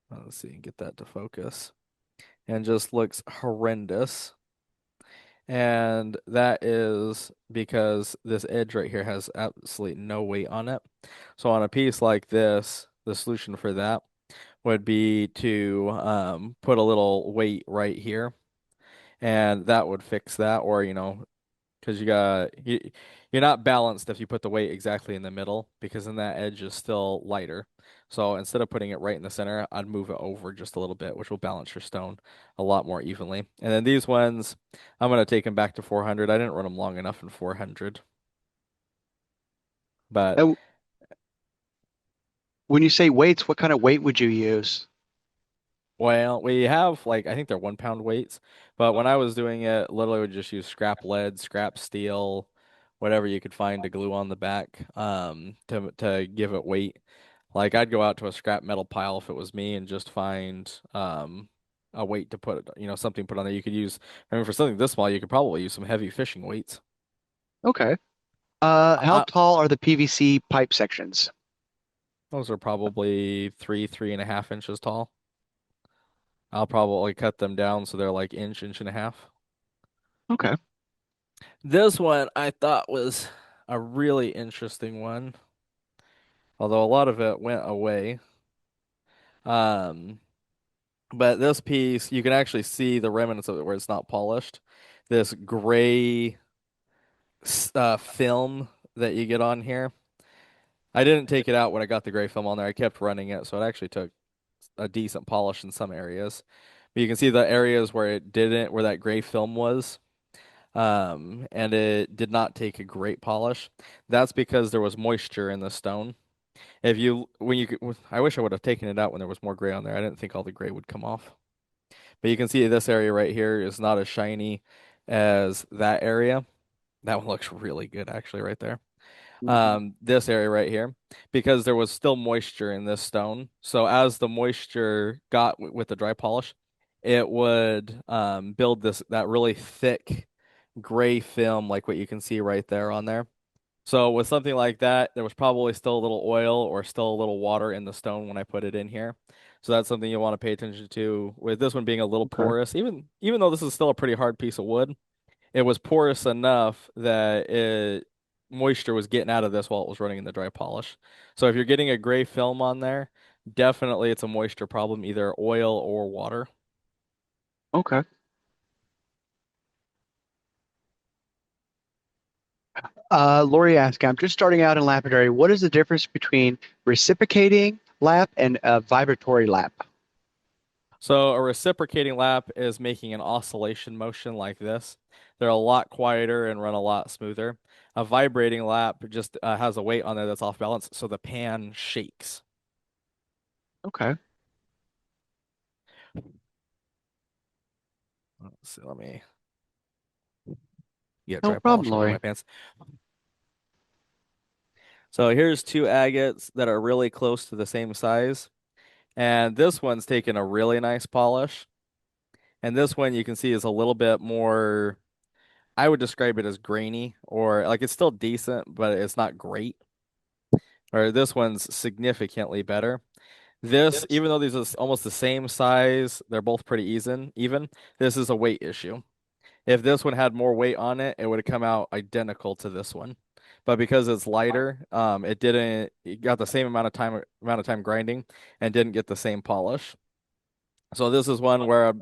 Let's see, get that to focus. And just looks horrendous. And that is because this edge right here has absolutely no weight on it. So on a piece like this, the solution for that would be to put a little weight right here, and that would fix that. Or because you're not balanced if you put the weight exactly in the middle, because then that edge is still lighter. So instead of putting it right in the center, I'd move it over just a little bit, which will balance your stone a lot more evenly. And then these ones, I'm gonna take them back to 400. I didn't run them long enough in 400, but and when you say weights, what kind of weight would you use? well, we have like I think they're 1 pound weights, but when I was doing it, literally would just use scrap lead, scrap steel, whatever you could find to glue on the back, to give it weight. Like I'd go out to a scrap metal pile if it was me and just find a weight to put, something put on there. You could use, I mean, for something this small, you could probably use some heavy fishing weights. Okay. How I, tall are the PVC pipe sections? those are probably 3.5 inches tall. I'll probably cut them down so they're like inch and a half. Okay. This one I thought was a really interesting one, although a lot of it went away. Um, But this piece, you can actually see the remnants of it where it's not polished. This gray film that you get on here. I didn't take it out when I got the gray film on there. I kept running it, so it actually took a decent polish in some areas. But you can see the areas where it didn't, where that gray film was, and it did not take a great polish. That's because there was moisture in the stone. If you, when you, I wish I would have taken it out when there was more gray on there. I didn't think all the gray would come off. But you can see this area right here is not as shiny as that area. That one looks really good actually right there. Mhm. This area right here, because there was still moisture in this stone. So as the moisture got with the dry polish, it would build that really thick gray film like what you can see right there on there. So with something like that, there was probably still a little oil or still a little water in the stone when I put it in here. So that's something you want to pay attention to. With this one being a little Okay. porous, even though this is still a pretty hard piece of wood, it was porous enough that moisture was getting out of this while it was running in the dry polish. So if you're getting a gray film on there, definitely it's a moisture problem, either oil or water. Okay. Lori asked, I'm just starting out in lapidary. What is the difference between reciprocating lap and a vibratory lap? So a reciprocating lap is making an oscillation motion like this. They're a lot quieter and run a lot smoother. A vibrating lap just has a weight on there that's off balance, so the pan shakes. Okay. Let's see, let me get No dry problem, polish over my Lori. pants. So here's two agates that are really close to the same size. And this one's taken a really nice polish. And this one you can see is a little bit more, I would describe it as grainy, or like it's still decent, but it's not great. Or this one's significantly better. This, even though these are almost the same size, they're both pretty even. This is a weight issue. If this one had more weight on it, it would have come out identical to this one. But because it's lighter, it didn't, it got the same amount of time grinding and didn't get the same polish. So this is one where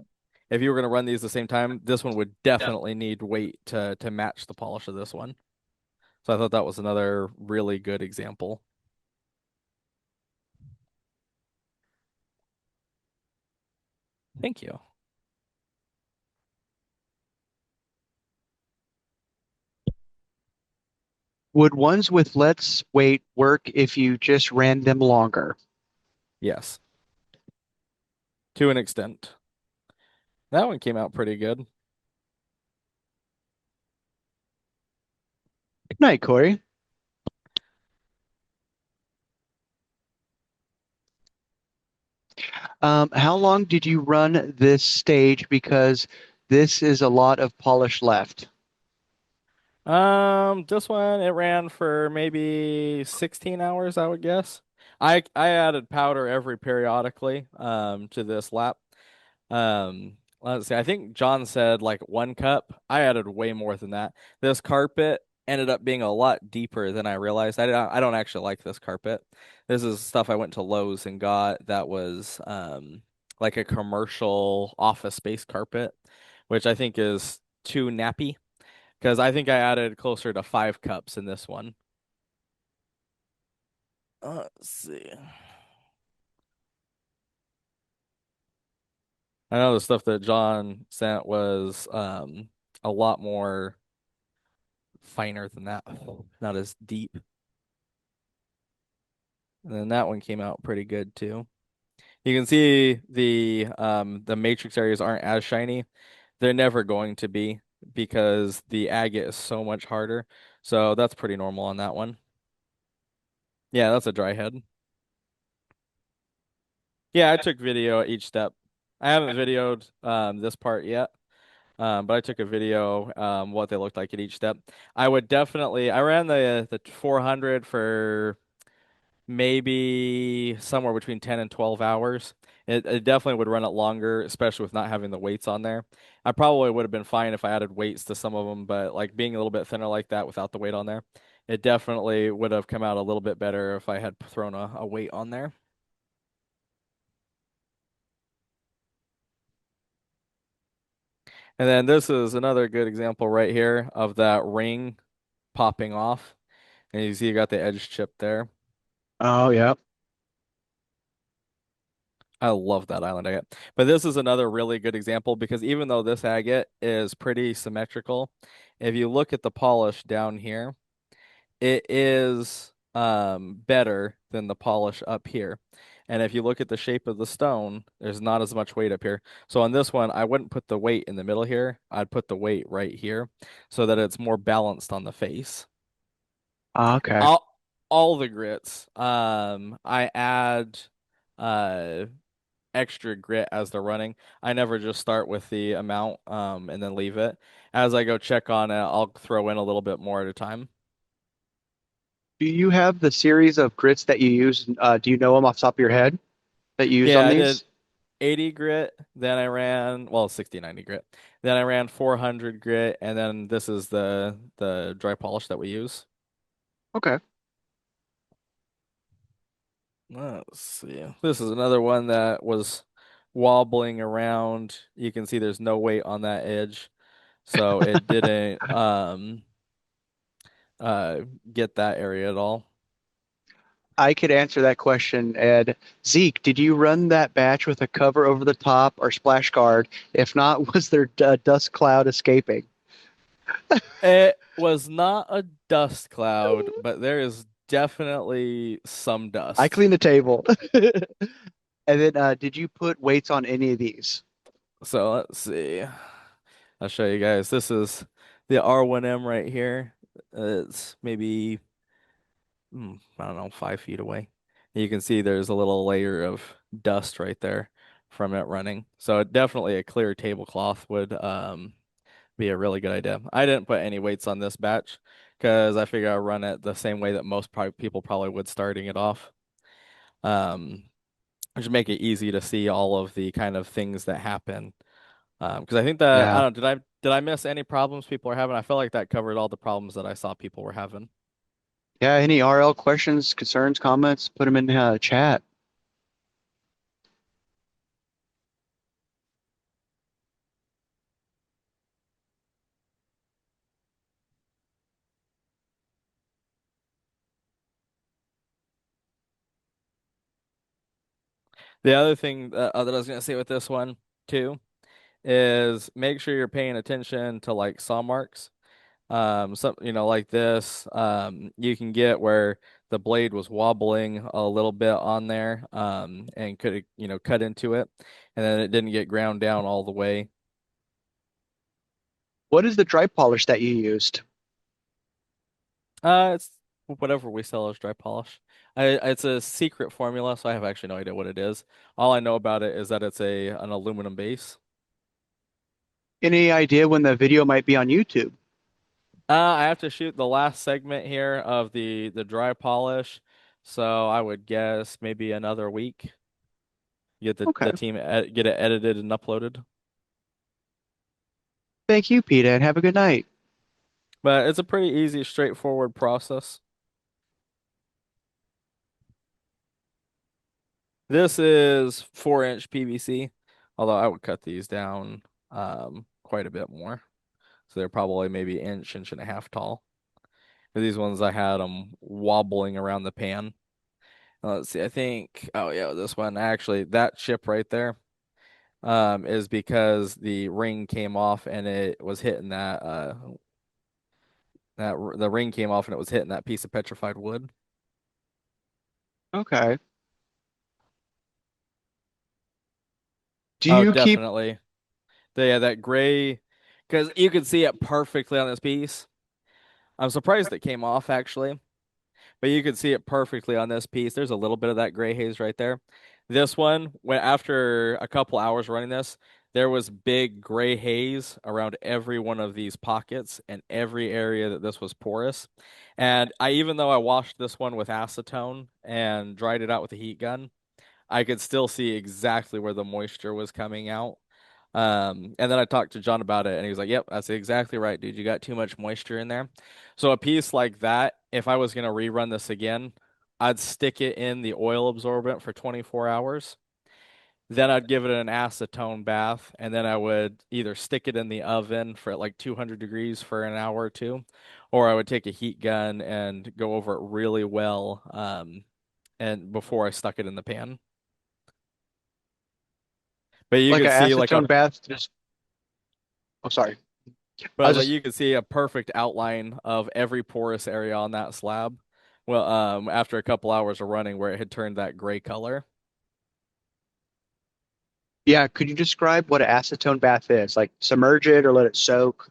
if you were going to run these at the same time, this one would definitely need weight to match the polish of this one. So I thought that was another really good example. Thank you. Would ones with less weight work if you just ran them longer? Yes, to an extent. That one came out pretty good. Good night, Corey. How long did you run this stage? Because this is a lot of polish left. This one it ran for maybe 16 hours, I would guess. I added powder every periodically to this lap. Let's see. I think John said like 1 cup. I added way more than that. This carpet ended up being a lot deeper than I realized. I don't actually like this carpet. This is stuff I went to Lowe's and got that was like a commercial office space carpet, which I think is too nappy because I think I added closer to 5 cups in this one. Let's see. I know the stuff that John sent was a lot more finer than that, not as deep. And then that one came out pretty good too. You can see the matrix areas aren't as shiny. They're never going to be because the agate is so much harder. So that's pretty normal on that one. Yeah, that's a dry head. Yeah, I took video at each step. I haven't videoed this part yet. But I took a video what they looked like at each step. I ran the 400 for maybe somewhere between 10 and 12 hours. It definitely would run it longer, especially with not having the weights on there. I probably would have been fine if I added weights to some of them, but like being a little bit thinner like that without the weight on there, it definitely would have come out a little bit better if I had thrown a weight on there. And then this is another good example right here of that ring popping off. And you see you got the edge chip there. Oh, yeah. I love that island agate. But this is another really good example because even though this agate is pretty symmetrical, if you look at the polish down here, it is better than the polish up here. And if you look at the shape of the stone, there's not as much weight up here. So on this one, I wouldn't put the weight in the middle here. I'd put the weight right here so that it's more balanced on the face. Ah, okay. All all the grits. I add uh extra grit as they're running. I never just start with the amount and then leave it. As I go check on it, I'll throw in a little bit more at a time. Do you have the series of grits that you use? Do you know them off the top of your head that you use Yeah, on I did these? 80 grit, then I ran, well, 60, 90 grit. Then I ran 400 grit, and then this is the dry polish that we use. Okay. Let's see. This is another one that was wobbling around. You can see there's no weight on that edge, so it didn't uh get that area at all. I could answer that question, Ed. Zeke, did you run that batch with a cover over the top or splash guard? If not, was there a dust cloud escaping? It was not a dust cloud, but there is definitely some I dust. cleaned the table. And then, did you put weights on any of these? So let's see. I'll show you guys. This is the R1M right here. It's maybe, I don't know, 5 feet away. You can see there's a little layer of dust right there from it running. So definitely a clear tablecloth would be a really good idea. I didn't put any weights on this batch because I figure I'll run it the same way that most people probably would starting it off. Um, just make it easy to see all of the kind of things that happen. Because I think that I Yeah. don't know, did I miss any problems people are having? I felt like that covered all the problems that I saw people were having. Yeah. Any RL questions, concerns, comments? Put them in chat. The other thing that I was gonna say with this one too is make sure you're paying attention to like saw marks. Some like this, you can get where the blade was wobbling a little bit on there, and could cut into it, and then it didn't get ground down all the way. What is the dry polish that you used? It's whatever we sell as dry polish. It's a secret formula, so I have actually no idea what it is. All I know about it is that it's an aluminum base. Any idea when the video might be on YouTube? I have to shoot the last segment here of the dry polish, so I would guess maybe another week. Get the Okay. team get it edited and uploaded. Thank you, Peter, and have a good night. But it's a pretty easy, straightforward process. This is 4-inch PVC, although I would cut these down quite a bit more. So they're probably maybe inch and a half tall. For these ones, I had them wobbling around the pan. Let's see, I think, oh yeah, this one actually, that chip right there, is because the ring came off and it was hitting the ring came off and it was hitting that piece of petrified wood. Okay. Do Oh, you keep definitely. Yeah, that gray, because you could see it perfectly on this piece. I'm surprised it came off actually, but you could see it perfectly on this piece. There's a little bit of that gray haze right there. This one, when after a couple hours running this, there was big gray haze around every one of these pockets and every area that this was porous. And even though I washed this one with acetone and dried it out with a heat gun, I could still see exactly where the moisture was coming out. And then I talked to John about it, and he was like, "Yep, that's exactly right, dude. You got too much moisture in there." So a piece like that, if I was gonna rerun this again, I'd stick it in the oil absorbent for 24 hours, Then I'd give it an acetone bath, and then I would either stick it in the oven for like 200 degrees for an hour or two, or I would take a heat gun and go over it really well, and before I stuck it in the pan. But you Like could an see like a acetone bath, just oh sorry. But I I was was like, just you could see a perfect outline of every porous area on that slab. Well, after a couple hours of running, where it had turned that gray color. yeah, could you describe what an acetone bath is? Like submerge it or let it soak?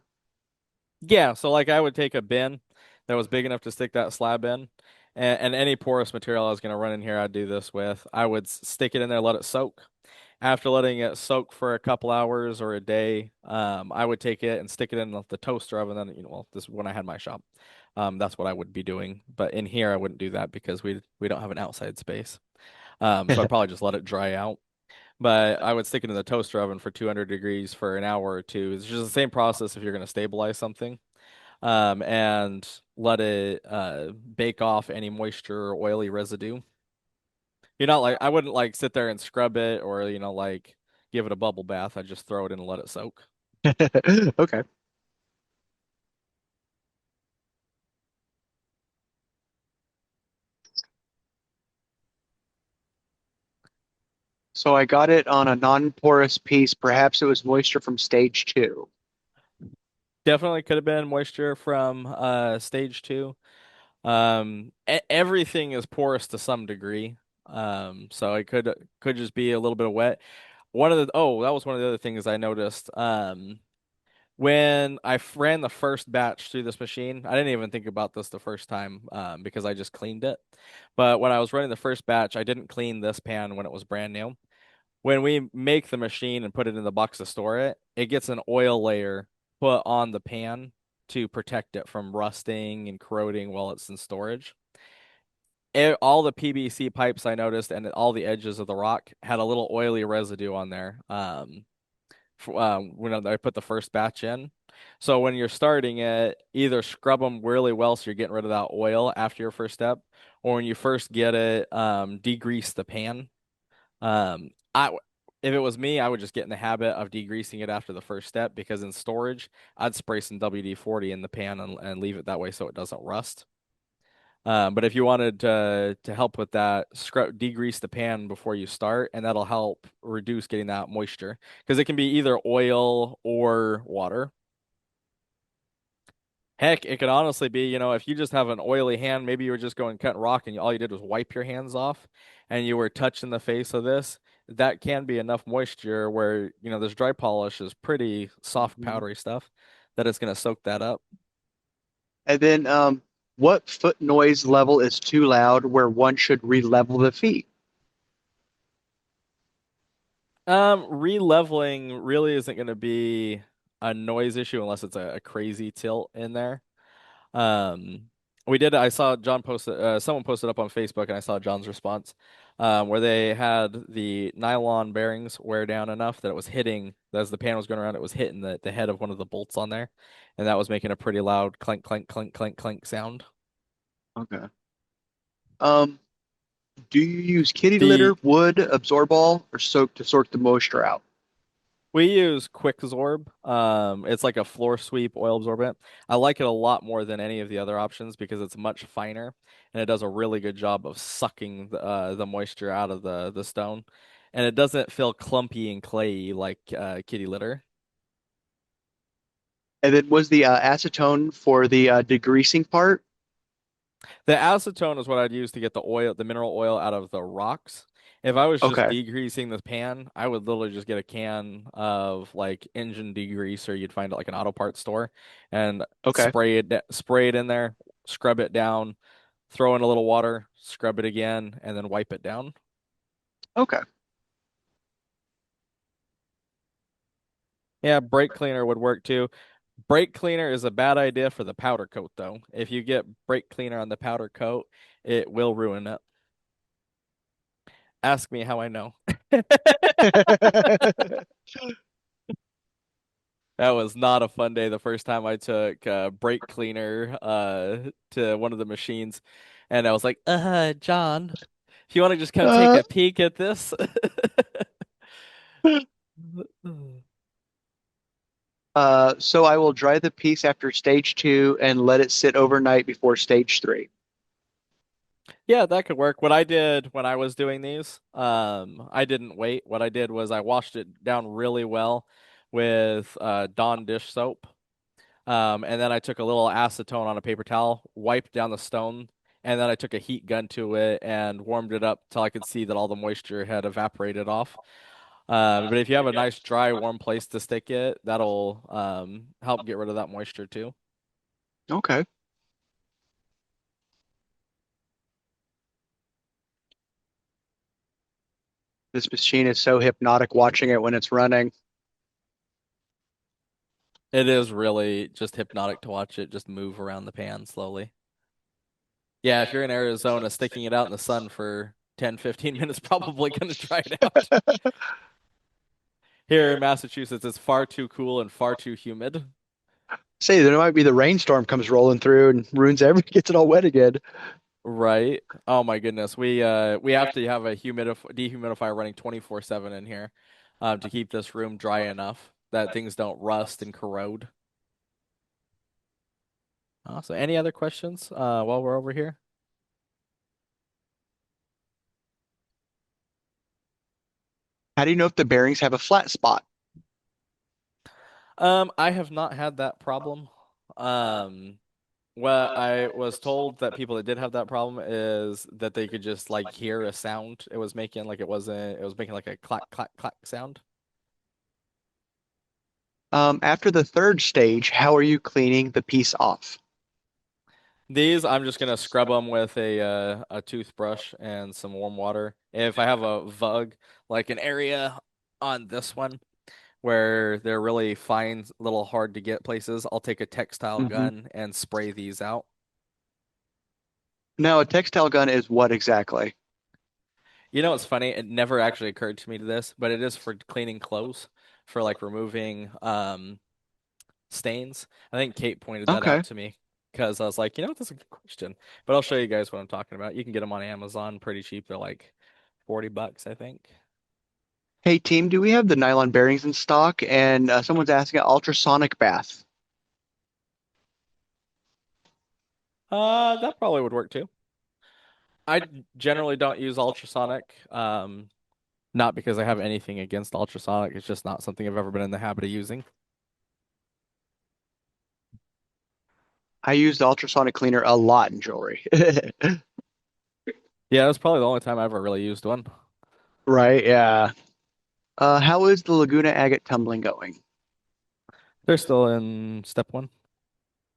Yeah, so like I would take a bin that was big enough to stick that slab in, and any porous material I was going to run in here, I'd do this with. I would stick it in there, let it soak. After letting it soak for a couple hours or a day, I would take it and stick it in the toaster oven. Then, well, this is when I had my shop. That's what I would be doing. But in here, I wouldn't do that because we don't have an outside space. So I'd probably just let it dry out. But I would stick it in the toaster oven for 200 degrees for an hour or two. It's just the same process if you're going to stabilize something. And let it bake off any moisture or oily residue. You're not like I wouldn't like sit there and scrub it or like give it a bubble bath. I'd just throw it in and let it soak. Okay. So I got it on a non-porous piece. Perhaps it was moisture from stage two. Definitely could have been moisture from stage two. Everything is porous to some degree. So it could just be a little bit of wet. That was one of the other things I noticed. When ran the first batch through this machine, I didn't even think about this the first time because I just cleaned it. But when I was running the first batch, I didn't clean this pan when it was brand new. When we make the machine and put it in the box to store it, it gets an oil layer put on the pan to protect it from rusting and corroding while it's in storage. All the PVC pipes I noticed and all the edges of the rock had a little oily residue on there. When I put the first batch in. So when you're starting it, either scrub them really well so you're getting rid of that oil after your first step, or when you first get it, degrease the pan. I If it was me, I would just get in the habit of degreasing it after the first step because in storage, I'd spray some WD-40 in the pan and leave it that way so it doesn't rust. But if you wanted to help with that, degrease the pan before you start, and that'll help reduce getting that moisture because it can be either oil or water. Heck, it could honestly be, if you just have an oily hand, maybe you were just going cutting rock and all you did was wipe your hands off and you were touching the face of this, that can be enough moisture where, this dry polish is pretty soft, Mhm. powdery stuff that it's going to soak that up. And then what foot noise level is too loud where one should re-level the feet? Re-leveling really isn't going to be a noise issue unless it's a crazy tilt in there. Um, I saw John posted, someone posted up on Facebook, and I saw John's response, where they had the nylon bearings wear down enough that it was hitting, as the pan was going around, it was hitting the head of one of the bolts on there, and that was making a pretty loud clink, clink, clink, clink, clink sound. Okay. Um, do you use kitty litter, The wood, Absorball, or soak to sort the moisture out? We use Quick Absorb. It's like a floor sweep oil absorbent. I like it a lot more than any of the other options because it's much finer and it does a really good job of sucking the moisture out of the stone, and it doesn't feel clumpy and clayey like kitty litter. And then was the acetone for the degreasing part? The acetone is what I'd use to get the mineral oil out of the rocks. If I was just Okay. degreasing the pan, I would literally just get a can of like engine degreaser you'd find at like an auto parts store and Okay. spray it in there, scrub it down, throw in a little water, scrub it again, and then wipe it down. Okay. Yeah, brake cleaner would work too. Brake cleaner is a bad idea for the powder coat though. If you get brake cleaner on the powder coat, it will ruin it. Ask me how I know. That was not a fun day the first time I took brake cleaner to one of the machines, and I was like, John, if you want to just come take Uh, a peek at this?" So I will dry the piece after stage two and let it sit overnight before stage three. Yeah, that could work. What I did when I was doing these, I didn't wait. What I did was I washed it down really well with Dawn dish soap. And then I took a little acetone on a paper towel, wiped down the stone, and then I took a heat gun to it and warmed it up till I could see that all the moisture had evaporated off. But if you have a nice dry, warm place to stick it, that'll help get rid of that moisture too. Okay. This machine is so hypnotic watching it when it's running. It is really just hypnotic to watch it just move around the pan slowly. Yeah, if you're in Arizona, sticking it out in the sun for 10, 15 minutes probably going to dry it out. Here in Massachusetts, it's far too cool and far too humid. Say there might be the rainstorm comes rolling through and ruins everything, gets it all wet again. Right. Oh my goodness. We have to have a dehumidifier running 24/7 in here to keep this room dry enough that things don't rust and corrode. So any other questions while we're over here? How do you know if the bearings have a flat spot? I have not had that problem. Um, what I was told that people that did have that problem is that they could just like hear a sound it was making, like it was making like a clack clack clack sound. After the third stage, how are you cleaning the piece off? These I'm just gonna scrub them with a toothbrush and some warm water. If I have a vug, like an area on this one where they're really fine, little hard to get places, I'll take a textile Hmm. gun and spray these out. Now, a textile gun is what exactly? You know, it's funny. It never actually occurred to me to this, but it is for cleaning clothes, for like removing stains. I think Kate pointed that Okay. out to me because I was like, you know, that's a good question. But I'll show you guys what I'm talking about. You can get them on Amazon pretty cheap. They're like $40, I think. Hey, team, do we have the nylon bearings in stock? And someone's asking ultrasonic bath. That probably would work too. I generally don't use ultrasonic. Not because I have anything against ultrasonic. It's just not something I've ever been in the habit of using. I use the ultrasonic cleaner a lot in jewelry. Yeah, that's probably the only time I ever really used one. Right, yeah. How is the Laguna agate tumbling going? They're still in step one.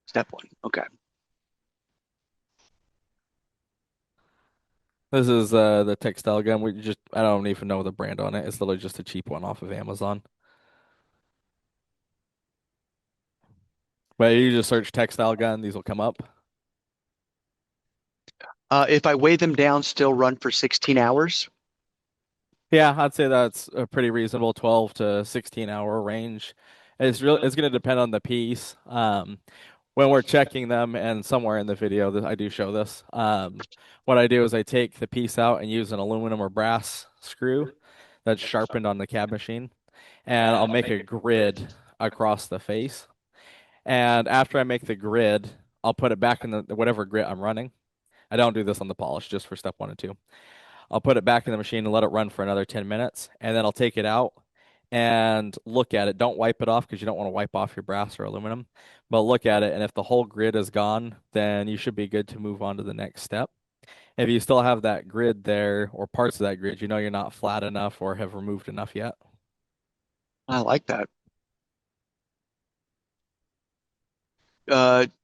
Step one. Okay. This is the textile gun. We just I don't even know the brand on it. It's literally just a cheap one off of Amazon. But you just search textile gun, these will come up. If I weigh them down, still run for 16 hours? Yeah, I'd say that's a pretty reasonable 12 to 16 hour range. It's going to depend on the piece. When we're checking them, and somewhere in the video that I do show this, what I do is I take the piece out and use an aluminum or brass screw that's sharpened on the cab machine, and I'll make a grid across the face. And after I make the grid, I'll put it back in the whatever grit I'm running. I don't do this on the polish, just for step one and two. I'll put it back in the machine and let it run for another 10 minutes, and then I'll take it out and look at it. Don't wipe it off because you don't want to wipe off your brass or aluminum, but look at it, and if the whole grid is gone, then you should be good to move on to the next step. If you still have that grid there or parts of that grid, you know you're not flat enough or have removed enough yet. I like that.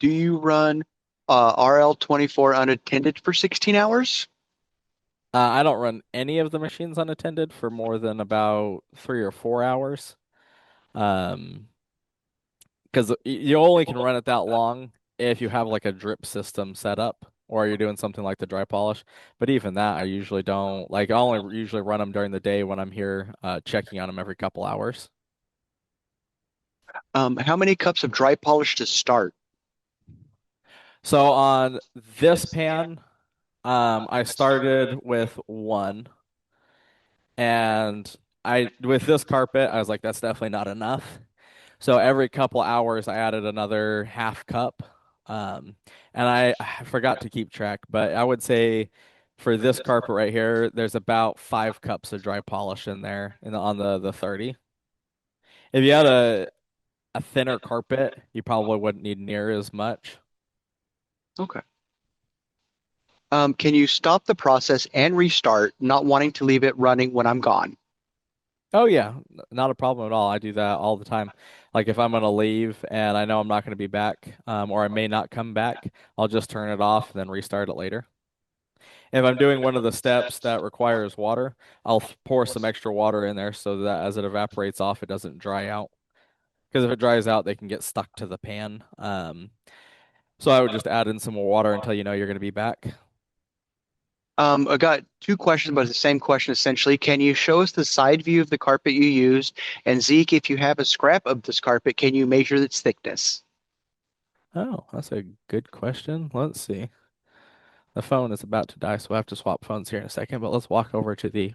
Do you run RL24 unattended for 16 hours? I don't run any of the machines unattended for more than about 3 or 4 hours. Um, because you only can run it that long if you have like a drip system set up or you're doing something like the dry polish. But even that, I usually don't like. I only usually run them during the day when I'm here checking on them every couple hours. How many cups of dry polish to start? So on this pan, I started with one, and I with this carpet, I was like, that's definitely not enough. So every couple hours, I added another half cup. Um, and I forgot to keep track, but I would say for this carpet right here, there's about 5 cups of dry polish in there on the 30. If you had a thinner carpet, you probably wouldn't need near as much. Okay. Can you stop the process and restart, not wanting to leave it running when I'm gone? Oh yeah, not a problem at all. I do that all the time. Like if I'm gonna leave and I know I'm not gonna be back, or I may not come back, I'll just turn it off and then restart it later. If I'm doing one of the steps that requires water, I'll pour some extra water in there so that as it evaporates off, it doesn't dry out. Because if it dries out, they can get stuck to the pan. So I would just add in some more water until you know you're gonna be back. I got two questions, but it's the same question essentially. Can you show us the side view of the carpet you used? And Zeke, if you have a scrap of this carpet, can you measure its thickness? Oh, that's a good question. Let's see. The phone is about to die, so we'll have to swap phones here in a second, but let's walk over to the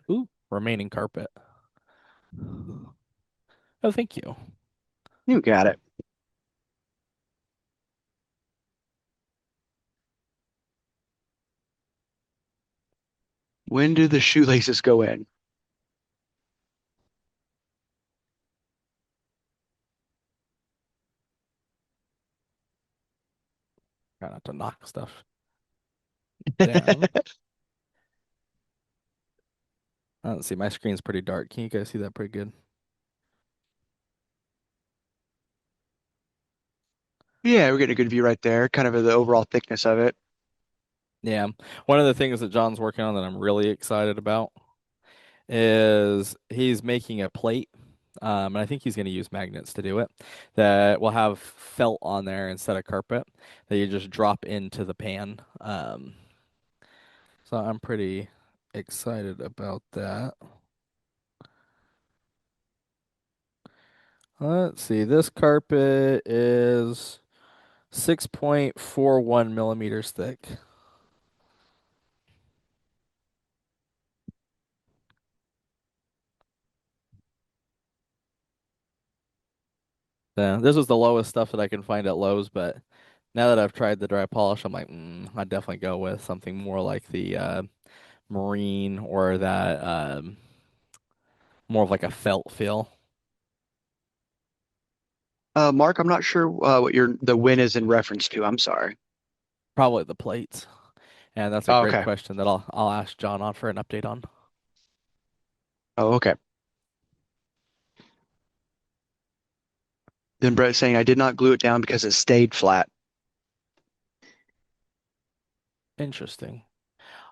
remaining carpet. Oh, thank you. You got it. When do the shoelaces go in? Try not to knock stuff down. Let's see, my screen's pretty dark. Can you guys see that pretty good? Yeah, we're getting a good view right there, kind of the overall thickness of it. Yeah. One of the things that John's working on that I'm really excited about is he's making a plate. And I think he's going to use magnets to do it that will have felt on there instead of carpet that you just drop into the pan. So I'm pretty excited about that. Let's see. This carpet is 6.41 millimeters thick. Yeah, this was the lowest stuff that I can find at Lowe's, but now that I've tried the dry polish, I'm like, I'd definitely go with something more like the marine or that more of like a felt feel. Mark, I'm not sure what your the win is in reference to. I'm sorry. Probably the plates. And that's a Oh, great okay. question that I'll ask John on for an update on. Oh, okay. Then Brett's saying I did not glue it down because it stayed flat. Interesting.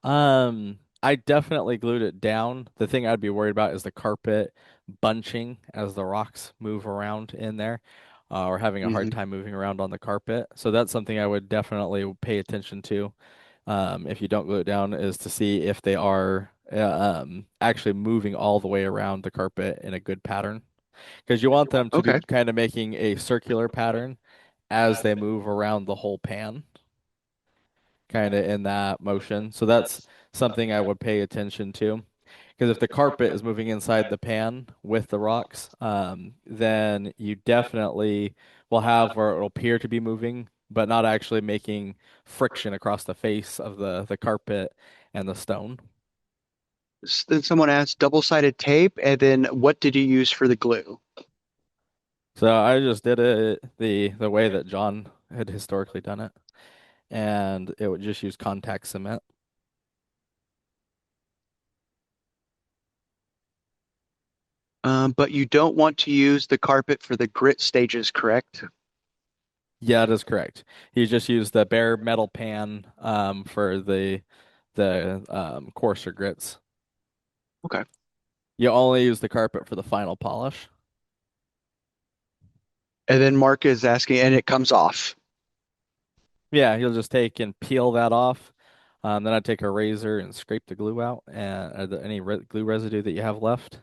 I definitely glued it down. The thing I'd be worried about is the carpet bunching as the rocks move around in there, or having a hard Hmm. time moving around on the carpet. So that's something I would definitely pay attention to. If you don't glue it down, is to see if they are actually moving all the way around the carpet in a good pattern. Because you want them to be Okay. kind of making a circular pattern as they move around the whole pan, kind of in that motion. So that's something I would pay attention to. Because if the carpet is moving inside the pan with the rocks, then you definitely will have where it'll appear to be moving, but not actually making friction across the face of the carpet and the stone. Then someone asked double-sided tape, and then what did you use for the glue? So I just did it the way that John had historically done it, and it would just use contact cement. But you don't want to use the carpet for the grit stages, correct? Yeah, that is correct. You just use the bare metal pan for the coarser grits. Okay. You only use the carpet for the final polish. And then Mark is asking, and it comes off. Yeah, you'll just take and peel that off. Then I'd take a razor and scrape the glue out and any re glue residue that you have left.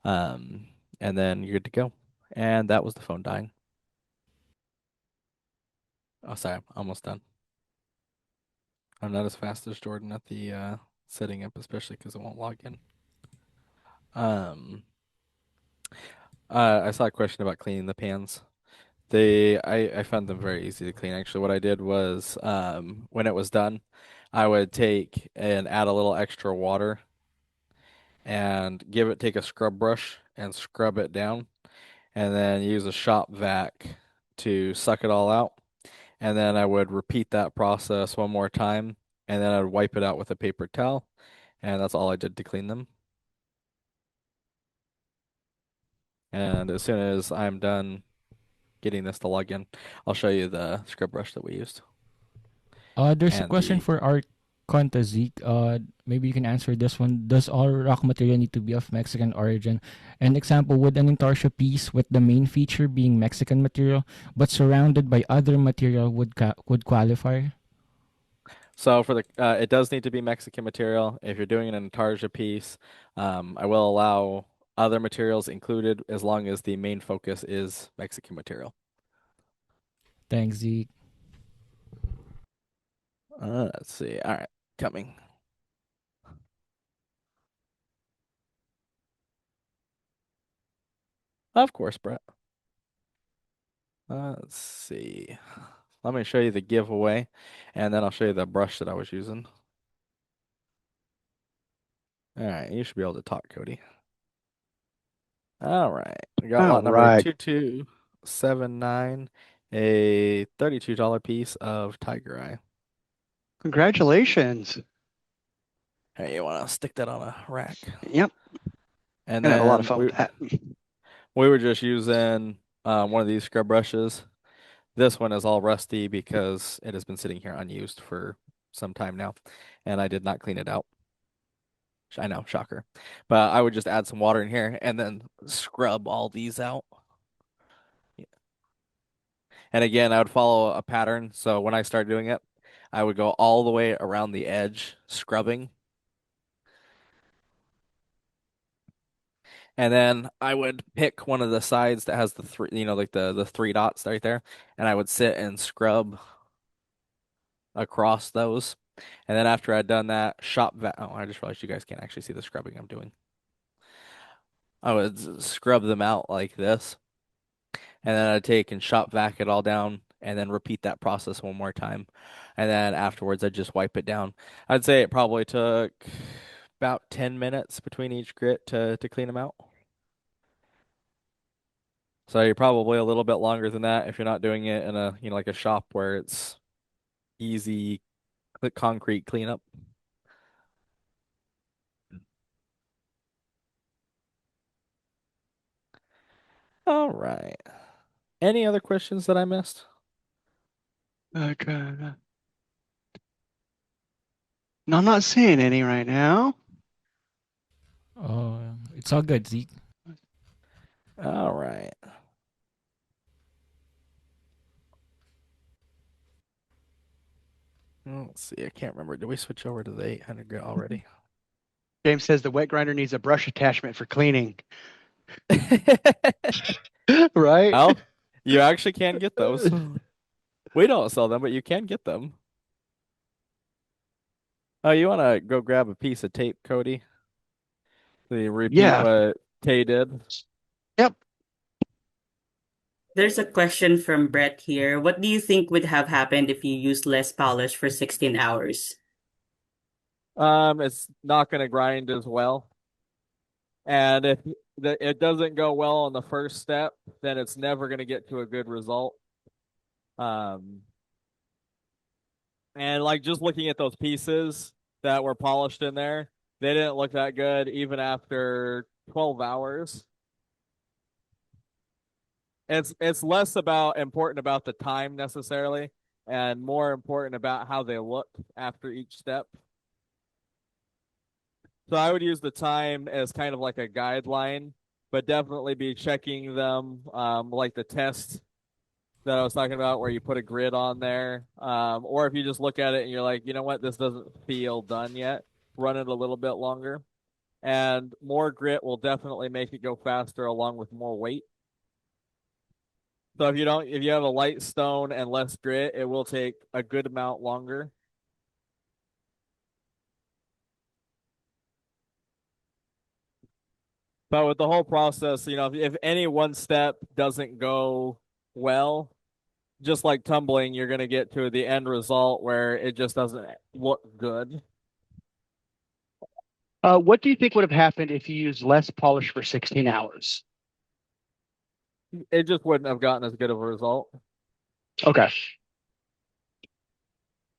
Um, and then you're good to go. And that was the phone dying. Oh, sorry, almost done. I'm not as fast as Jordan at the setting up, especially because it won't log in. Um, I saw a question about cleaning the pans. I found them very easy to clean. Actually, what I did was, when it was done, I would take and add a little extra water and take a scrub brush and scrub it down, and then use a shop vac to suck it all out. And then I would repeat that process one more time, and then I'd wipe it out with a paper towel, and that's all I did to clean them. And as soon as I'm done getting this to log in, I'll show you the scrub brush that we used There's a and question the. for our contest, Zeke. Maybe you can answer this one. Does all rock material need to be of Mexican origin? An example, would an intarsia piece with the main feature being Mexican material but surrounded by other material would qualify? So for the it does need to be Mexican material. If you're doing an intarsia piece, I will allow other materials included as long as the main focus is Mexican material. Thanks, Zeke. Let's see. All right, coming. Of course, Brett. Let's see. Let me show you the giveaway, and then I'll show you the brush that I was using. All right, you should be able to talk, Cody. All right, we got All lot number right. 2279, a $32 piece of Tiger Eye. Congratulations. Hey, you want to stick that on a rack? Yep. And Gonna have a lot of then fun with that. we were just using one of these scrub brushes. This one is all rusty because it has been sitting here unused for some time now, and I did not clean it out. I know, shocker. But I would just add some water in here and then scrub all these out. And again, I would follow a pattern. So when I start doing it, I would go all the way around the edge, scrubbing. And then I would pick one of the sides that has the three, like the three dots right there, and I would sit and scrub across those. And then after I'd done that, oh, I just realized you guys can't actually see the scrubbing I'm doing. I would scrub them out like this, and then I'd take and shop vac it all down, and then repeat that process one more time. And then afterwards, I'd just wipe it down. I'd say it probably took about 10 minutes between each grit to clean them out. So you're probably a little bit longer than that if you're not doing it in a, like a shop where it's easy concrete cleanup. All right. Any other questions that I missed? Okay. No, I'm not seeing any right now. It's all good, Zeke. All right. Let's see. I can't remember. Did we switch over to the 800 grit already? James says the wet grinder needs a brush attachment for cleaning. Right? Well, you actually can get those. We don't sell them, but you can get them. Oh, you want to go grab a piece of tape, Cody? Repeat Yeah. what Tay did. Yep. There's a question from Brett here. What do you think would have happened if you used less polish for 16 hours? It's not going to grind as well. And if it doesn't go well on the first step, then it's never going to get to a good result. And like just looking at those pieces that were polished in there, they didn't look that good even after 12 hours. It's less important about the time necessarily, and more important about how they look after each step. So I would use the time as kind of like a guideline, but definitely be checking them, like the test that I was talking about, where you put a grid on there, or if you just look at it and you're like, you know what, this doesn't feel done yet, run it a little bit longer, and more grit will definitely make it go faster, along with more weight. So if you have a light stone and less grit, it will take a good amount longer. But with the whole process, if any one step doesn't go well, just like tumbling, you're going to get to the end result where it just doesn't look good. What do you think would have happened if you used less polish for 16 hours? It just wouldn't have gotten as good of a result. Okay.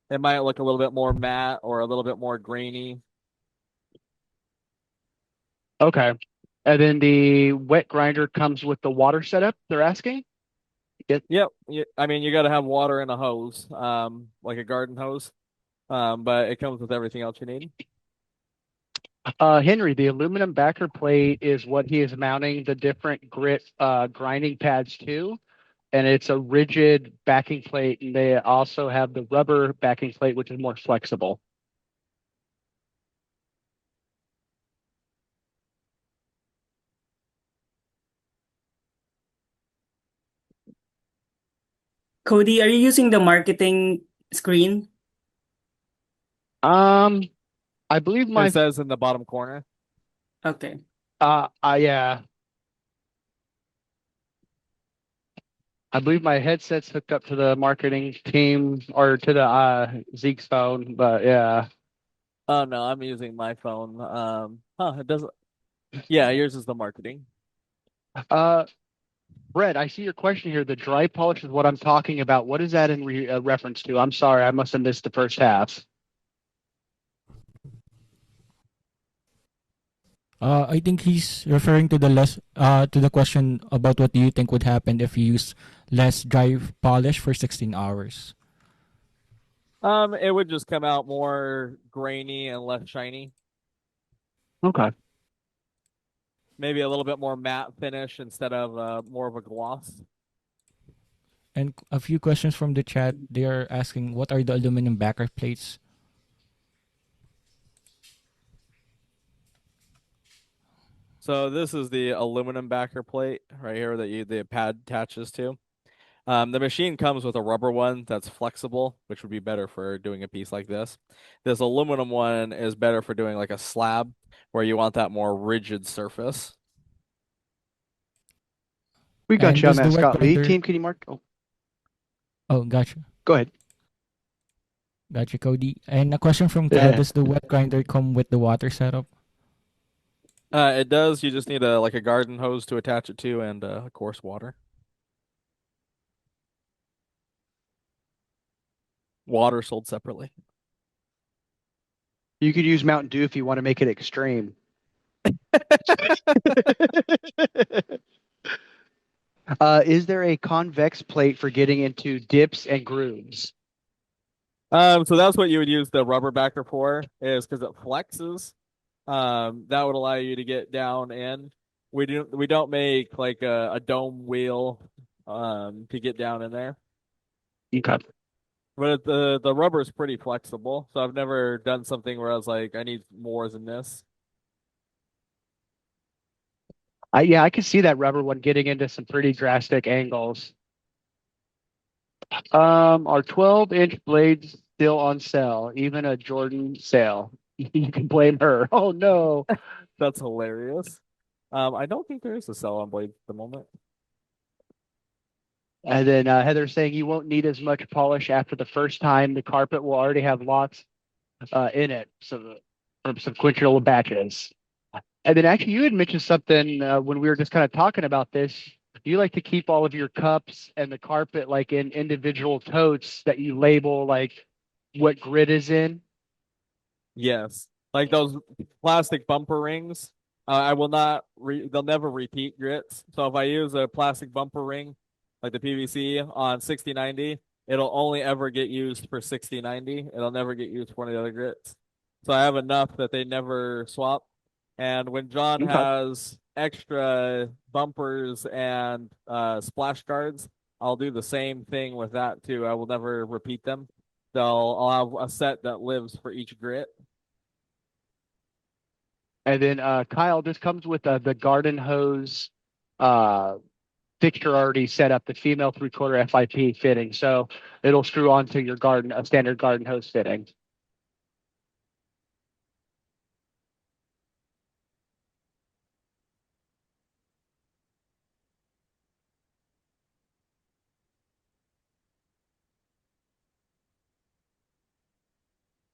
It might look a little bit more matte or a little bit more grainy. Okay. And then the wet grinder comes with the water setup, they're asking? Yep. Yep. I mean, you got to have water in a hose, like a garden hose. But it comes with everything else you need. Henry, the aluminum backer plate is what he is mounting the different grit grinding pads to. And it's a rigid backing plate. And they also have the rubber backing plate, which is more flexible. Cody, are you using the marketing screen? Um, I believe It my says in the bottom corner. Okay. yeah. I believe my headset's hooked up to the marketing team or to the Zeke's phone, but yeah. Oh no, I'm using my phone. It doesn't. Yeah, yours is the marketing. Uh, Brett, I see your question here. The dry polish is what I'm talking about. What is that in reference to? I'm sorry, I must have missed the first half. I think he's referring to the question about what do you think would happen if you use less dry polish for 16 hours. It would just come out more grainy and less shiny. Okay. Maybe a little bit more matte finish instead of more of a gloss. And a few questions from the chat. They are asking what are the aluminum backer plates? So this is the aluminum backer plate right here that the pad attaches to. The machine comes with a rubber one that's flexible, which would be better for doing a piece like this. This aluminum one is better for doing like a slab where you want that more rigid surface. We got And you on does that, the wet Scott Lee. grinder? Team, can you mark? Oh, Oh, gotcha. go ahead. Gotcha, Cody. And a question from Cal, Yeah. does the wet grinder come with the water setup? It does. You just need a garden hose to attach it to and of course water. Water sold separately. You could use Mountain Dew if you want to make it extreme. Is there a convex plate for getting into dips and grooves? So that's what you would use the rubber backer for, is because it flexes. That would allow you to get down in. We don't make like a dome wheel to get down in there. Okay. But the rubber is pretty flexible, so I've never done something where I was like, I need more than this. Yeah, I can see that rubber one getting into some pretty drastic angles. Are 12-inch blades still on sale? Even a Jordan sale. You can blame her. Oh no. That's hilarious. I don't think there is a sell on blades at the moment. And then Heather's saying you won't need as much polish after the first time. The carpet will already have lots in it, so from sequential batches. And then actually, you had mentioned something when we were just kind of talking about this. You like to keep all of your cups and the carpet like in individual totes that you label like what grid is in. Yes, like those plastic bumper rings. I will not. They'll never repeat grits. So if I use a plastic bumper ring, like the PVC on 6090, it'll only ever get used for 6090. It'll never get used for any other grits. So I have enough that they never swap. And when John Okay. has extra bumpers and splash guards, I'll do the same thing with that too. I will never repeat them. I'll have a set that lives for each grit. And then Kyle, this comes with the garden hose uh, fixture already set up, the female 3/4 FIP fitting. So it'll screw onto your garden, a standard garden hose fitting.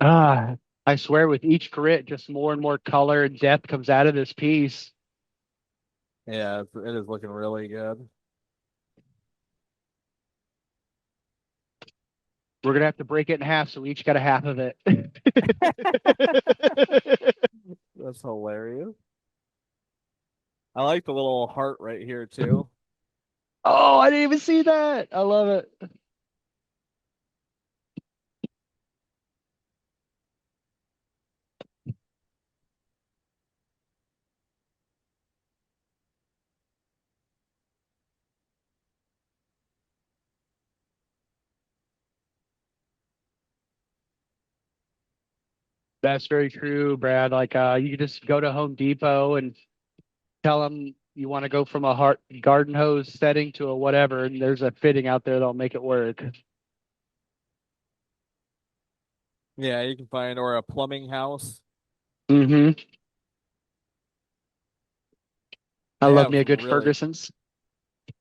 Ah, I swear with each grit, just more and more color and depth comes out of this piece. Yeah, it is looking really good. We're gonna have to break it in half, so we each got a half of it. That's hilarious. I like the little heart right here too. Oh, I didn't even see that. I love it. That's very true, Brad. Like, you could just go to Home Depot and tell them you want to go from a heart garden hose setting to a whatever, and there's a fitting out there that'll make it work. Yeah, you can find or a plumbing house. Mm-hmm. I They love have me a some good really Ferguson's.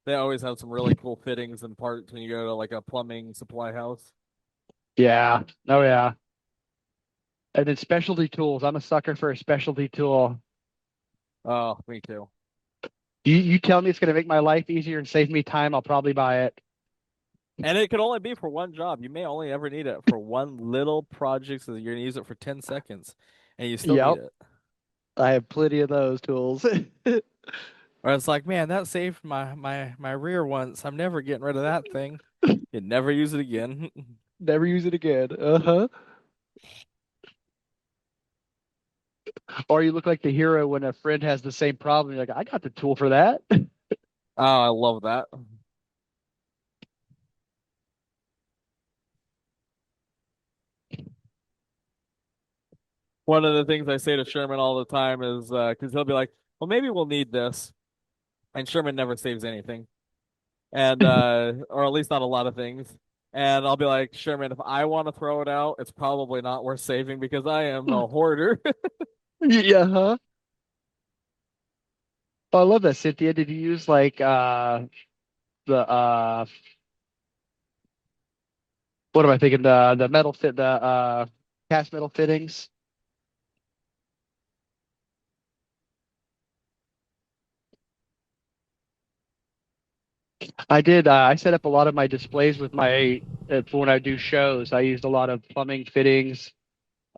they always have some really cool fittings and parts when you go to like a plumbing supply house. Yeah. Oh yeah. And then specialty tools. I'm a sucker for a specialty tool. Oh, me too. You tell me it's gonna make my life easier and save me time, I'll probably buy it. And it could only be for one job. You may only ever need it for one little project, so you're gonna use it for 10 seconds and you still need Yep. it. I have plenty of those tools. Or it's like, man, that saved my rear once. I'm never getting rid of that thing. You'd never use it again. Never use it again. Uh-huh. Or you look like the hero when a friend has the same problem. You're like, I got the tool for that. Oh, I love that. One of the things I say to Sherman all the time is because he'll be like, "Well, maybe we'll need this," and Sherman never saves anything, and or at least not a lot of things. And I'll be like, Sherman, if I want to throw it out, it's probably not worth saving because I am a hoarder. Yeah, huh? Oh, I love that, Cynthia. Did you use like the what am I thinking? The metal fit the cast metal fittings? I did. I set up a lot of my displays with my for when I do shows. I used a lot of plumbing fittings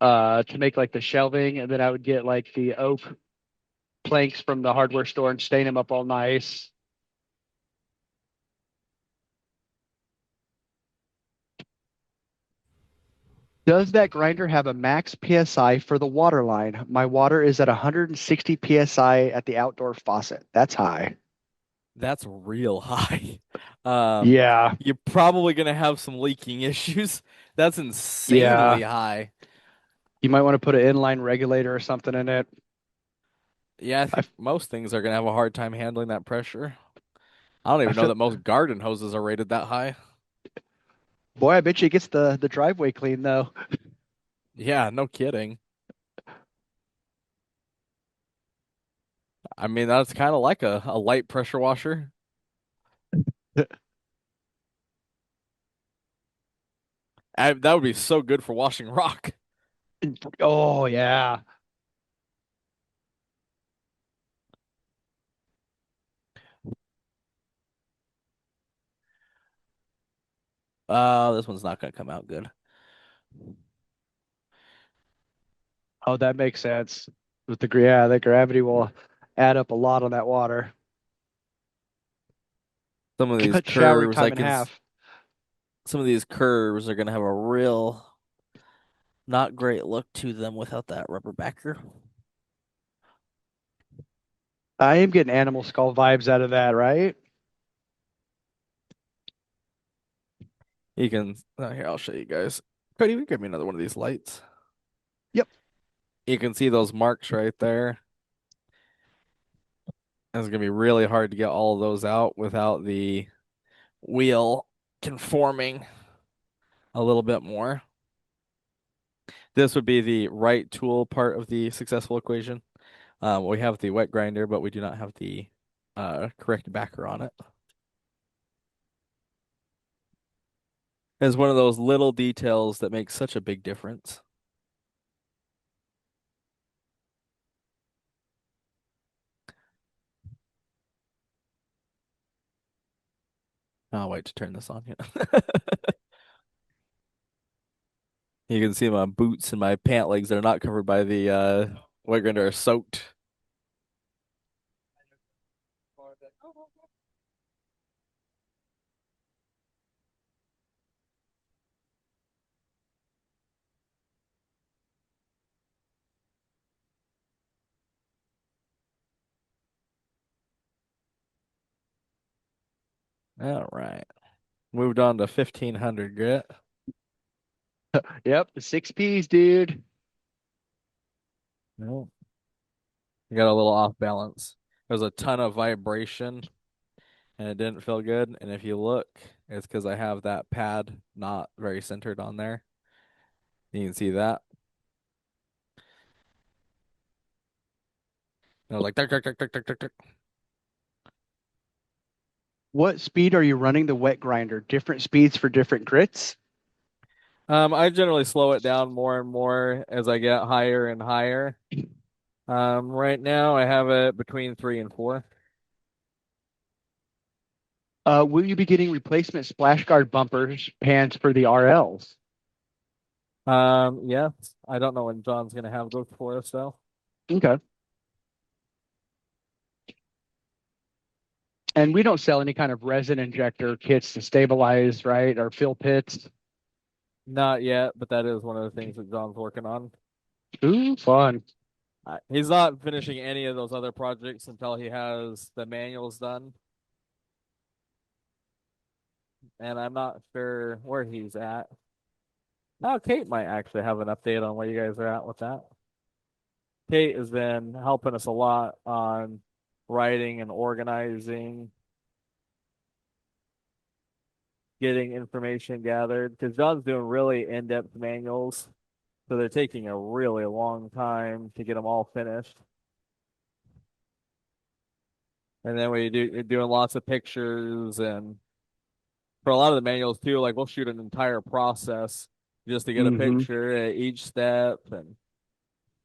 to make like the shelving, and then I would get like the oak planks from the hardware store and stain them up all nice. Does that grinder have a max PSI for the water line? My water is at 160 PSI at the outdoor faucet. That's high. That's real high. Um, Yeah, you're probably gonna have some leaking issues. That's yeah. insanely high. You might want to put an inline regulator or something in it. Yeah, I I, think most things are gonna have a hard time handling that pressure. I don't I even know feel, that most garden hoses are rated that high. boy, I bet you it gets the driveway clean though. Yeah, no kidding. I mean, that's kind of like a light pressure washer. That would be so good for washing rock. Oh yeah. This one's not gonna come out good. Oh, that makes sense. With the gravity will add up a lot on that water. Some of these Cut showering curves, time in half. some of these curves are gonna have a real not great look to them without that rubber backer. I am getting animal skull vibes out of that, right? You can here, I'll show you guys. Cody, you can give me another one of these lights. Yep. You can see those marks right there. It's gonna be really hard to get all of those out without the wheel conforming a little bit more. This would be the right tool part of the successful equation. We have the wet grinder, but we do not have the correct backer on it. It's one of those little details that makes such a big difference. I'll wait to turn this on. Yeah. You can see my boots and my pant legs that are not covered by the wet grinder are soaked. All right. Moved on to 1500 grit. Yep, the 6Ps, dude. No. I got a little off balance. There's a ton of vibration and it didn't feel good. And if you look, it's because I have that pad not very centered on there. You can see that. And I was like, "Tick, tick, tick, tick, tick, tick, tick." What speed are you running the wet grinder? Different speeds for different grits? I generally slow it down more and more as I get higher and higher. Right now I have it between 3 and 4. Will you be getting replacement splash guard bumpers pans for the RLs? Yeah, I don't know when John's gonna have those for us though. Okay. And we don't sell any kind of resin injector kits to stabilize, right? Or fill pits. Not yet, but that is one of the things that John's working on. Ooh, fun. He's not finishing any of those other projects until he has the manuals done. And I'm not sure where he's at. Now, Kate might actually have an update on where you guys are at with that. Kate has been helping us a lot on writing and organizing, getting information gathered, because John's doing really in-depth manuals. So they're taking a really long time to get them all finished. And then you're doing lots of pictures, and for a lot of the manuals too, like we'll shoot an entire process just to get a Mm-hmm. picture at each step. And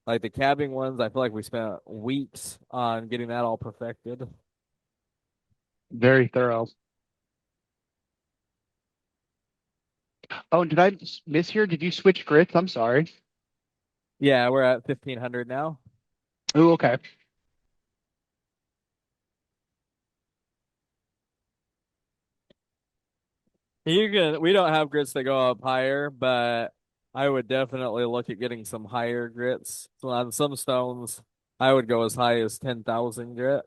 like the cabbing ones, I feel like we spent weeks on getting that all perfected. Very thorough. Oh, did I miss here? Did you switch grits? I'm sorry. Yeah, we're at 1500 now. Oh, okay. We don't have grits that go up higher, but I would definitely look at getting some higher grits. So on some stones, I would go as high as 10,000 grit.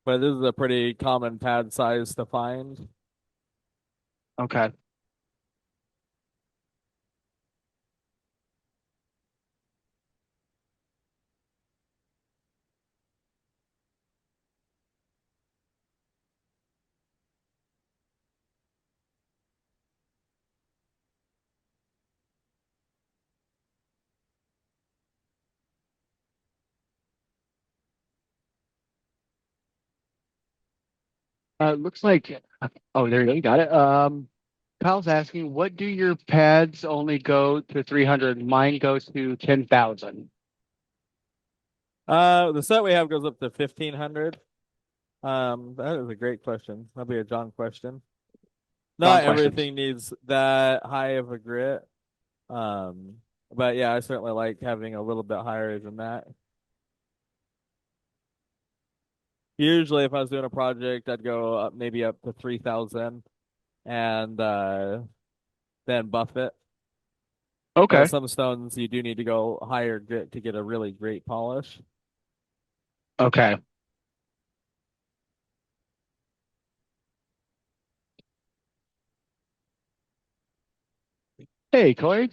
But this is a pretty common pad size to find. Okay. Looks like, oh, there you go. You got it. Kyle's asking, what do your pads only go to 300? Mine goes to 10,000. The set we have goes up to 1500. That is a great question. That'll be a John question. Wrong Not questions. everything needs that high of a grit. But yeah, I certainly like having a little bit higher than that. Usually, if I was doing a project, I'd go up maybe up to 3000 and then buff it. But Okay. some stones you do need to go higher grit to get a really great polish. Okay. Hey, Corey.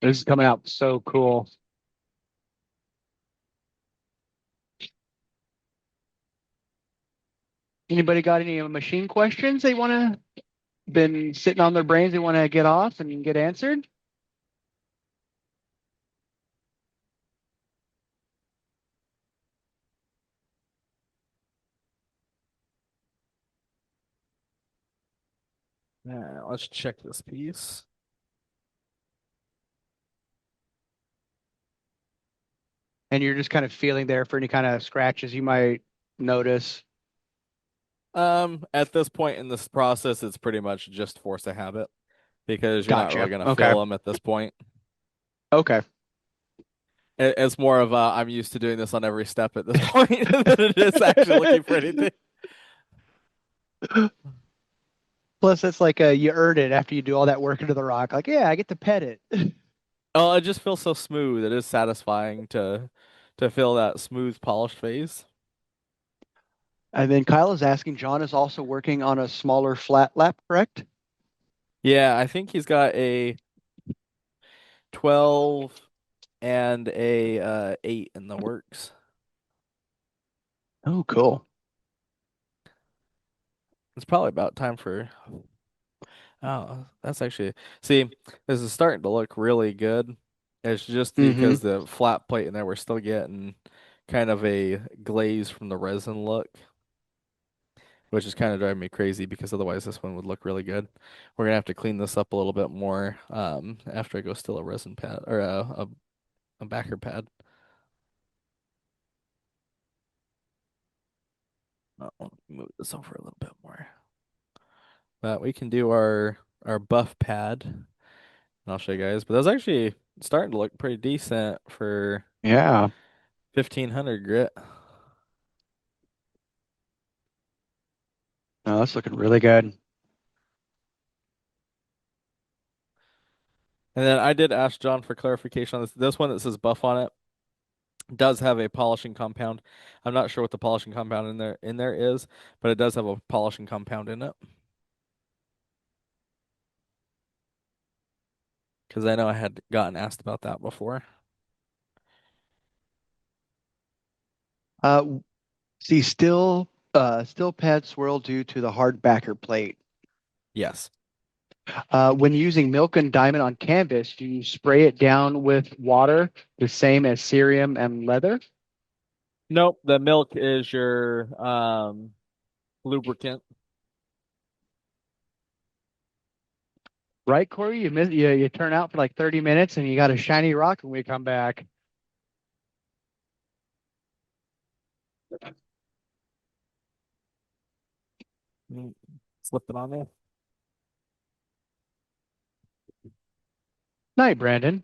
This is coming out so cool. Anybody got any machine questions they want to been sitting on their brains they want to get off and get answered? Let's check this piece. And you're just kind of feeling there for any kind of scratches you might notice. At this point in this process, it's pretty much just force a habit because you're not really Gotcha. gonna Okay. feel them at this point. Okay. It's more of I'm used to doing this on every step at this point than it is actually looking for anything. Plus, it's like you earn it after you do all that work into the rock. Like, yeah, I get to pet it. Oh, it just feels so smooth. It is satisfying to feel that smooth, polished face. And then Kyle is asking, John is also working on a smaller flat lap, correct? Yeah, I think he's got a 12 and a 8 in the works. Oh, cool. It's probably about time for. Oh, that's actually. See, this is starting to look really good. It's just Mm-hmm. because the flat plate in there, we're still getting kind of a glaze from the resin look, which is kind of driving me crazy because otherwise this one would look really good. We're gonna have to clean this up a little bit more after I go still a resin pad or a backer pad. Oh, let me move this over a little bit more. But we can do our buff pad, and I'll show you guys. But that's actually starting to look pretty decent for Yeah. 1500 grit. No, that's looking really good. And then I did ask John for clarification on this. This one that says buff on it does have a polishing compound. I'm not sure what the polishing compound in there is, but it does have a polishing compound in it. Because I know I had gotten asked about that before. Uh, see, still pad swirl due to the hard backer plate. Yes. When using milk and diamond on canvas, do you spray it down with water, the same as cerium and leather? Nope, the milk is your lubricant. Right, Corey? You turn out for like 30 minutes and you got a shiny rock when we come back. Slip it on there. Night, Brandon.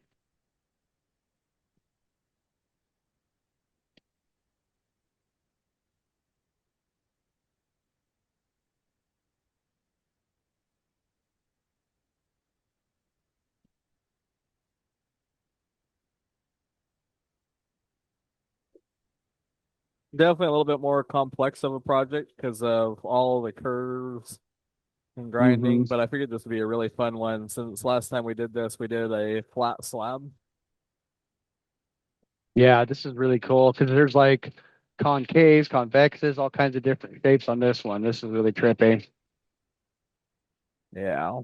Definitely a little bit more complex of a project because of all the curves and Mm-hmm. grinding, but I figured this would be a really fun one since last time we did this, we did a flat slab. Yeah, this is really cool because there's like concaves, convexes, all kinds of different shapes on this one. This is really trippy. Yeah.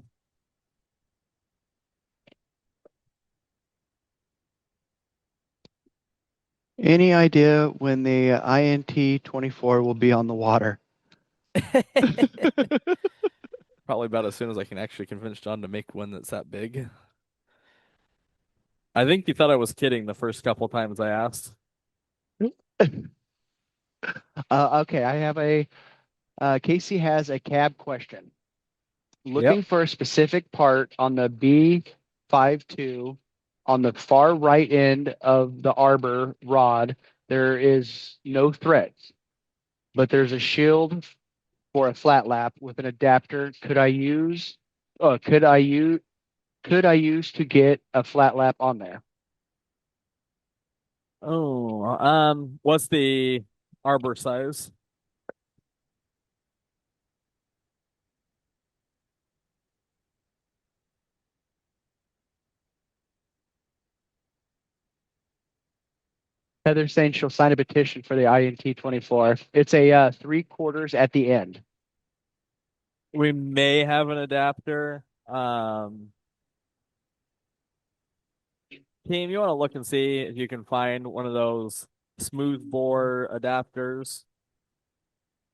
Any idea when the INT 24 will be on the water? Probably about as soon as I can actually convince John to make one that's that big. I think he thought I was kidding the first couple times I asked. Okay, I have Casey has a cab question. Yep. Looking for a specific part on the B52 on the far right end of the arbor rod. There is no threads, but there's a shield for a flat lap with an adapter. Could I use to get a flat lap on there? Oh, what's the arbor size? Heather's saying she'll sign a petition for the INT 24. It's a 3/4 at the end. We may have an adapter. Team, you want to look and see if you can find one of those smooth bore adapters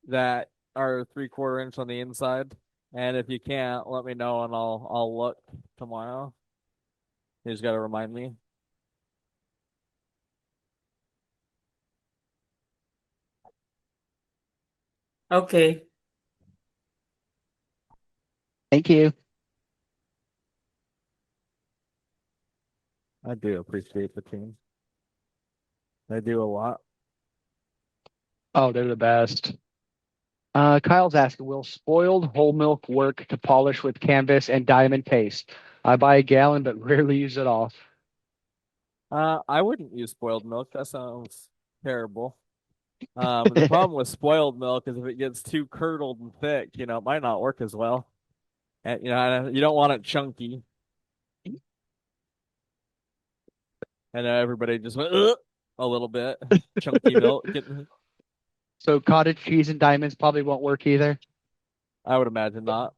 that are 3/4 inch on the inside? And if you can't, let me know and I'll look tomorrow. You just gotta remind me. Okay. Thank you. I do appreciate the team. They do a lot. Oh, they're the best. Kyle's asking, will spoiled whole milk work to polish with canvas and diamond paste? I buy a gallon, but rarely use it all. I wouldn't use spoiled milk. That sounds terrible. The problem with spoiled milk is if it gets too curdled and thick, it might not work as well. And you don't want it chunky. And everybody just went "Ugh," a little bit. Chunky milk. So cottage cheese and diamonds probably won't work either. I would imagine not.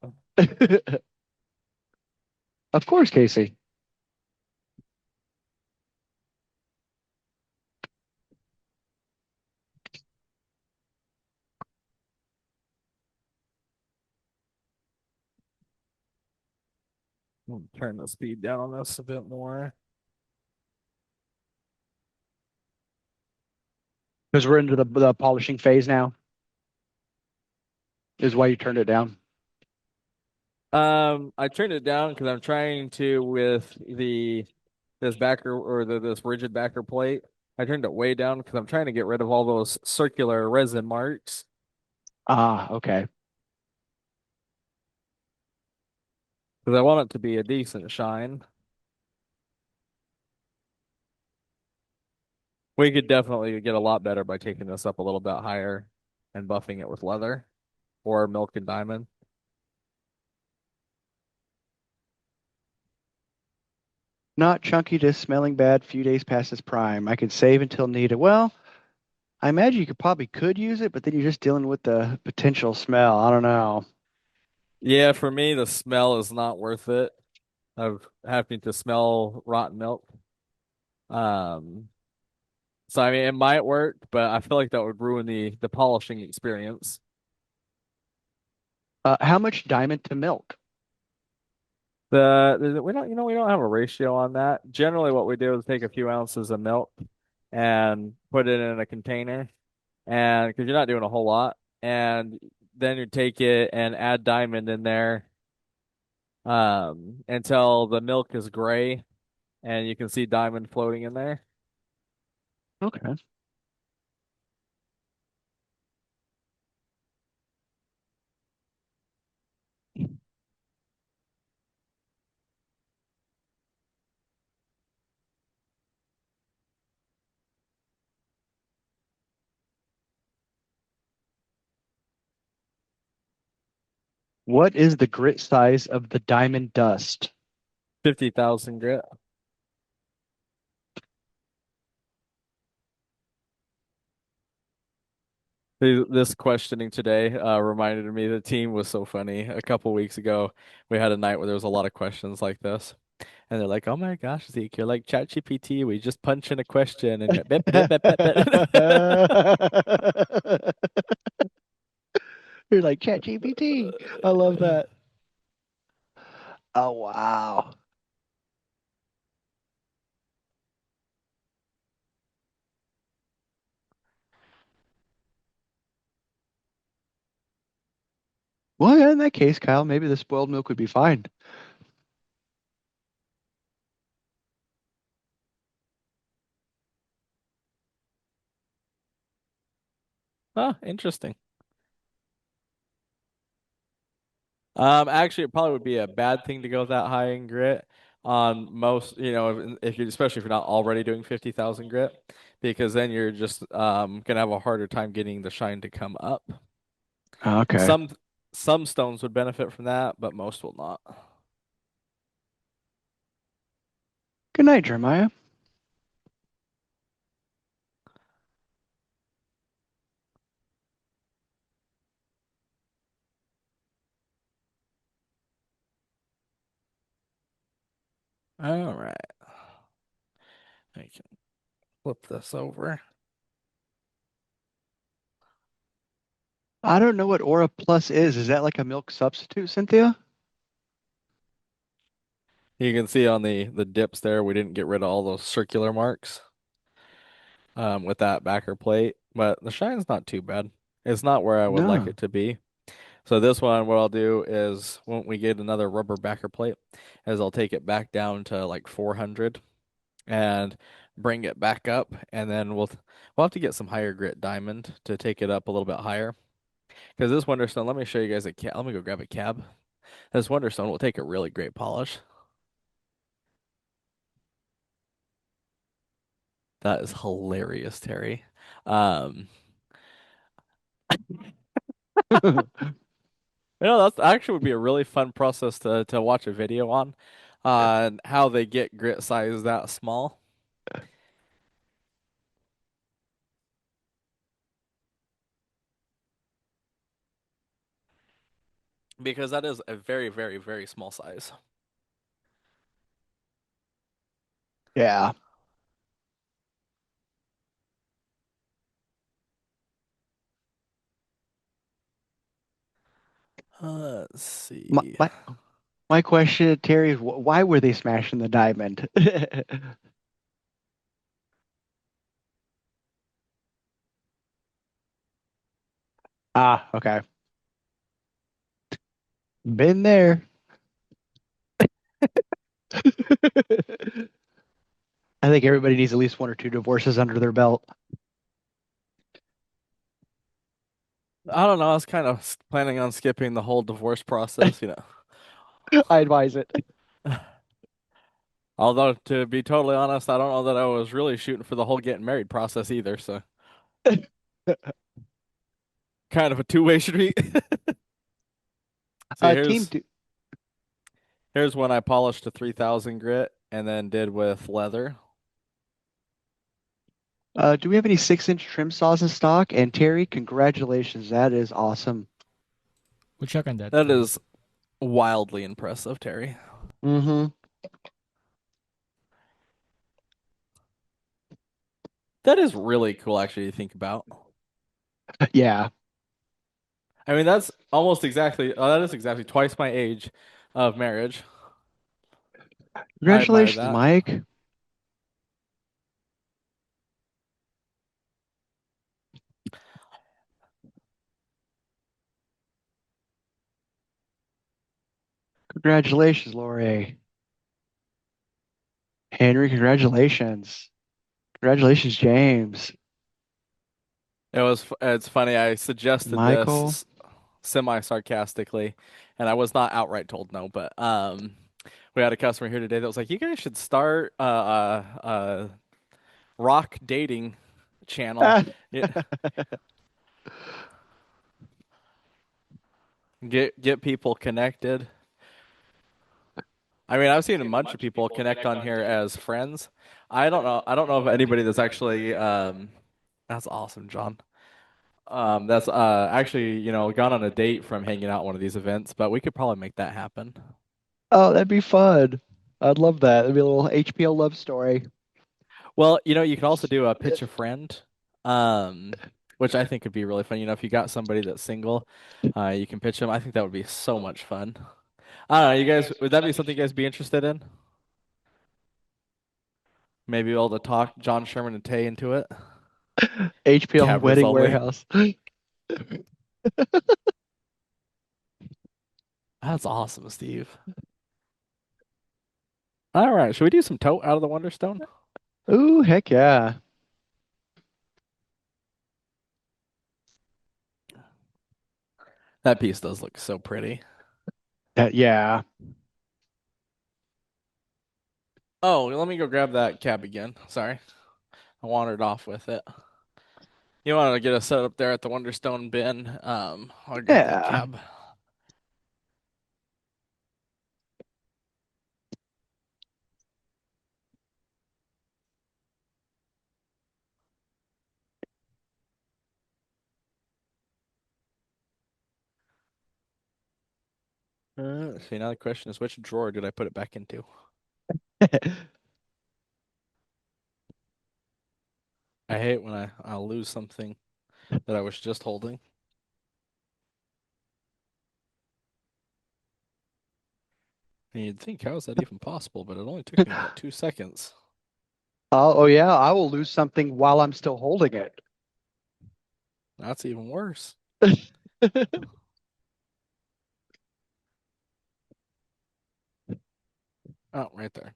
Of course, Casey. Turn the speed down on this a bit more. Because we're into the polishing phase now, is why you turned it down. I turned it down because I'm trying to with this backer or this rigid backer plate. I turned it way down because I'm trying to get rid of all those circular resin marks. Ah, okay. Because I want it to be a decent shine. We could definitely get a lot better by taking this up a little bit higher and buffing it with leather or milk and diamond. Not chunky, just smelling bad. Few days past its prime. I could save until needed. Well, I imagine you could use it, but then you're just dealing with the potential smell. I don't know. Yeah, for me, the smell is not worth it of having to smell rotten milk. Um, so I mean, it might work, but I feel like that would ruin the polishing experience. How much diamond to milk? We don't have a ratio on that. Generally, what we do is take a few ounces of milk and put it in a container, and because you're not doing a whole lot, and then you take it and add diamond in there, until the milk is gray and you can see diamond floating in there. Okay. What is the grit size of the diamond dust? 50,000 grit. This questioning today reminded me the team was so funny. A couple weeks ago, we had a night where there was a lot of questions like this. And they're like, "Oh my gosh, Zeke, you're like ChatGPT. We just punch in a question and bip, bip, bip, bip, You're like ChatGPT. I love that. Oh wow. Well, yeah, in that case, Kyle, maybe the spoiled milk would be fine. Oh, interesting. Actually, it probably would be a bad thing to go that high in grit on most, if you especially if you're not already doing 50,000 grit, because then you're just gonna have a harder time getting the shine to come up. Okay. Some some stones would benefit from that, but most will not. Good night, Jeremiah. All right. I can flip this over. I don't know what Aura Plus is. Is that like a milk substitute, Cynthia? You can see on the dips there, we didn't get rid of all those circular marks with that backer plate, but the shine's not too bad. It's not where I would like No. it to be. So this one, what I'll do is when we get another rubber backer plate, is I'll take it back down to like 400 and bring it back up, and then we'll have to get some higher grit diamond to take it up a little bit higher. Because this Wonderstone, let me show you guys a cab. Let me go grab a cab. This Wonderstone will take a really great polish. That is hilarious, Terry. Um, that's actually would be a really fun process to watch a video on how they get grit size that small. Because that is a very, very, very small size. Yeah. Let's My, see. my my question to Terry is why were they smashing the diamond? Ah, okay. Been there. I think everybody needs at least one or two divorces under their belt. I don't know. I was kind of planning on skipping the whole divorce process, I advise it. Although, to be totally honest, I don't know that I was really shooting for the whole getting married process either. So, kind of a two-way street. See, Team, here's when I polished a 3000 grit and then did with leather. do we have any 6-inch trim saws in stock? And Terry, congratulations. That is awesome. We'll check on that. That is wildly impressive, Terry. Mm-hmm. That is really cool, actually, to think about. Yeah. I mean, that's almost exactly, that is exactly twice my age of marriage. I admire Congratulations, that. Mike. Congratulations, Lori. Henry, congratulations. Congratulations, James. It's funny. I suggested Michael. this semi-sarcastically, and I was not outright told no, but we had a customer here today that was like, "You guys should start a rock dating channel. Yeah, get people connected." I mean, I've seen a bunch of people connect on here as friends. I don't know of anybody that's actually that's awesome, John. That's actually, gone on a date from hanging out at one of these events, but we could probably make that happen. Oh, that'd be fun. I'd love that. It'd be a little HPL love story. Well, you can also do a pitch a friend, um, which I think would be really fun. If you got somebody that's single, you can pitch them. I think that would be so much fun. I don't know, you guys, would that be something you guys be interested in? Maybe able to talk John Sherman and Tay into it. HPL Cameras Wedding only. Warehouse. That's awesome, Steve. All right, should we do some tote out of the Wonderstone? Ooh, heck yeah. That piece does look so pretty. Yeah. Oh, let me go grab that cab again. Sorry. I wandered off with it. You want to get us set up there at the Wonderstone bin? I'll grab that Yeah. cab. See, now the question is, which drawer did I put it back into? I hate when I lose something that I was just holding. And you'd think, how is that even possible? But it only took me about 2 seconds. Oh yeah, I will lose something while I'm still holding it. That's even worse. Oh, right there.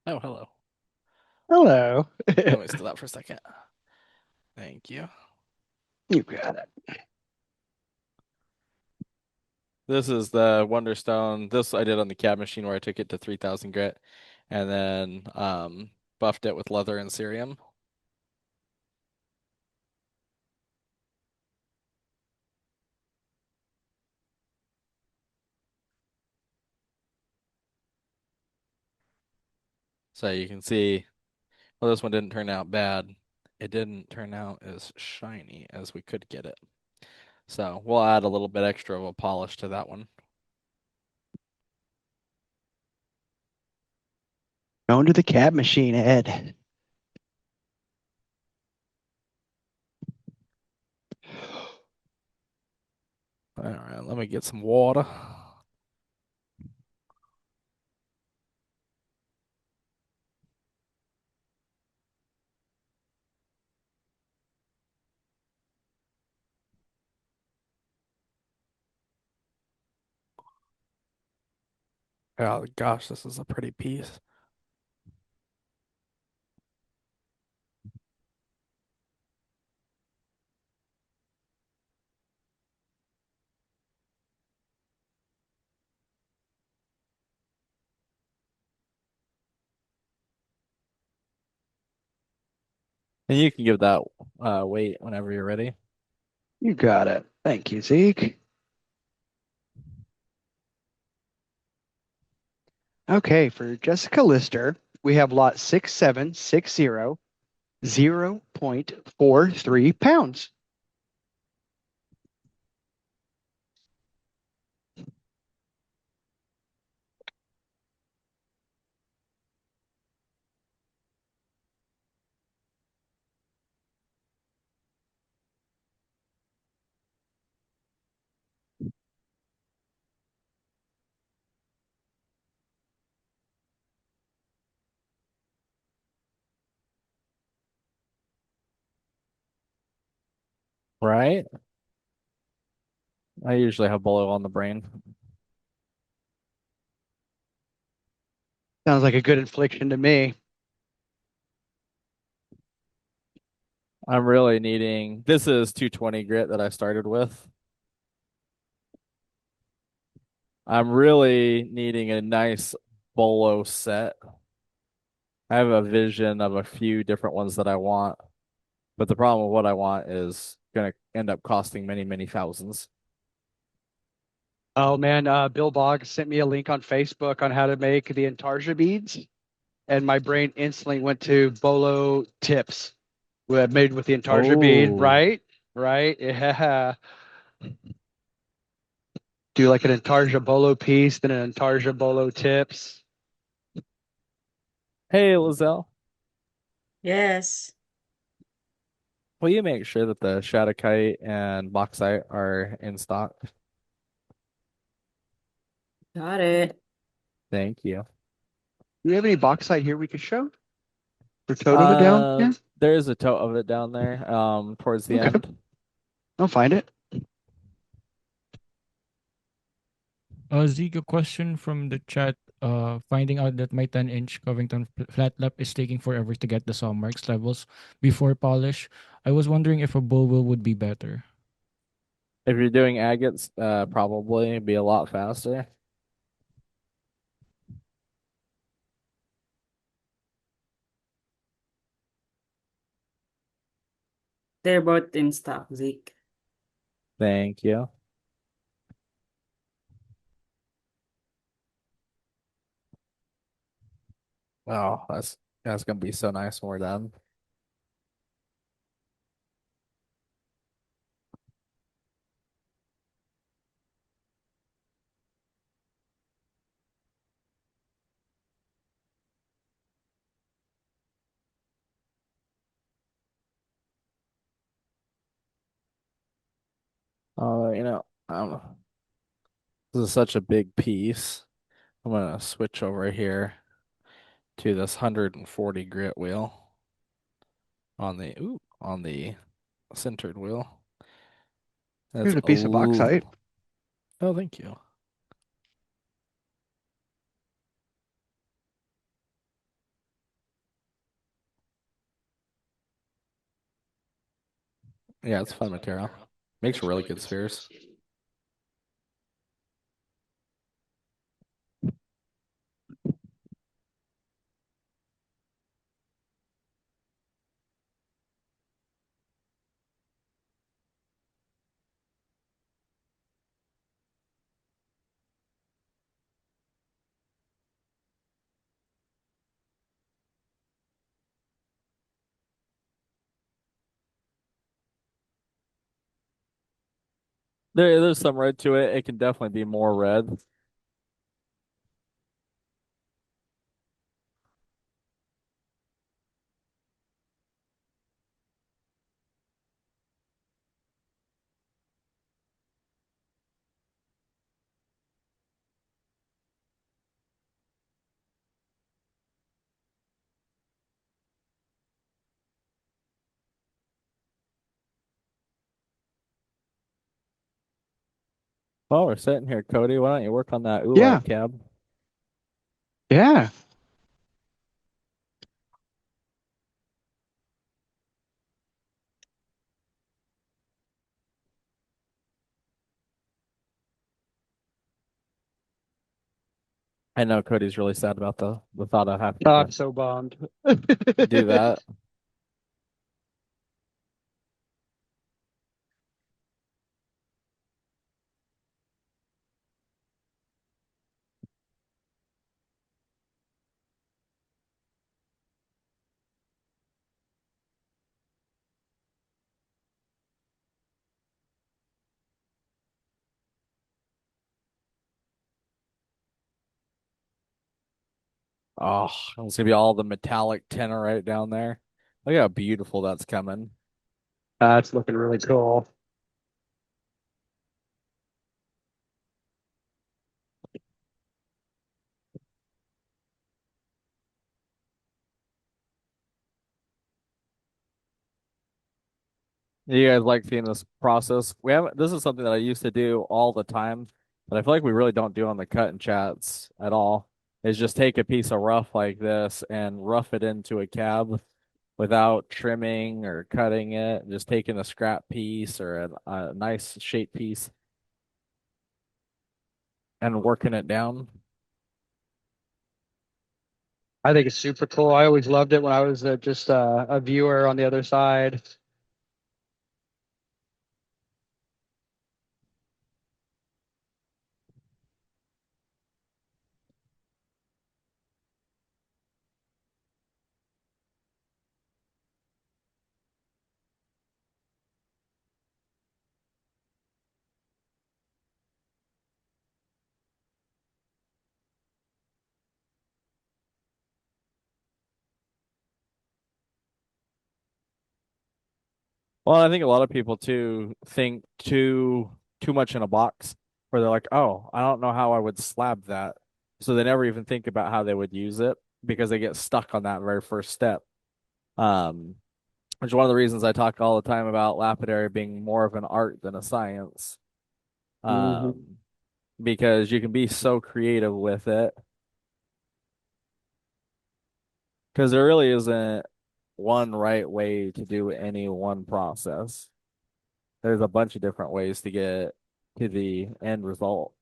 Oh, hello. Hello. Let me steal that for a second. Thank you. You got it. This is the Wonderstone. This I did on the cab machine where I took it to 3,000 grit and then buffed it with leather and cerium. So you can see, well, this one didn't turn out bad. It didn't turn out as shiny as we could get it. So we'll add a little bit extra of a polish to that one. Going to the cab machine, Ed. All right, let me get some water. Oh gosh, this is a pretty piece. And you can give that weight whenever you're ready. You got it. Thank you, Zeke. Okay, for Jessica Lister, we have lot 6760, 0.43 pounds. Right? I usually have bolo on the brain. Sounds like a good infliction to me. I'm really needing, this is 220 grit that I started with. I'm really needing a nice bolo set. I have a vision of a few different ones that I want, but the problem with what I want is going to end up costing many, many thousands. Oh man, Bill Boggs sent me a link on Facebook on how to make the intarsia beads, and my brain instantly went to bolo tips made with the intarsia bead. Oh, Right? Right? Yeah. Do like an intarsia bolo piece, then an intarsia bolo tips. hey, Lizelle, Yes. will you make sure that the Shadowkite and Bauxite are in stock? Got it. Thank you. Do you have any bauxite here we could show? For tote of it down? Yeah. There is a tote of it down there, towards the Okay. end. I'll find it. Zeke, a question from the chat. Finding out that my 10-inch Covington flat lap is taking forever to get the saw marks levels before polish. I was wondering if a bull wheel would be better. If you're doing agates, probably be a lot faster. They're both in stock, Zeke. Thank you. Oh, that's That's gonna be so nice when we're done. I don't know. This is such a big piece. I'm gonna switch over here to this 140 grit wheel on the centered wheel. That's Here's a piece of oh, bauxite. oh, thank you. Yeah, it's fun material. Makes really good spheres. There's some red to it. It can definitely be more red. While we're sitting here, Cody, why don't you work on that Yeah, oolite cab? yeah. I know Cody's really sad about the thought of having Oh, to I'm so bummed. do that. Oh, it's gonna be all the metallic tenor right down there. Look how beautiful that's coming. That's looking really cool. You guys like seeing this process? We haven't. This is something that I used to do all the time, but I feel like we really don't do on the cut and chats at all. Is just take a piece of rough like this and rough it into a cab without trimming or cutting it. Just taking a scrap piece or a nice shape piece and working it down. I think it's super cool. I always loved it when I was just a viewer on the other side. Well, I think a lot of people too think too much in a box where they're like, "Oh, I don't know how I would slab that." So they never even think about how they would use it because they get stuck on that very first step. Um, which is one of the reasons I talk all the time about lapidary being more of an art than a science. Hmm. Um, because you can be so creative with it because there really isn't one right way to do any one process. There's a bunch of different ways to get to the end result.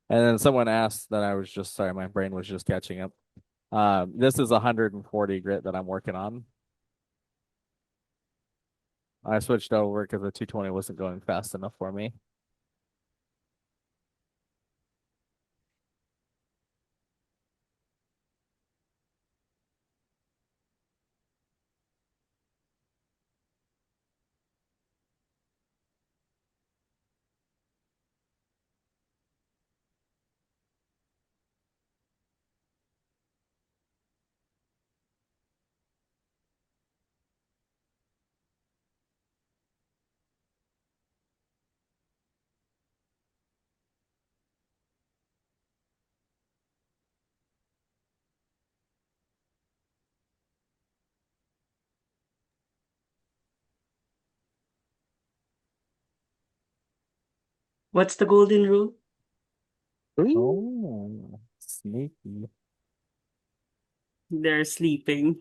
And then someone asked that I was just sorry, my brain was just catching up. This is 140 grit that I'm working on. I switched over because the 220 wasn't going fast enough for me. What's the golden rule? Oh, sneaky. They're sleeping.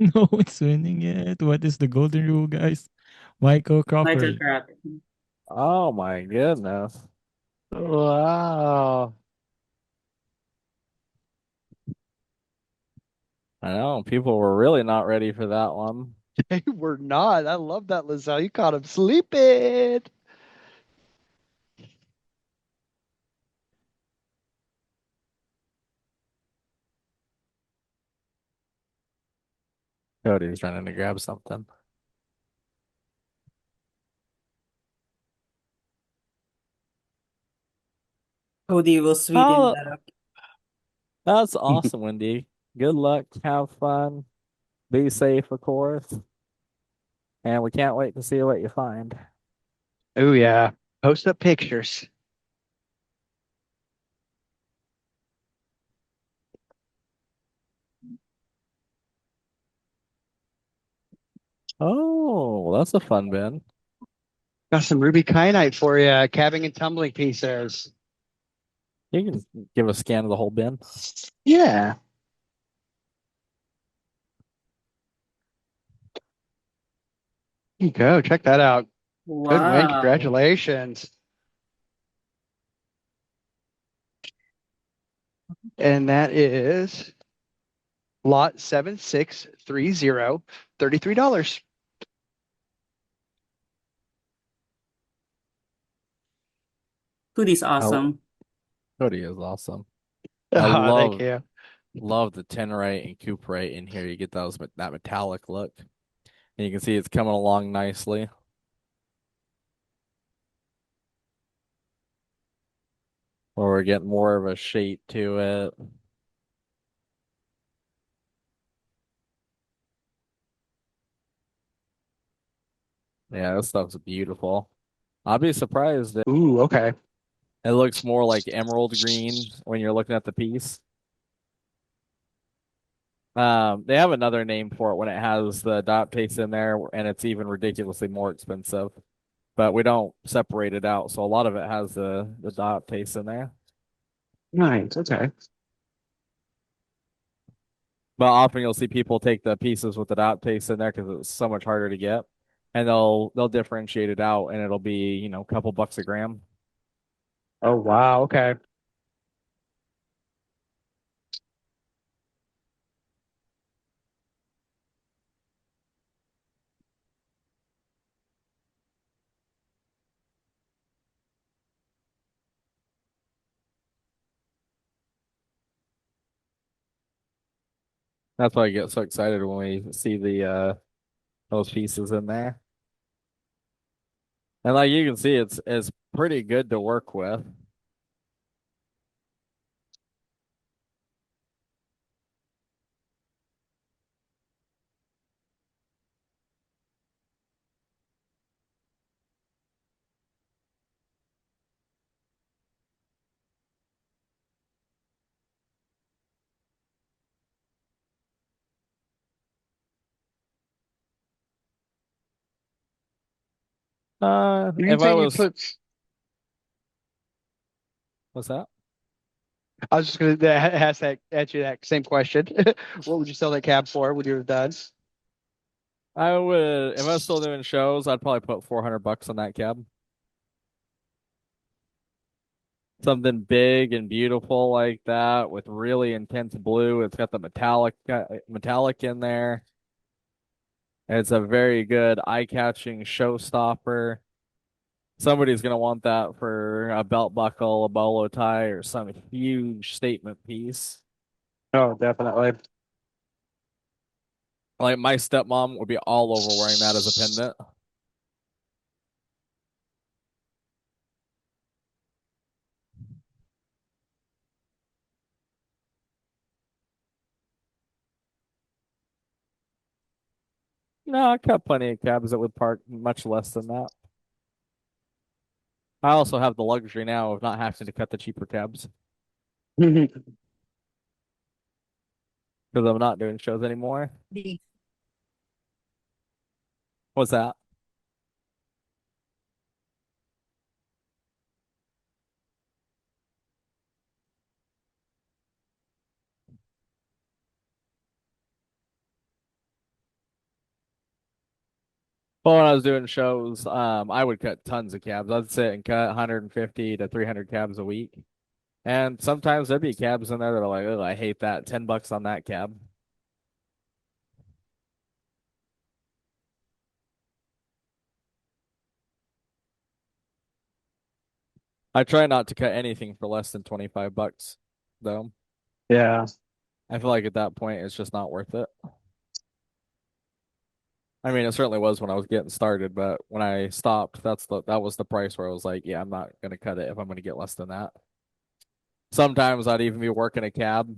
No one's winning it. What is the golden rule, guys? Michael Michael Crawford. Craft. Oh my goodness. Wow. I know people were really not ready for that one. They were not. I love that, Lizelle. You caught him sleeping. Cody's running to grab something. Cody will sweeten Oh, that up. that's awesome, Wendy. Good luck. Have fun. Be safe, of course. And we can't wait to see what you find. Oh yeah. Post up pictures. Oh, that's a fun bin. Got some ruby kyanite for you, cabbing and tumbling pieces. You can give a scan of the whole bin. Yeah. There you go. Check that out. Good win. Wow. Congratulations. And that is lot 7630, $33. Cody's I, awesome. Cody is awesome. I Oh, thank love you. love the Tenorite and Cooperite in here. You get that metallic look. And you can see it's coming along nicely. Or we're getting more of a shape to it. Yeah, this stuff's beautiful. I'll be surprised if Ooh, okay. it looks more like emerald green when you're looking at the piece. They have another name for it when it has the dot paste in there, and it's even ridiculously more expensive. But we don't separate it out, so a lot of it has the dot paste in there. Nice. Okay. But often you'll see people take the pieces with the dot paste in there because it's so much harder to get, and they'll differentiate it out, and it'll be a couple bucks a gram. Oh, wow. Okay. That's why I get so excited when we see the those pieces in there. And like you can see, it's pretty good to work with. If I Anything you was, put, what's that? I was just going to ask answer that same question. What would you sell that cab for when you were done? I would, if I was still doing shows, I'd probably put 400 bucks on that cab. Something big and beautiful like that with really intense blue. It's got the metallic in there. It's a very good eye-catching showstopper. Somebody's gonna want that for a belt buckle, a bolo tie, or some huge statement piece. Oh, definitely. Like my stepmom would be all over wearing that as a pendant. No, I got plenty of cabs that would park much less than that. I also have the luxury now of not having to cut the cheaper cabs because I'm not doing shows anymore. What's that? Well, when I was doing shows, I would cut tons of cabs. I'd sit and cut 150 to 300 cabs a week. And sometimes there'd be cabs in there that are like, oh, I hate that. $10 on that cab. I try not to cut anything for less than $25, though. Yeah. I feel like at that point it's just not worth it. I mean, it certainly was when I was getting started, but when I stopped, that was the price where I was like, yeah, I'm not gonna cut it if I'm gonna get less than that. Sometimes I'd even be working a cab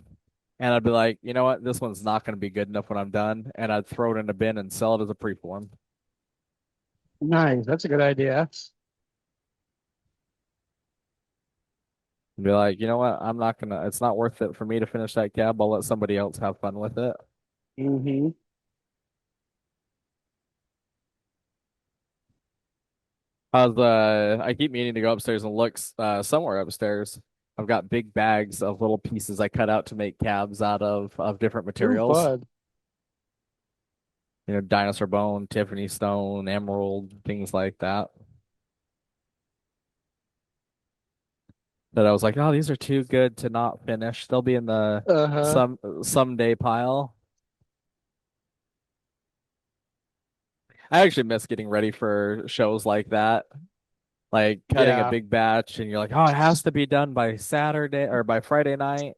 and I'd be like, you know what, this one's not gonna be good enough when I'm done, and I'd throw it in a bin and sell it as a preform. Nice. That's a good idea. Be like, you know what, it's not worth it for me to finish that cab. I'll let somebody else have fun with it. Hmm. I keep meaning to go upstairs and look somewhere upstairs. I've got big bags of little pieces I cut out to make cabs out of different Ooh, materials. fun. You know, dinosaur bone, Tiffany stone, emerald, things like that. That I was like, oh, these are too good to not finish. They'll be in the Uh-huh. someday pile. I actually miss getting ready for shows like that. Like cutting a Yeah. big batch and you're like, oh, it has to be done by Saturday or by Friday night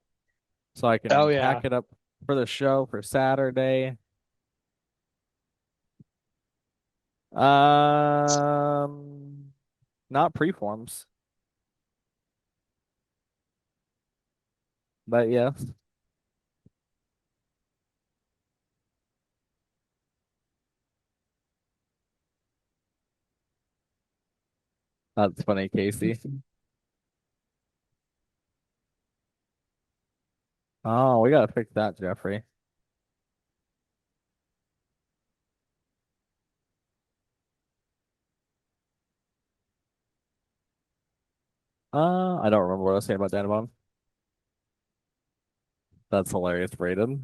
so I Oh can yeah. pack it up for the show for Saturday. Um, Not preforms, but yes, that's funny, Casey. Oh, we gotta fix that, Jeffrey. I don't remember what I was saying about Danabon. That's hilarious, Brayden.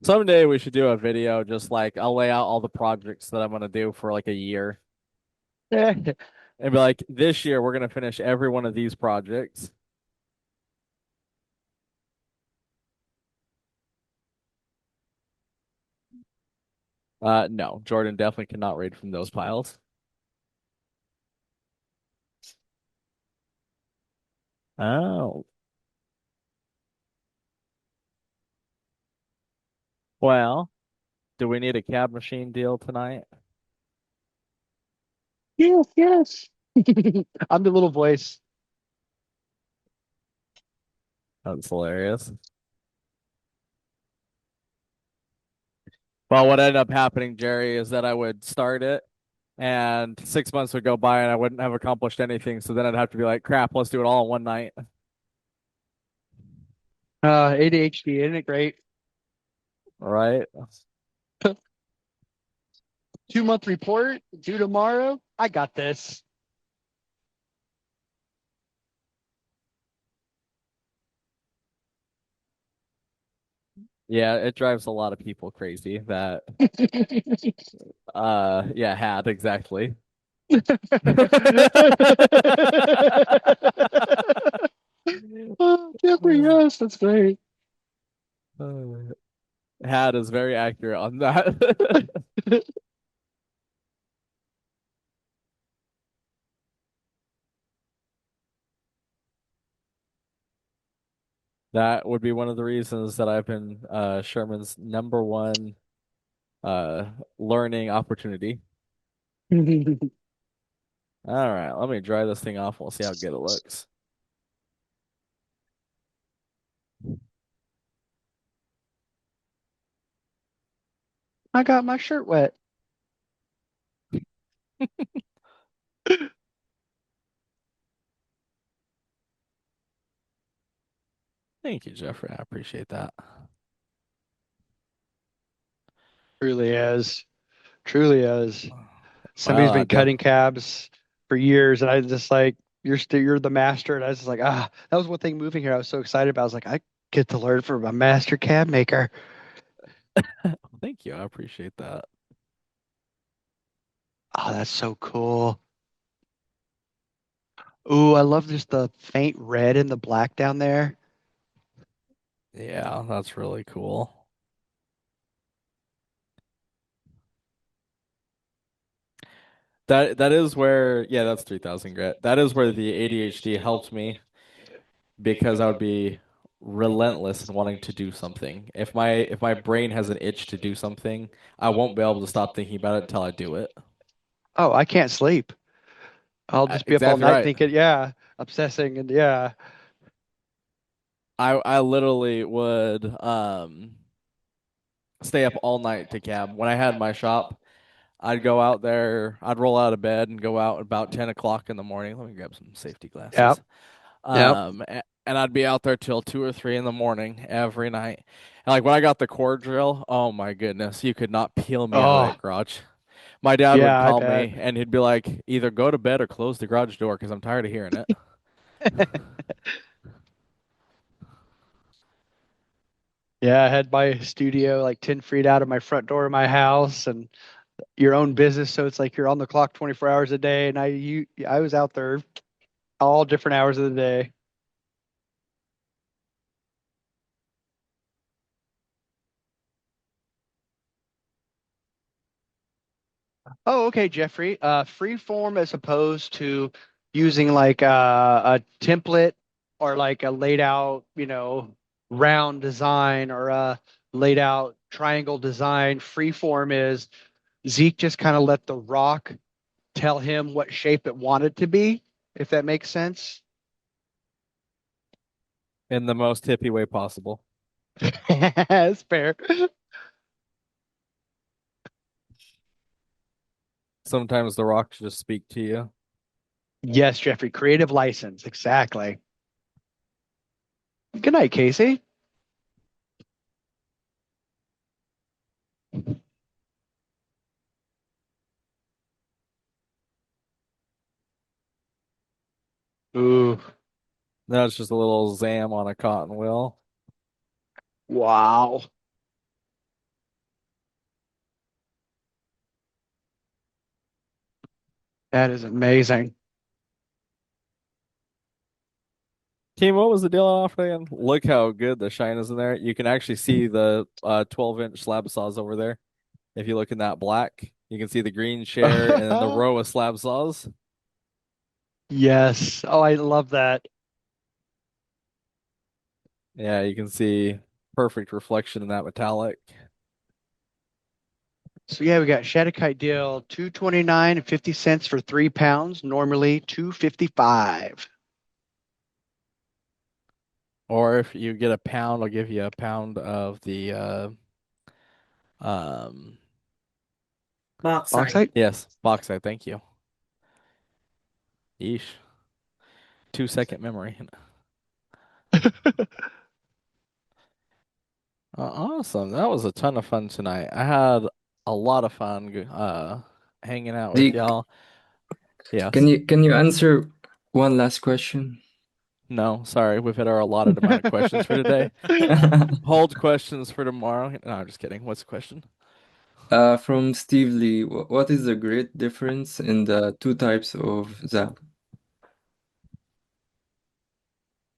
Someday we should do a video just like I'll lay out all the projects that I'm gonna do for like a year and be like, this year we're gonna finish every one of these projects. No, Jordan definitely cannot raid from those piles. Oh, well, do we need a cab machine deal tonight? Yes, yes. I'm the little voice. That's hilarious. Well, what ended up happening, Jerry, is that I would start it and 6 months would go by and I wouldn't have accomplished anything. So then I'd have to be like, crap, let's do it all in one night. ADHD, isn't it great? Right? 2 month report due tomorrow. I got this. Yeah, it drives a lot of people crazy that yeah, had exactly. Oh, Jeffrey, yes, that's great. Had is very accurate on that. That would be one of the reasons that I've been Sherman's number one uh learning opportunity. All right, let me dry this thing off. We'll see how good it looks. I got my shirt wet. Thank you, Jeffrey. I appreciate that. Truly is. Truly is. Well, Somebody's been cutting cabs for years, and I just like you're the master, and I was just like, that was one thing moving here. I was so excited about. I was like, Get to learn from a master cab maker. Thank you. I appreciate that. Oh, that's so cool. Ooh, I love just the faint red and the black down there. Yeah, that's really cool. That is where, yeah, that's 3000 grit. That is where the ADHD helps me because I would be relentless in wanting to do something. If my brain has an itch to do something, I won't be able to stop thinking about it until I do it. Oh, I can't sleep. I'll just be up all Exactly night right. thinking, yeah, obsessing and yeah. I literally would stay up all night to cab. When I had my shop, I'd go out there, I'd roll out of bed and go out about 10 o'clock in the morning. Let me grab some safety Yep. glasses. Yep. And I'd be out there till 2 or 3 in the morning every night. And like when I got the core drill, oh my goodness, you could not peel me out of Oh, that garage. My dad would yeah, I call bet. me and he'd be like, either go to bed or close the garage door because I'm tired of hearing it. Yeah, I had my studio like 10 feet out of my front door of my house and your own business. So it's like you're on the clock 24 hours a day. And I was out there all different hours of the day. Oh, okay, Jeffrey. Freeform as opposed to using like a template or like a laid out, round design or a laid out triangle design. Freeform is Zeke just kind of let the rock tell him what shape it wanted to be, if that makes sense. In the most hippie way possible. That's fair. Sometimes the rocks just speak to you. Yes, Jeffrey. Creative license. Exactly. Good night, Casey. Ooh, That's just a little zam on a cotton wheel. wow. That is amazing. Team, what was the deal off again? Look how good the shine is in there. You can actually see the 12-inch slab saws over there. If you look in that black, you can see the green share and then the row of slab saws. Yes. Oh, I love that. Yeah, you can see perfect reflection in that metallic. So yeah, we got Shattuckite deal 229 and 50 cents for 3 pounds, normally 255. Or if you get a pound, I'll give you a pound of the um Bauxite. Bauxite? yes, bauxite, thank you. Yeesh. 2-second memory. Awesome. That was a ton of fun tonight. I had a lot of fun hanging out with Zeke, y'all. can Yes. you answer one last question? No, sorry. We've hit our allotted amount of questions for today. Hold questions for tomorrow. No, I'm just kidding. What's the question? From Steve Lee, what is the great difference in the two types of Zap?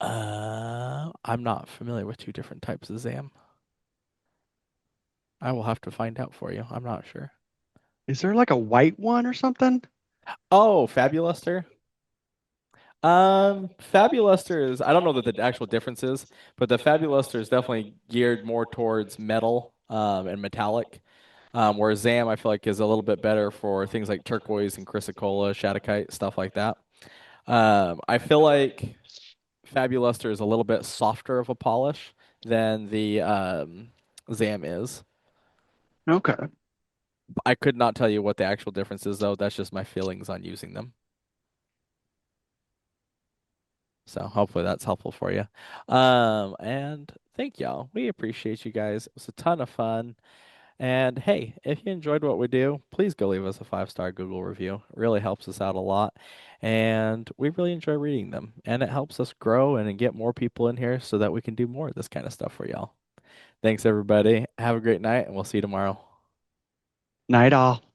I'm not familiar with two different types of ZAM. I will have to find out for you. I'm not sure. Is there like a white one or something? Oh, Fabuluster. Fabuluster is, I don't know that the actual difference is, but the Fabuluster is definitely geared more towards metal, and metallic. Whereas ZAM, I feel like, is a little bit better for things like turquoise and chrysocolla, Shattuckite, stuff like that. I feel like Fabuluster is a little bit softer of a polish than the ZAM is. Okay. I could not tell you what the actual difference is, though. That's just my feelings on using them. So hopefully that's helpful for you. And thank y'all. We appreciate you guys. It was a ton of fun. And hey, if you enjoyed what we do, please go leave us a 5-star Google review. It really helps us out a lot. And we really enjoy reading them. And it helps us grow and get more people in here so that we can do more of this kind of stuff for y'all. Thanks, everybody. Have a great night, and we'll see you tomorrow. Night all.